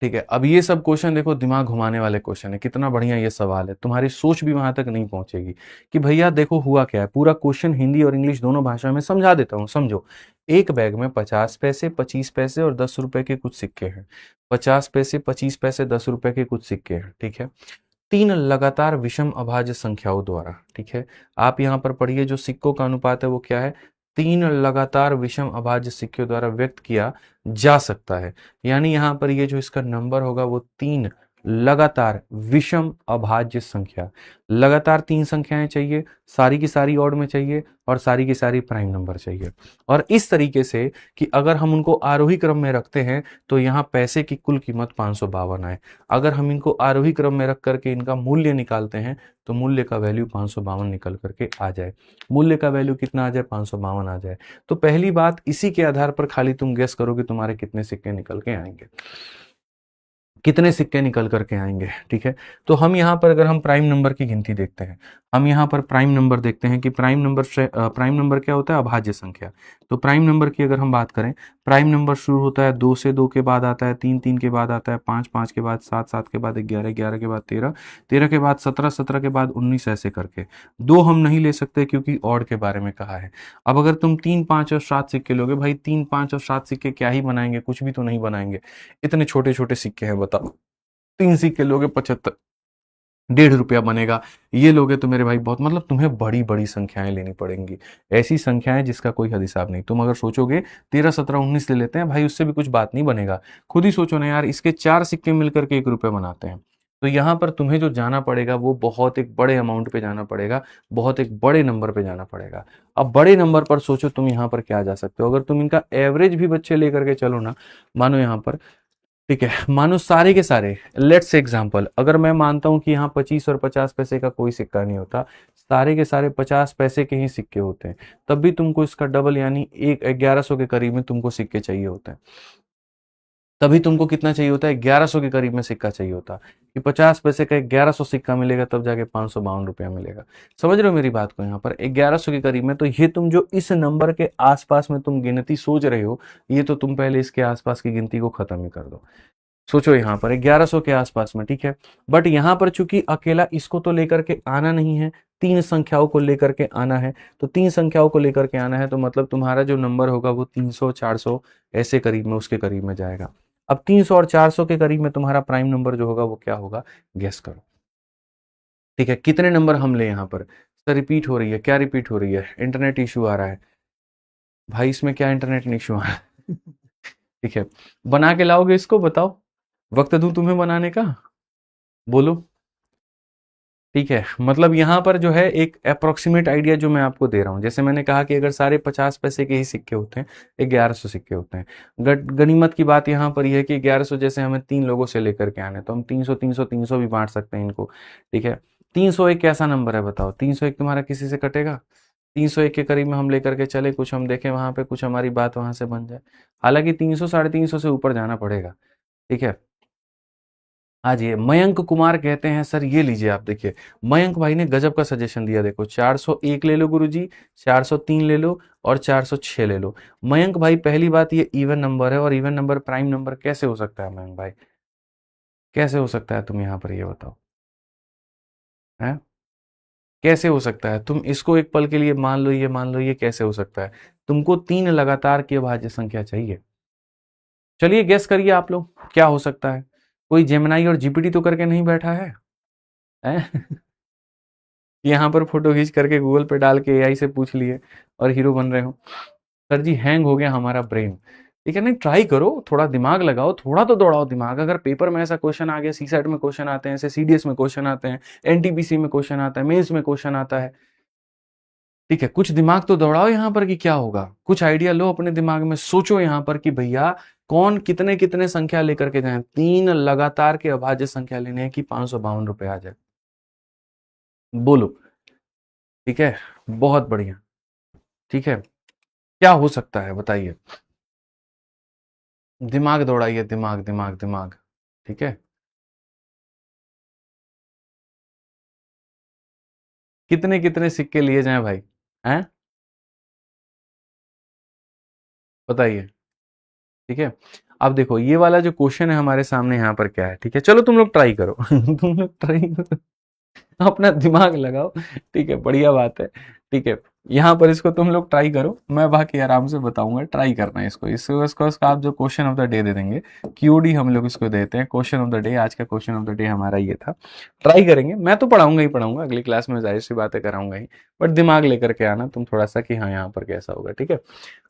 Speaker 1: ठीक है, अब ये सब क्वेश्चन देखो दिमाग घुमाने वाले क्वेश्चन है, कितना बढ़िया ये सवाल है, तुम्हारी सोच भी वहां तक नहीं पहुंचेगी कि भैया देखो हुआ क्या है। पूरा क्वेश्चन हिंदी और इंग्लिश दोनों भाषा में समझा देता हूँ, समझो। एक बैग में 50 पैसे, 25 पैसे और 10 रुपए के कुछ सिक्के हैं। 50 पैसे, 25 पैसे, 10 रुपए के कुछ सिक्के हैं। ठीक है, 3 लगातार विषम अभाज्य संख्याओं द्वारा, ठीक है, आप यहाँ पर पढ़िए जो सिक्कों का अनुपात है वो क्या है, 3 लगातार विषम अभाज्य सिक्कों द्वारा व्यक्त किया जा सकता है। यानी यहाँ पर ये जो इसका नंबर होगा वो 3 लगातार विषम अभाज्य संख्या, लगातार 3 संख्याएं चाहिए, सारी की सारी ऑड में चाहिए, और सारी की सारी प्राइम नंबर चाहिए। और इस तरीके से कि अगर हम उनको आरोही क्रम में रखते हैं तो यहाँ पैसे की कुल कीमत 552 आए। अगर हम इनको आरोही क्रम में रख करके इनका मूल्य निकालते हैं तो मूल्य का वैल्यू 552 निकल करके आ जाए। मूल्य का वैल्यू कितना आ जाए, 552 आ जाए। तो पहली बात, इसी के आधार पर खाली तुम गेस करो कि तुम्हारे कितने सिक्के निकल के आएंगे, कितने सिक्के निकल करके आएंगे। ठीक है, तो हम यहाँ पर अगर हम प्राइम नंबर की गिनती देखते हैं, हम यहाँ पर प्राइम नंबर देखते हैं कि प्राइम नंबर क्या होता है, अभाज्य संख्या। तो प्राइम नंबर की अगर हम बात करें, प्राइम नंबर शुरू होता है 2 से, 2 के बाद आता है 3, 3 के बाद आता है 5, 5 के बाद 7, 7 के बाद 11, 11 के बाद 13, 13 के बाद 17, 17 के बाद 19, ऐसे करके। 2 हम नहीं ले सकते क्योंकि ऑड के बारे में कहा है। अब अगर तुम 3, 5 और 7 सिक्के लोगे, भाई 3, 5 और 7 सिक्के क्या ही बनाएंगे, कुछ भी तो नहीं बनाएंगे, इतने छोटे छोटे सिक्के हैं, बताओ। 3 सिक्के लोगे 75, 1.5 रुपया बनेगा। ये लोगे तो मेरे भाई बहुत, मतलब तुम्हें बड़ी बड़ी संख्याएं लेनी पड़ेंगी, ऐसी संख्याएं जिसका कोई हद हिसाब नहीं। तुम अगर सोचोगे 13, 17, 19 ले लेते हैं भाई, उससे भी कुछ बात नहीं बनेगा। खुद ही सोचो ना यार, इसके 4 सिक्के मिलकर के 1 रुपया बनाते हैं, तो यहाँ पर तुम्हें जो जाना पड़ेगा वो बहुत एक बड़े अमाउंट पे जाना पड़ेगा, बहुत एक बड़े नंबर पे जाना पड़ेगा। अब बड़े नंबर पर सोचो तुम यहाँ पर क्या जा सकते हो, अगर तुम इनका एवरेज भी बच्चे लेकर के चलो ना, मानो यहाँ पर, ठीक है, मानो सारे के सारे, लेट्स एग्जांपल, अगर मैं मानता हूं कि यहाँ 25 और 50 पैसे का कोई सिक्का नहीं होता, सारे के सारे 50 पैसे के ही सिक्के होते हैं, तब भी तुमको इसका डबल यानी 1100 के करीब में तुमको सिक्के चाहिए होते हैं। तभी तुमको कितना चाहिए होता है, 1100 के करीब में सिक्का चाहिए होता कि 50 पैसे का 1100 सिक्का मिलेगा, तब जाके 552 रुपया मिलेगा। समझ रहे हो मेरी बात को, यहाँ पर 1100 के करीब में, तो ये तुम जो इस नंबर के आसपास में तुम गिनती सोच रहे हो, ये तो तुम पहले इसके आसपास की गिनती को खत्म ही कर दो। सोचो यहाँ पर 1100 के आसपास में, ठीक है, बट यहाँ पर चूंकि अकेला इसको तो लेकर के आना नहीं है, तीन संख्याओं को लेकर के आना है, तो तीन संख्याओं को लेकर के आना है, तो मतलब तुम्हारा जो नंबर होगा वो 300 400 ऐसे करीब में, उसके करीब में जाएगा। अब 300 और 400 के करीब में तुम्हारा प्राइम नंबर जो होगा वो क्या होगा, गेस करो। ठीक है, कितने नंबर हम ले यहाँ पर, सर रिपीट हो रही है, क्या रिपीट हो रही है, इंटरनेट इशू आ रहा है भाई, इसमें क्या इंटरनेट इशू आ रहा है ठीक है, बना के लाओगे इसको, बताओ, वक्त दूं तुम्हें बनाने का, बोलो। ठीक है, मतलब यहां पर जो है एक अप्रोक्सीमेट आइडिया जो मैं आपको दे रहा हूं, जैसे मैंने कहा कि अगर सारे 50 पैसे के ही सिक्के होते हैं, 1100 सिक्के होते हैं, गनीमत की बात यहां पर यह है कि 1100 जैसे हमें 3 लोगों से लेकर के आने, तो हम 300 300 300 भी बांट सकते हैं इनको। ठीक है, 301 कैसा नंबर है बताओ, 301 तुम्हारा किसी से कटेगा, 301 के करीब में हम लेकर के चले, कुछ हम देखें वहां पे, कुछ हमारी बात वहां से बन जाए, हालांकि 300 350 से ऊपर जाना पड़ेगा। ठीक है, हाँ जी, मयंक कुमार कहते हैं सर ये लीजिए आप देखिए, मयंक भाई ने गजब का सजेशन दिया, देखो 401 ले लो गुरुजी, 403 ले लो और 406 ले लो। मयंक भाई पहली बात ये इवन नंबर है, और इवन नंबर प्राइम नंबर कैसे हो सकता है मयंक भाई, कैसे हो सकता है, तुम यहाँ पर ये बताओ, है कैसे हो सकता है, तुम इसको एक पल के लिए मान लो, ये मान लो, ये कैसे हो सकता है, तुमको तीन लगातार की अभाज्य संख्या चाहिए। चलिए गेस करिए आप लोग क्या हो सकता है, कोई जेमिनाई और जीपीटी तो करके नहीं बैठा है, हैं? यहाँ पर फोटो खींच करके गूगल पे डाल के एआई से पूछ लिए और हीरो बन रहे हो। सर जी हैंग हो गया हमारा ब्रेन। ठीक है, नहीं ट्राई करो, थोड़ा दिमाग लगाओ, थोड़ा तो दौड़ाओ दिमाग। अगर पेपर में ऐसा क्वेश्चन आ गया, सीसेट में क्वेश्चन आते हैं, ऐसे सीडीएस में क्वेश्चन आते हैं, एनटीपीसी में क्वेश्चन आता है, मेंस में क्वेश्चन आता है, ठीक है, कुछ दिमाग तो दौड़ाओ यहाँ पर कि क्या होगा, कुछ आइडिया लो अपने दिमाग में, सोचो यहाँ पर कि भैया कौन कितने कितने संख्या लेकर के जाए, तीन लगातार के अभाज्य संख्या लेने हैं कि 552 रुपए आ जाए, बोलो। ठीक है, बहुत बढ़िया। ठीक है, क्या हो सकता है बताइए, दिमाग दौड़ाइए, दिमाग दिमाग दिमाग। ठीक है, कितने कितने सिक्के लिए जाएं भाई, हैं, बताइए। ठीक है, अब देखो ये वाला जो क्वेश्चन है हमारे सामने यहाँ पर क्या है, ठीक है, चलो तुम लोग ट्राई करो तुम लोग ट्राई करो, अपना दिमाग लगाओ। ठीक है, बढ़िया बात है। ठीक है, यहाँ पर इसको तुम लोग ट्राई करो, मैं बाकी आराम से बताऊंगा, ट्राई करना है इसको आप जो question of the day they देंगे, क्यूडी हम लोग इसको देते हैं, क्वेश्चन ऑफ द डे, आज का क्वेश्चन ऑफ द डे हमारा ये था। ट्राई करेंगे, मैं तो पढ़ाऊंगा ही पढ़ाऊंगा, अगली क्लास में जाहिर सी बातें कराऊंगा ही, बट दिमाग लेकर के आना तुम थोड़ा सा कि हाँ यहाँ पर कैसा होगा। ठीक है,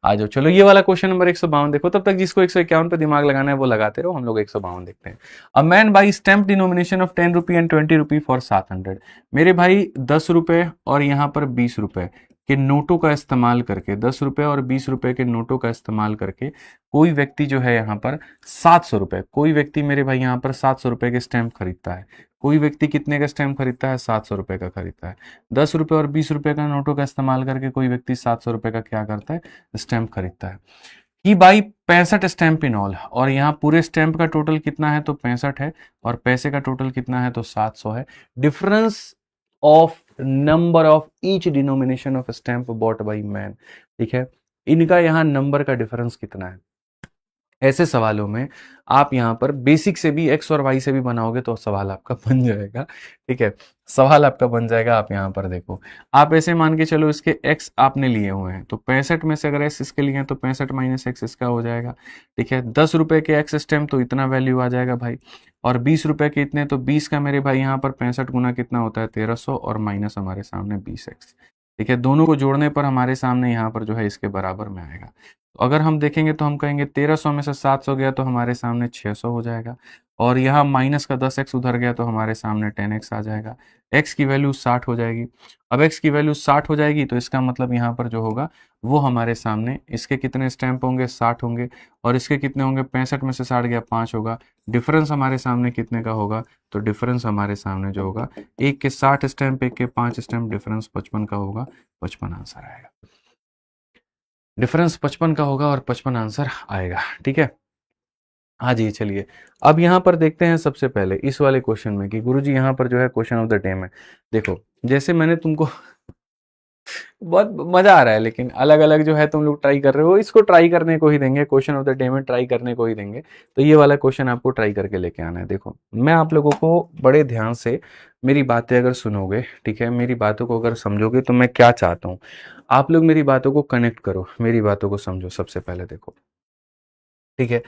Speaker 1: आ जाओ, चलो ये वाला क्वेश्चन नंबर 152 देखो, तब तक जिसको 151 पे दिमाग लगाना है वो लगाते रहो, हम लोग 152 देखते हैं। A man by stamp denomination of 10 rupee and 20 rupee for 700। मेरे भाई 10 रुपए और यहाँ पर 20 रुपए के नोटों का इस्तेमाल करके, 10 रुपए और 20 रुपए के नोटों का इस्तेमाल करके कोई व्यक्ति जो है यहाँ पर 700 रुपए, कोई व्यक्ति मेरे भाई यहाँ पर 700 रुपए के स्टैंप खरीदता है, कोई व्यक्ति कितने का स्टैंप खरीदता है, 700 रुपए का खरीदता है। 10 रुपए और 20 रुपए का नोटों का इस्तेमाल करके कोई व्यक्ति 700 रुपए का क्या करता है, स्टैंप खरीदता है। ही बाई 65 स्टैंप इन ऑल, और यहाँ पूरे स्टैंप का टोटल कितना है, तो 65 है, और पैसे का टोटल कितना है, तो 700 है। Difference of number of each denomination of stamp bot by man. ठीक है, इनका यहाँ नंबर का डिफरेंस कितना है। ऐसे सवालों में आप यहाँ पर बेसिक से भी एक्स और वाई से भी बनाओगे तो सवाल आपका बन जाएगा। ठीक है, सवाल आपका बन जाएगा। आप यहाँ पर देखो, आप ऐसे मान के चलो इसके एक्स आपने लिए हुए हैं, तो 65 में से अगर एक्स इसके लिए हैं तो 65 माइनस एक्स इसका हो जाएगा। ठीक है, 10 रुपए के एक्स स्टैम्प तो इतना वैल्यू आ जाएगा भाई, और 20 रुपए के इतने, तो 20 का मेरे भाई यहाँ पर 65 गुना कितना होता है, 1300, और माइनस हमारे सामने 20 एक्स। ठीक है, दोनों को जोड़ने पर हमारे सामने यहाँ पर जो है इसके बराबर में आएगा। तो अगर हम देखेंगे तो हम कहेंगे 1300 में से 700 गया तो हमारे सामने 600 हो जाएगा, और यहाँ माइनस का 10x उधर गया तो हमारे सामने 10x आ जाएगा। x की वैल्यू 60 हो जाएगी। अब x की वैल्यू 60 हो जाएगी तो इसका मतलब यहाँ पर जो होगा वो हमारे सामने, इसके कितने स्टैंप होंगे, 60 होंगे, और इसके कितने होंगे, 65 में से 60 गया 5 होगा। डिफरेंस हमारे सामने कितने का होगा, तो डिफरेंस हमारे सामने जो होगा, एक के 60 स्टैंप, एक के 5 स्टैंप, डिफरेंस 55 का होगा। 55 आंसर आएगा। डिफरेंस 55 का होगा और 55 आंसर आएगा। ठीक है, हाँ जी। चलिए अब यहाँ पर देखते हैं सबसे पहले इस वाले क्वेश्चन में कि गुरुजी यहाँ पर जो है क्वेश्चन ऑफ द डे में देखो, जैसे मैंने तुमको बहुत मजा आ रहा है, लेकिन अलग अलग जो है तुम लोग ट्राई कर रहे हो, इसको ट्राई करने को ही देंगे, क्वेश्चन ऑफ द डे में ट्राई करने को ही देंगे। तो ये वाला क्वेश्चन आपको ट्राई करके लेके आना है। देखो मैं आप लोगों को बड़े ध्यान से मेरी बातें अगर सुनोगे, ठीक है, मेरी बातों को अगर समझोगे तो मैं क्या चाहता हूँ, आप लोग मेरी बातों को कनेक्ट करो, मेरी बातों को समझो। सबसे पहले देखो, ठीक है,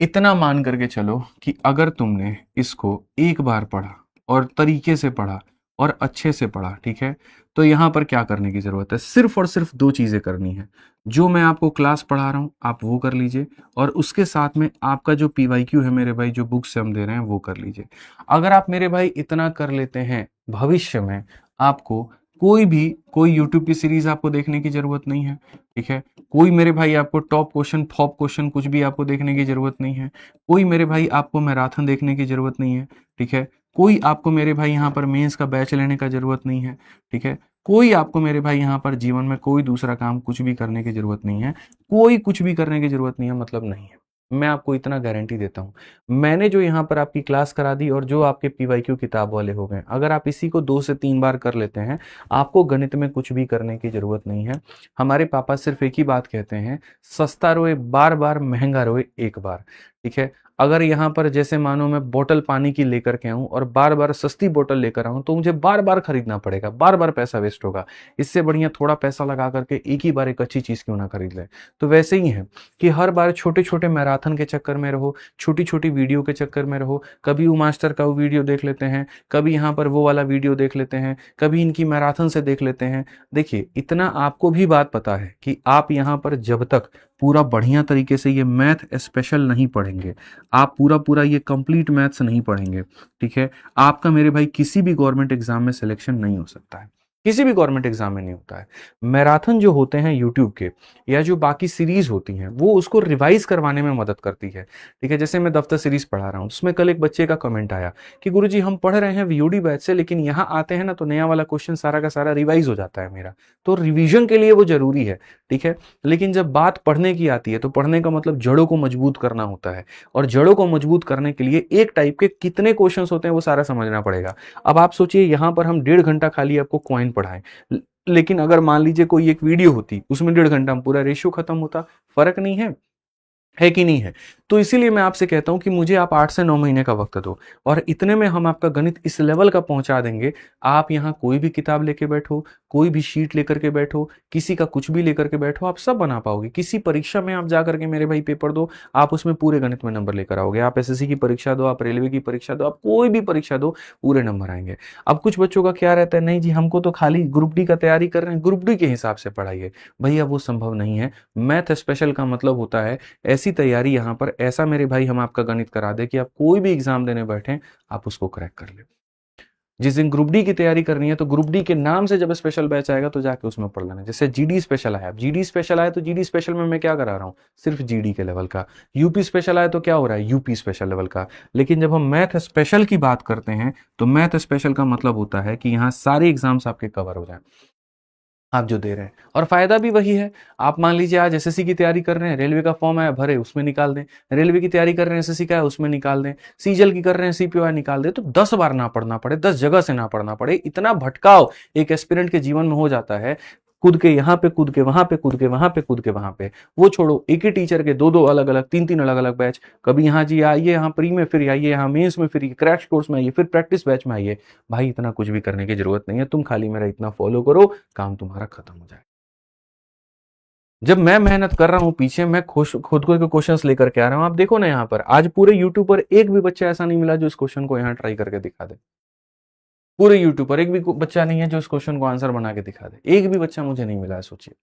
Speaker 1: इतना मान करके चलो कि अगर तुमने इसको एक बार पढ़ा और तरीके से पढ़ा और अच्छे से पढ़ा, ठीक है, तो यहां पर क्या करने की जरूरत है, सिर्फ और सिर्फ दो चीजें करनी है। जो मैं आपको क्लास पढ़ा रहा हूं आप वो कर लीजिए, और उसके साथ में आपका जो पीवाईक्यू है मेरे भाई, जो बुक से हम दे रहे हैं वो कर लीजिए। अगर आप मेरे भाई इतना कर लेते हैं, भविष्य में आपको कोई यूट्यूब की सीरीज आपको देखने की जरूरत नहीं है। ठीक है, कोई मेरे भाई आपको टॉप क्वेश्चन, फॉप क्वेश्चन कुछ भी आपको देखने की जरूरत नहीं है। कोई मेरे भाई आपको मैराथन देखने की जरूरत नहीं है। ठीक है, कोई आपको मेरे भाई यहाँ पर मेंस का बैच लेने का जरूरत नहीं है। ठीक है, कोई आपको मेरे भाई यहाँ पर जीवन में कोई दूसरा काम कुछ भी करने की जरूरत नहीं है। कोई कुछ भी करने की जरूरत नहीं है, मतलब नहीं है। मैं आपको इतना गारंटी देता हूं, मैंने जो यहाँ पर आपकी क्लास करा दी और जो आपके पीवाईक्यू किताब वाले हो गए, अगर आप इसी को 2 से 3 बार कर लेते हैं, आपको गणित में कुछ भी करने की जरूरत नहीं है। हमारे पापा सिर्फ एक ही बात कहते हैं, सस्ता रोए बार बार, महंगा रोए एक बार। ठीक है, अगर यहाँ पर जैसे मानो मैं बोतल पानी की लेकर के आऊं और बार बार सस्ती बोतल लेकर आऊं तो मुझे बार बार खरीदना पड़ेगा, बार बार पैसा वेस्ट होगा। इससे बढ़िया थोड़ा पैसा लगा करके एक ही बार एक अच्छी चीज क्यों ना खरीद ले। तो वैसे ही है कि हर बार छोटे छोटे मैराथन के चक्कर में रहो, छोटी छोटी वीडियो के चक्कर में रहो, कभी वो मास्टर का वो वीडियो देख लेते हैं, कभी यहाँ पर वो वाला वीडियो देख लेते हैं, कभी इनकी मैराथन से देख लेते हैं। देखिए इतना आपको भी बात पता है कि आप यहाँ पर जब तक पूरा बढ़िया तरीके से ये मैथ स्पेशल नहीं पढ़ेंगे, आप पूरा पूरा ये कंप्लीट मैथ्स नहीं पढ़ेंगे, ठीक है, आपका मेरे भाई किसी भी गवर्नमेंट एग्जाम में सिलेक्शन नहीं हो सकता है, किसी भी गवर्नमेंट एग्जाम में नहीं होता है। मैराथन जो होते हैं यूट्यूब के या जो बाकी सीरीज होती हैं वो उसको रिवाइज करवाने में मदद करती है। ठीक है, जैसे मैं दफ्तर सीरीज पढ़ा रहा हूँ, उसमें कल एक बच्चे का कमेंट आया कि गुरुजी हम पढ़ रहे हैं वीओडी बैच से, लेकिन यहाँ आते हैं ना तो नया वाला क्वेश्चन सारा का सारा रिवाइज हो जाता है मेरा। तो रिवीजन के लिए वो जरूरी है। ठीक है, लेकिन जब बात पढ़ने की आती है तो पढ़ने का मतलब जड़ों को मजबूत करना होता है, और जड़ों को मजबूत करने के लिए एक टाइप के कितने क्वेश्चंस होते हैं वो सारा समझना पड़ेगा। अब आप सोचिए यहां पर हम 1.5 घंटा खाली आपको क्वाइन पढ़ाएं, लेकिन अगर मान लीजिए कोई एक वीडियो होती उसमें 1.5 घंटा में पूरा रेशियो खत्म होता, फर्क नहीं है कि नहीं है। तो इसीलिए मैं आपसे कहता हूं कि मुझे आप 8 से 9 महीने का वक्त दो, और इतने में हम आपका गणित इस लेवल का पहुंचा देंगे। आप यहां कोई भी किताब लेके बैठो, कोई भी शीट लेकर के बैठो, किसी का कुछ भी लेकर के बैठो, आप सब बना पाओगे। किसी परीक्षा में आप जाकर के मेरे भाई पेपर दो, आप उसमें पूरे गणित में नंबर लेकर आओगे। आप एसएससी की परीक्षा दो, आप रेलवे की परीक्षा दो, आप कोई भी परीक्षा दो, पूरे नंबर आएंगे। अब कुछ बच्चों का क्या रहता है, नहीं जी हमको तो खाली ग्रुप डी का तैयारी कर रहे हैं, ग्रुप डी के हिसाब से पढ़ाइए। भैया वो संभव नहीं है। मैथ स्पेशल का मतलब होता है ऐसी तैयारी, यहां पर ऐसा मेरे भाई हम आपका गणित करा दे कि आप कोई भी एग्जाम देने बैठे आप उसको क्रैक कर ले। जिस दिन ग्रुप डी की तैयारी करनी है तो ग्रुप डी के नाम से जब स्पेशल बैच आएगा तो जाके उसमें पढ़ लेना। जैसे जीडी स्पेशल आया, अब जीडी स्पेशल आया तो जीडी स्पेशल में मैं क्या करा रहा हूं, सिर्फ जीडी के लेवल का। यूपी स्पेशल आया तो क्या हो रहा है, यूपी स्पेशल लेवल का। लेकिन जब हम मैथ स्पेशल की बात करते हैं तो मैथ स्पेशल का मतलब होता है कि यहां सारे एग्जाम्स आपके कवर हो जाए, आप जो दे रहे हैं, और फायदा भी वही है। आप मान लीजिए आज एसएससी की तैयारी कर रहे हैं, रेलवे का फॉर्म आया भरे, उसमें निकाल दें। रेलवे की तैयारी कर रहे हैं, एसएससी का है उसमें निकाल दें। सीजल की कर रहे हैं, सीपीओ निकाल दें। तो 10 बार ना पढ़ना पड़े, 10 जगह से ना पढ़ना पड़े, इतना भटकाव एक एस्पिरेंट के जीवन में हो जाता है। कूद के यहाँ पे, कूद के वहां पे, कूद के वहां पे, कूद के वहां पे। वो छोड़ो, एक ही टीचर के 2-2 अलग अलग, 3-3 अलग अलग बैच। कभी यहाँ जी आइए, यहाँ प्री में, फिर आइए यहाँ मेंस में, फिर क्रैश कोर्स में आइए, फिर प्रैक्टिस बैच में आइए। भाई इतना कुछ भी करने की जरूरत नहीं है, तुम खाली मेरा इतना फॉलो करो, काम तुम्हारा खत्म हो जाए। जब मैं मेहनत कर रहा हूं पीछे, मैं खुद को क्वेश्चंस लेकर के आ रहा हूं। आप देखो ना यहाँ पर आज पूरे यूट्यूब पर एक भी बच्चा ऐसा नहीं मिला जो इस क्वेश्चन को यहाँ ट्राई करके दिखा दे। पूरे यूट्यूब पर एक भी बच्चा नहीं है जो इस क्वेश्चन को आंसर बना के दिखा दे, एक भी बच्चा मुझे नहीं मिला है, सोचिए।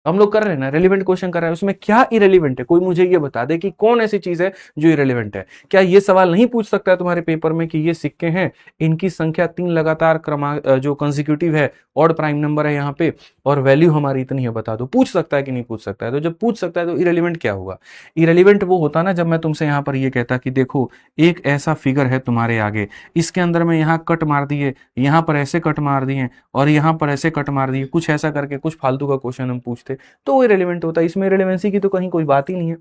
Speaker 1: हम लोग कर रहे हैं ना, रेलिवेंट क्वेश्चन कर रहे हैं, उसमें क्या इरेलीवेंट है? कोई मुझे ये बता दे कि कौन ऐसी चीज है जो इरेलीवेंट है। क्या ये सवाल नहीं पूछ सकता है तुम्हारे पेपर में कि ये सिक्के हैं, इनकी संख्या 3 लगातार क्रमांक जो कंसेक्यूटिव है, ऑड प्राइम नंबर है यहाँ पे, और वैल्यू हमारी इतनी है, बता दो। पूछ सकता है कि नहीं पूछ सकता है? तो जब पूछ सकता है तो इरेलीवेंट क्या होगा? इरेलीवेंट वो होता ना जब मैं तुमसे यहाँ पर ये कहता कि देखो एक ऐसा फिगर है तुम्हारे आगे, इसके अंदर में यहाँ कट मार दिए, यहाँ पर ऐसे कट मार दिए, और यहाँ पर ऐसे कट मार दिए, कुछ ऐसा करके कुछ फालतू का क्वेश्चन हम पूछते, तो वो इरेलीवेंट होता है। इसमें रिलेवेंसी की तो कहीं कोई बात ही नहीं है,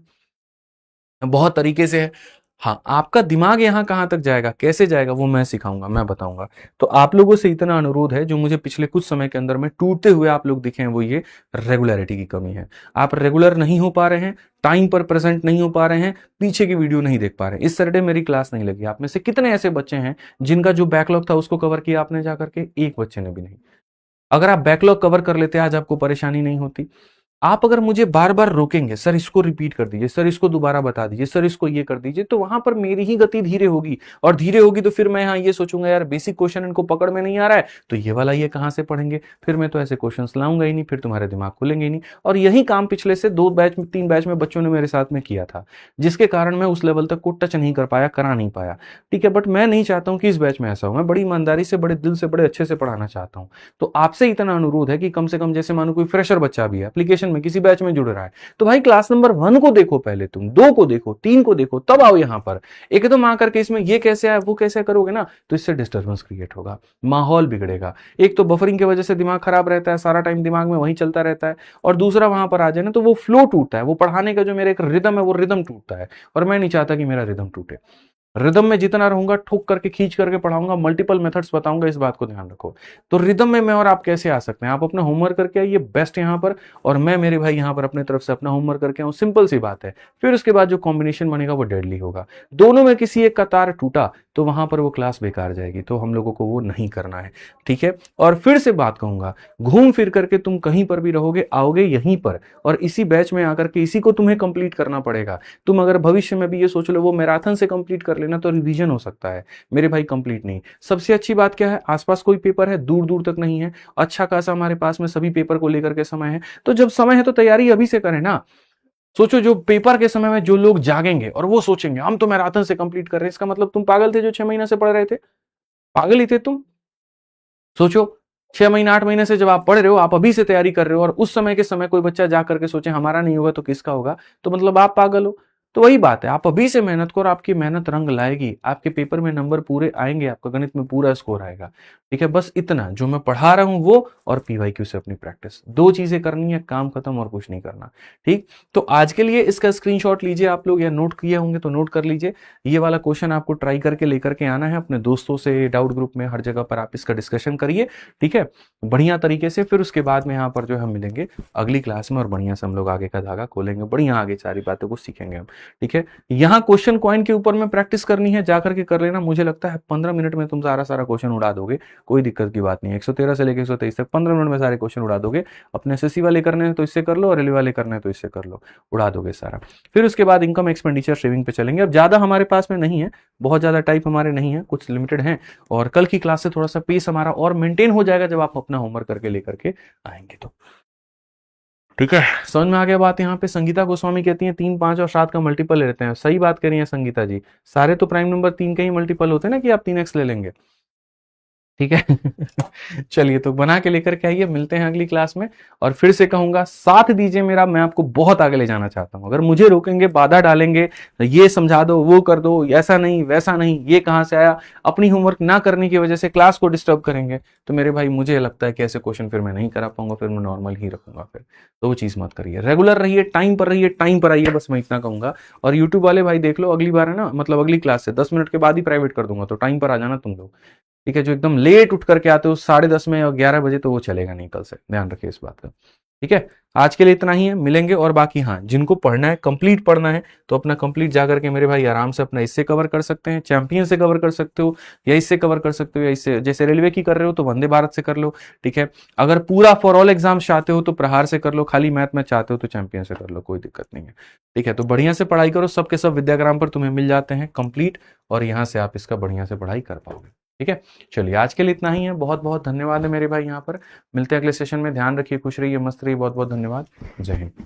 Speaker 1: बहुत तरीके से है। हाँ, आपका दिमाग यहां कहां तक जाएगा, कैसे जाएगा, वो मैं सिखाऊंगा, मैं बताऊंगा। तो आप लोगों से इतना अनुरोध है, जो मुझे पिछले कुछ समय के अंदर में टूटते हुए आप लोग दिखे हैं, वो ये रेगुलरिटी की कमी है। आप रेगुलर नहीं हो पा रहे हैं, टाइम पर प्रेजेंट नहीं हो पा रहे हैं, पीछे की वीडियो नहीं देख पा रहे हैं। इस सैटरडे मेरी क्लास नहीं लगी। आप में से कितने ऐसे बच्चे हैं जिनका जो बैकलॉग था उसको कवर किया आपने जाकर के? एक बच्चे ने भी नहीं। अगर आप बैकलॉग कवर कर लेते आज आपको परेशानी नहीं होती। आप अगर मुझे बार बार रोकेंगे, सर इसको रिपीट कर दीजिए, सर इसको दोबारा बता दीजिए, सर इसको ये कर दीजिए, तो वहां पर मेरी ही गति धीरे होगी, और धीरे होगी तो फिर मैं यहाँ ये सोचूंगा यार बेसिक क्वेश्चन इनको पकड़ में नहीं आ रहा है, तो ये वाला ये कहां से पढ़ेंगे? फिर मैं तो ऐसे क्वेश्चन लाऊंगा ही नहीं, फिर तुम्हारे दिमाग खुलेंगे ही नहीं। और यही काम पिछले से 2 बैच में 3 बैच में बच्चों ने मेरे साथ में किया था, जिसके कारण मैं उस लेवल तक को टच नहीं कर पाया, करा नहीं पाया। ठीक है, बट मैं नहीं चाहता हूं कि इस बैच में ऐसा हो। मैं बड़ी ईमानदारी से, बड़े दिल से, बड़े अच्छे से पढ़ाना चाहता हूं। तो आपसे इतना अनुरोध है कि कम से कम, जैसे मानो कोई फ्रेशर बच्चा भी है, एप्लीकेशन में किसी बैच में जुड़ रहा है, तो भाई क्लास नंबर 1 को देखो पहले, तुम 2 को देखो, 3 को देखो, तब आओ यहां पर। एकदम आकर के इसमें ये कैसे आया वो कैसे करोगे ना, तो इससे डिस्टर्बेंस क्रिएट होगा, माहौल बिगड़ेगा। एक तो बफरिंग की वजह से दिमाग खराब रहता है, सारा टाइम दिमाग में वही चलता रहता है, और दूसरा वहां पर आ जाए ना तो वो फ्लो टूटता है, वो पढ़ाने का जो मेरा एक रिदम है वो रिदम टूटता है, और मैं नहीं चाहता कि मेरा रिदम टूटे। रिदम में जितना रहूंगा, ठोक करके खींच करके पढ़ाऊंगा, मल्टीपल मेथड्स बताऊंगा, इस बात को ध्यान रखो। तो रिदम में मैं और आप कैसे आ सकते हैं? आप अपना होमवर्क करके आइए बेस्ट यहां पर, और मैं मेरे भाई यहां पर अपने तरफ से अपना होमवर्क करके आऊं, सिंपल सी बात है। फिर उसके बाद जो कॉम्बिनेशन बनेगा वो डेडली होगा। दोनों में किसी एक का तार टूटा तो वहां पर वो क्लास बेकार जाएगी, तो हम लोगों को वो नहीं करना है। ठीक है, और फिर से बात कहूंगा, घूम फिर करके तुम कहीं पर भी रहोगे, आओगे यहीं पर, और इसी बैच में आकर के इसी को तुम्हें कंप्लीट करना पड़ेगा। तुम अगर भविष्य में भी ये सोच लो वो मैराथन से कंप्लीट कर लेना तो रिवीजन हो सकता है, मेरे भाई कंप्लीट नहीं। सबसे अच्छी बात क्या है, आसपास कोई पेपर है, दूर दूर तक नहीं है, अच्छा खासा हमारे पास में सभी पेपर को लेकर के समय है। तो जब समय है तो तैयारी अभी से करें ना। सोचो जो पेपर के समय में जो लोग जागेंगे और वो सोचेंगे हम तो मैराथन से कंप्लीट कर रहे हैं, इसका मतलब तुम पागल थे जो 6 महीने से पढ़ रहे थे, पागल ही थे तुम। सोचो 6 महीने 8 महीने से जब आप पढ़ रहे हो, आप अभी से तैयारी कर रहे हो, और उस समय के समय कोई बच्चा जा करके सोचे हमारा नहीं होगा तो किसका होगा, तो मतलब आप पागल हो। तो वही बात है, आप अभी से मेहनत करो, आपकी मेहनत रंग लाएगी, आपके पेपर में नंबर पूरे आएंगे, आपका गणित में पूरा स्कोर आएगा। ठीक है, बस इतना जो मैं पढ़ा रहा हूं वो, और पीवाईक्यू से अपनी प्रैक्टिस, 2 चीजें करनी है, काम खत्म, और कुछ नहीं करना। ठीक, तो आज के लिए इसका स्क्रीनशॉट लीजिए आप लोग, या नोट किए होंगे तो नोट कर लीजिए। ये वाला क्वेश्चन आपको ट्राई करके लेकर के आना है अपने दोस्तों से, डाउट ग्रुप में, हर जगह पर आप इसका डिस्कशन करिए। ठीक है, बढ़िया तरीके से। फिर उसके बाद में यहाँ पर जो हम मिलेंगे अगली क्लास में, और बढ़िया से हम लोग आगे का धागा खोलेंगे, बढ़िया आगे सारी बातों को सीखेंगे हम। ठीक है, यहाँ क्वेश्चन कॉइन के ऊपर में प्रैक्टिस करनी है, जाकर के कर लेना। मुझे लगता है 15 मिनट में तुम सारा सारा क्वेश्चन उड़ा दोगे, कोई दिक्कत की बात नहीं है। 113 से लेकर 123 तक 15 मिनट में सारे क्वेश्चन उड़ा दोगे। अपने एसएससी वाले करने हैं तो इससे कर लो, और रेलवे वाले करने हैं तो इससे कर लो, उड़ा दोगे सारा। फिर उसके बाद इनकम एक्सपेंडिचर सेविंग पे चलेंगे। अब ज्यादा हमारे पास में नहीं है, बहुत ज्यादा टाइप हमारे नहीं है, कुछ लिमिटेड है, और कल की क्लास से थोड़ा सा पेस हमारा और मेंटेन हो जाएगा जब आप अपना होमवर्क करके लेकर के आएंगे तो। ठीक है, समझ में आ गया बात। यहाँ पे संगीता गोस्वामी कहती हैं 3, 5 और 7 का मल्टीपल लेते हैं। सही बात करी है संगीता जी, सारे तो प्राइम नंबर 3 के ही मल्टीपल होते हैं ना, कि आप 3x ले लेंगे। ठीक है चलिए, तो बना के लेकर के आइए, मिलते हैं अगली क्लास में। और फिर से कहूंगा साथ दीजिए मेरा, मैं आपको बहुत आगे ले जाना चाहता हूं। अगर मुझे रोकेंगे, बाधा डालेंगे, ये समझा दो, वो कर दो, ऐसा नहीं वैसा नहीं, ये कहां से आया, अपनी होमवर्क ना करने की वजह से क्लास को डिस्टर्ब करेंगे, तो मेरे भाई मुझे लगता है कि ऐसे क्वेश्चन फिर मैं नहीं करा पाऊंगा, फिर मैं नॉर्मल ही रखूंगा फिर। तो वो चीज मत करिए, रेगुलर रहिए, टाइम पर रहिए, टाइम पर आइए, बस मैं इतना कहूंगा। और यूट्यूब वाले भाई देख लो, अगली बार है ना, मतलब अगली क्लास से 10 मिनट के बाद ही प्राइवेट कर दूंगा, तो टाइम पर आ जाना तुम लोग। ठीक है, जो एकदम लेट उठ करके आते हो 10:30 में और 11 बजे, तो वो चलेगा नहीं कल से, ध्यान रखिए इस बात का। ठीक है, आज के लिए इतना ही है, मिलेंगे। और बाकी हाँ, जिनको पढ़ना है, कंप्लीट पढ़ना है, तो अपना कंप्लीट जाकर के मेरे भाई आराम से अपना इससे कवर कर सकते हैं, चैंपियन से कवर कर सकते हो, या इससे कवर कर सकते हो, या इससे, जैसे रेलवे की कर रहे हो तो वंदे भारत से कर लो। ठीक है, अगर पूरा फॉर ऑल एग्जाम चाहते हो तो प्रहार से कर लो, खाली मैथ में चाहते हो तो चैंपियन से कर लो, कोई दिक्कत नहीं है। ठीक है, तो बढ़िया से पढ़ाई करो, सबके सब विद्याग्राम पर तुम्हें मिल जाते हैं कंप्लीट, और यहाँ से आप इसका बढ़िया से पढ़ाई कर पाओगे। ठीक है, चलिए आज के लिए इतना ही है। बहुत बहुत धन्यवाद है मेरे भाई। यहाँ पर मिलते हैं अगले सेशन में। ध्यान रखिए, खुश रहिए, मस्त रहिए। बहुत बहुत धन्यवाद। जय हिंद।